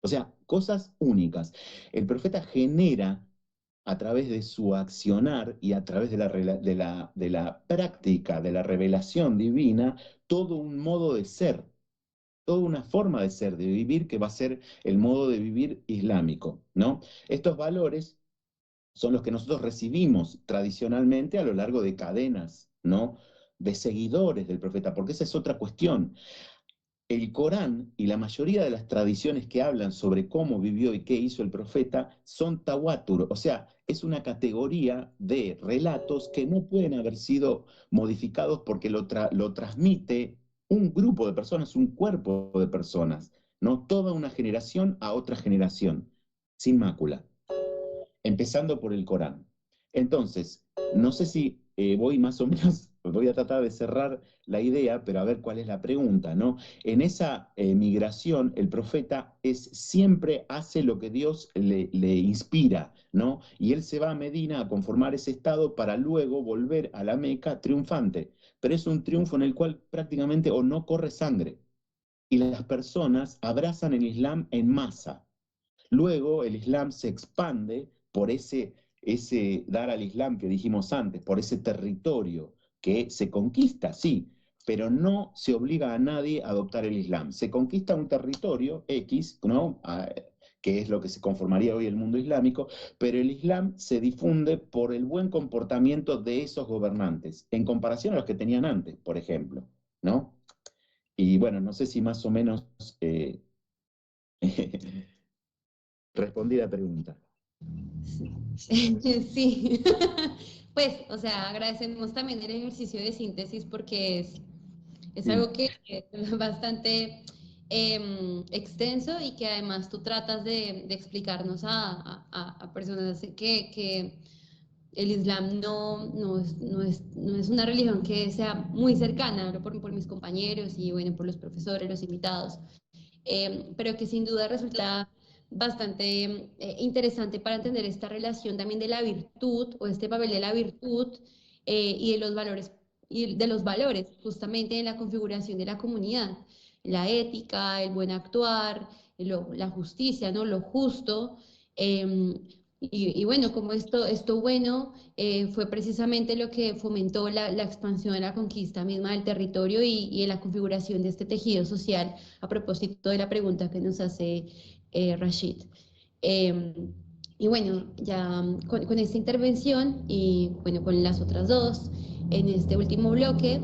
O sea, cosas únicas. El profeta genera a través de su accionar y a través de la práctica de la revelación divina, todo un modo de ser, toda una forma de ser, de vivir, que va a ser el modo de vivir islámico, ¿no? Estos valores son los que nosotros recibimos tradicionalmente a lo largo de cadenas, ¿no? De seguidores del profeta, porque esa es otra cuestión. El Corán y la mayoría de las tradiciones que hablan sobre cómo vivió y qué hizo el profeta son tawatur, o sea, es una categoría de relatos que no pueden haber sido modificados porque lo transmite un grupo de personas, un cuerpo de personas, no toda una generación a otra generación, sin mácula, empezando por el Corán. Entonces, no sé si voy más o menos, voy a tratar de cerrar la idea, pero a ver cuál es la pregunta, ¿no? En esa migración, el profeta siempre hace lo que Dios le inspira, ¿no? Y él se va a Medina a conformar ese estado para luego volver a la Meca triunfante. Pero es un triunfo en el cual prácticamente o no corre sangre. Y las personas abrazan el Islam en masa. Luego el Islam se expande por ese dar al Islam que dijimos antes, por ese territorio que se conquista, sí, pero no se obliga a nadie a adoptar el Islam. Se conquista un territorio X, ¿no? Que es lo que se conformaría hoy el mundo islámico, pero el Islam se difunde por el buen comportamiento de esos gobernantes, en comparación a los que tenían antes, por ejemplo, ¿no? Y bueno, no sé si más o menos respondí la pregunta. Sí, pues, o sea, agradecemos también el ejercicio de síntesis porque es Sí. algo que es bastante extenso y que además tú tratas de explicarnos a personas que el Islam no es una religión que sea muy cercana, hablo por mis compañeros y bueno, por los profesores, los invitados, pero que sin duda resulta bastante interesante para entender esta relación también de la virtud o este papel de la virtud y de los valores justamente en la configuración de la comunidad, la ética, el buen actuar, la justicia, ¿no? Lo justo. Y bueno, como esto bueno fue precisamente lo que fomentó la expansión de la conquista misma del territorio y la configuración de este tejido social a propósito de la pregunta que nos hace Rashid. Y bueno, ya con esta intervención y bueno, con las otras dos, en este último bloque,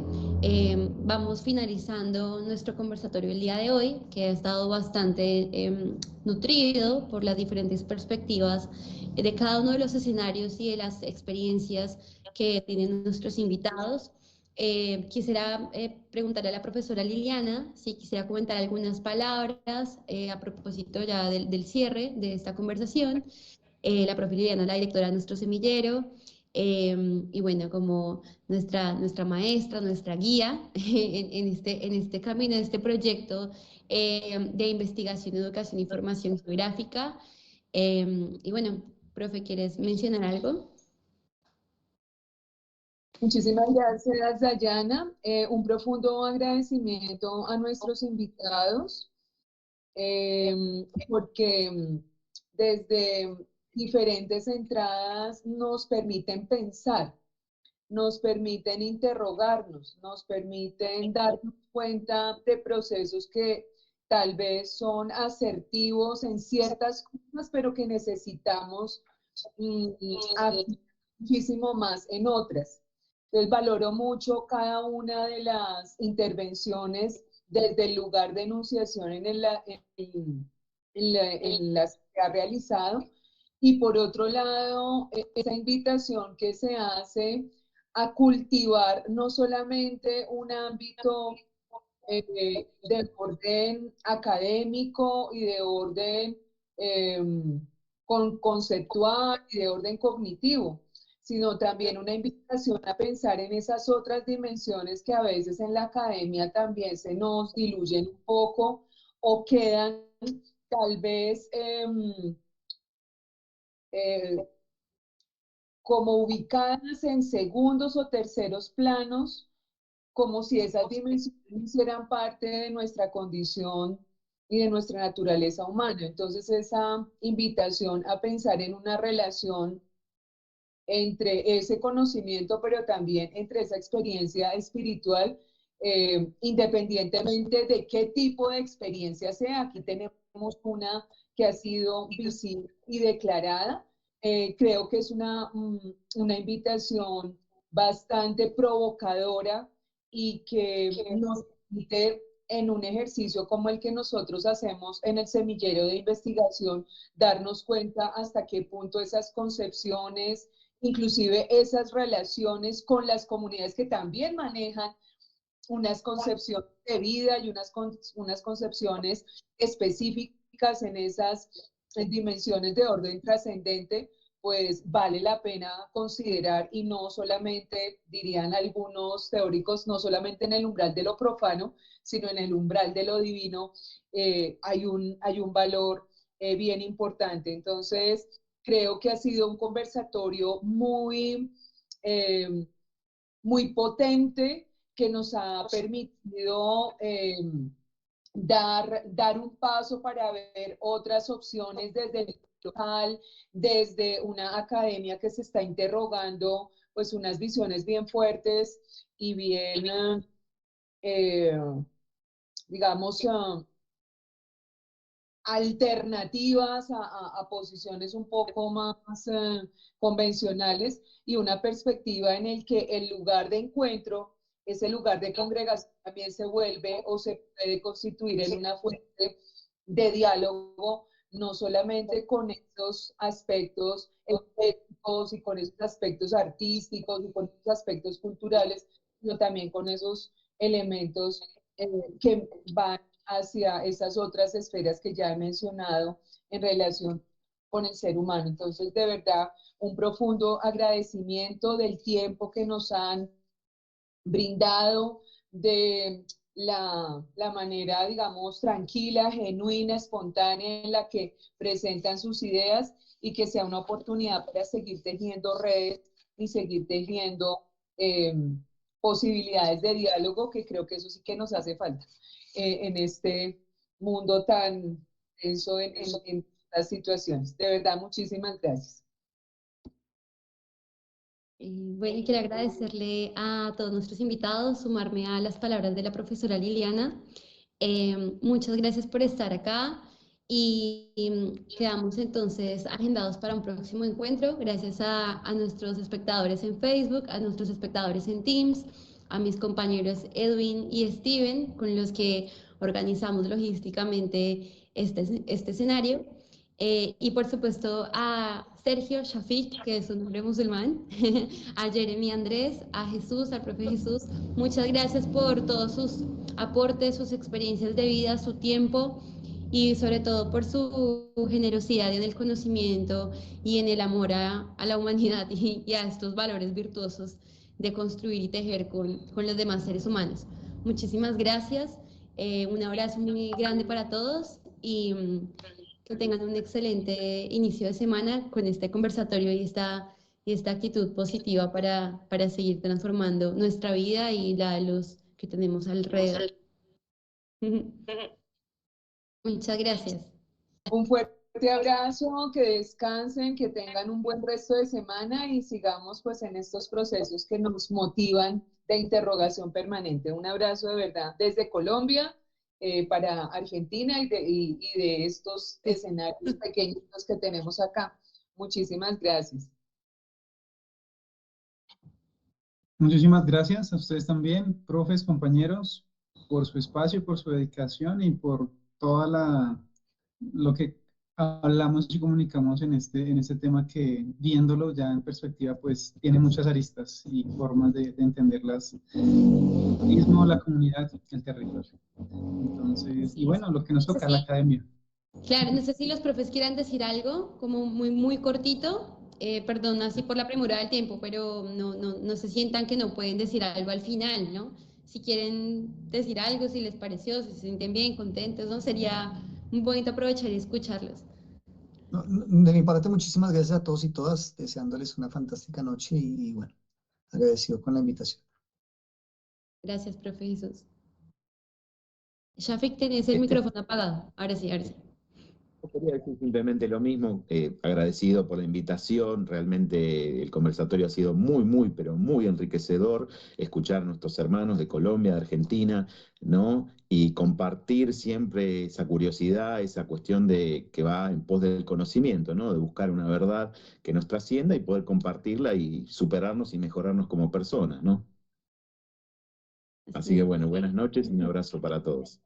vamos finalizando nuestro conversatorio el día de hoy, que ha estado bastante nutrido por las diferentes perspectivas de cada uno de los escenarios y de las experiencias que tienen nuestros invitados. Quisiera preguntarle a la profesora Liliana si quisiera comentar algunas palabras a propósito ya del cierre de esta conversación. La profe Liliana, la directora de nuestro semillero, y bueno, como nuestra maestra, nuestra guía en este camino, en este proyecto de investigación, educación y formación geográfica. Y bueno, profe, ¿quieres mencionar algo? Muchísimas gracias, Dayana. Un profundo agradecimiento a nuestros invitados, porque desde diferentes entradas nos permiten pensar, nos permiten interrogarnos, nos permiten darnos cuenta de procesos que tal vez son asertivos en ciertas cosas, pero que necesitamos hacer muchísimo más en otras. Entonces valoro mucho cada una de las intervenciones desde el lugar de enunciación en las que ha realizado. Y por otro lado, esa invitación que se hace a cultivar no solamente un ámbito de orden académico y de orden conceptual y de orden cognitivo, sino también una invitación a pensar en esas otras dimensiones que a veces en la academia también se nos diluyen un poco o quedan tal vez como ubicadas en segundos o terceros planos, como si esas dimensiones hicieran parte de nuestra condición y de nuestra naturaleza humana. Entonces, esa invitación a pensar en una relación entre ese conocimiento, pero también entre esa experiencia espiritual, independientemente de qué tipo de experiencia sea. Aquí tenemos una que ha sido visible y declarada. Creo que es una invitación bastante provocadora y que nos permite en un ejercicio como el que nosotros hacemos en el semillero de investigación, darnos cuenta hasta qué punto esas concepciones, inclusive esas relaciones con las comunidades que también manejan unas concepciones de vida y unas concepciones específicas en esas dimensiones de orden trascendente, pues vale la pena considerar y no solamente, dirían algunos teóricos, no solamente en el umbral de lo profano, sino en el umbral de lo divino, hay un valor bien importante. Entonces, creo que ha sido un conversatorio muy potente que nos ha permitido dar un paso para ver otras opciones desde el local, desde una academia que se está interrogando pues unas visiones bien fuertes y bien, digamos, alternativas a posiciones un poco más convencionales y una perspectiva en el que el lugar de encuentro, ese lugar de congregación también se vuelve o se puede constituir en una fuente de diálogo, no solamente con esos aspectos estéticos y con esos aspectos artísticos y con esos aspectos culturales, sino también con esos elementos que van hacia esas otras esferas que ya he mencionado en relación con el ser humano. Entonces, de verdad, un profundo agradecimiento del tiempo que nos han brindado, de la manera, digamos, tranquila, genuina, espontánea en la que presentan sus ideas y que sea una oportunidad para seguir tejiendo redes y seguir tejiendo posibilidades de diálogo, que creo que eso sí que nos hace falta en este mundo tan tenso en estas situaciones. De verdad, muchísimas gracias. Bueno, quiero agradecerle a todos nuestros invitados, sumarme a las palabras de la profesora Liliana. Muchas gracias por estar acá y quedamos entonces agendados para un próximo encuentro. Gracias a nuestros espectadores en Facebook, a nuestros espectadores en Teams, a mis compañeros Edwin y Steven, con los que organizamos logísticamente este escenario. Y por supuesto a Sergio Shafik, que es un nombre musulmán, a Jeremy Andrés, a Jesús, al profe Jesús. Muchas gracias por todos sus aportes, sus experiencias de vida, su tiempo y sobre todo por su generosidad en el conocimiento y en el amor a la humanidad y a estos valores virtuosos de construir y tejer con los demás seres humanos. Muchísimas gracias, un abrazo muy grande para todos y que tengan un excelente inicio de semana con este conversatorio y esta actitud positiva para seguir transformando nuestra vida y la de los que tenemos alrededor. Muchas gracias. Un fuerte fuerte abrazo, que descansen, que tengan un buen resto de semana y sigamos pues en estos procesos que nos motivan de interrogación permanente. Un abrazo de verdad desde Colombia para Argentina y de estos escenarios pequeños que tenemos acá. Muchísimas gracias. Muchísimas gracias a ustedes también, profes, compañeros, por su espacio, por su dedicación y por toda lo que hablamos y comunicamos en este tema que, viéndolo ya en perspectiva, pues tiene muchas aristas y formas de entenderlas, mismo la comunidad, el territorio. Entonces, y bueno, lo que nos toca, la academia. Claro, no sé si los profes quieran decir algo, como muy cortito. Perdón, así por la premura del tiempo, pero no se sientan que no pueden decir algo al final, ¿no? Si quieren decir algo, si les pareció, si se sienten bien, contentos, ¿no? Sería muy bonito aprovechar y escucharlos. No, de mi parte, muchísimas gracias a todos y todas, deseándoles una fantástica noche y bueno, agradecido con la invitación. Gracias, profe Jesús. Shafik, tenés el micrófono apagado. Ahora sí, ahora sí. Quería decir simplemente lo mismo, agradecido por la invitación, realmente el conversatorio ha sido muy, pero muy enriquecedor, escuchar a nuestros hermanos de Colombia, de Argentina, ¿no? Y compartir siempre esa curiosidad, esa cuestión de que va en pos del conocimiento, ¿no? De buscar una verdad que nos trascienda y poder compartirla y superarnos y mejorarnos como personas, ¿no? Así que bueno, buenas noches y un abrazo para todos.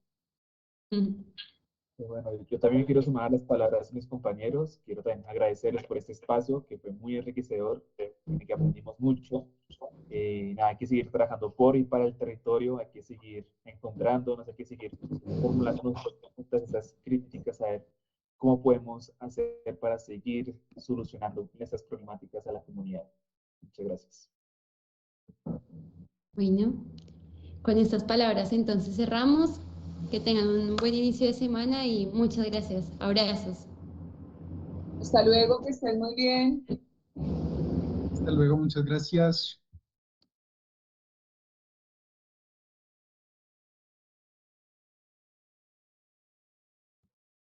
Bueno, yo también quiero sumar las palabras de mis compañeros. Quiero también agradecerles por este espacio que fue muy enriquecedor, en el que aprendimos mucho. Nada, hay que seguir trabajando por y para el territorio, hay que seguir encontrándonos, hay que seguir formulando esas críticas, a ver cómo podemos hacer para seguir solucionando esas problemáticas a la comunidad. Muchas gracias. Bueno, con estas palabras entonces cerramos. Que tengan un buen inicio de semana y muchas gracias. Abrazos. Hasta luego, que estén muy bien. Hasta luego, muchas gracias.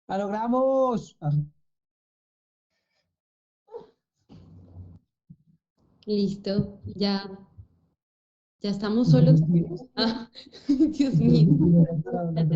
¡La logramos! Listo, ya estamos solos. Ah, Dios mío.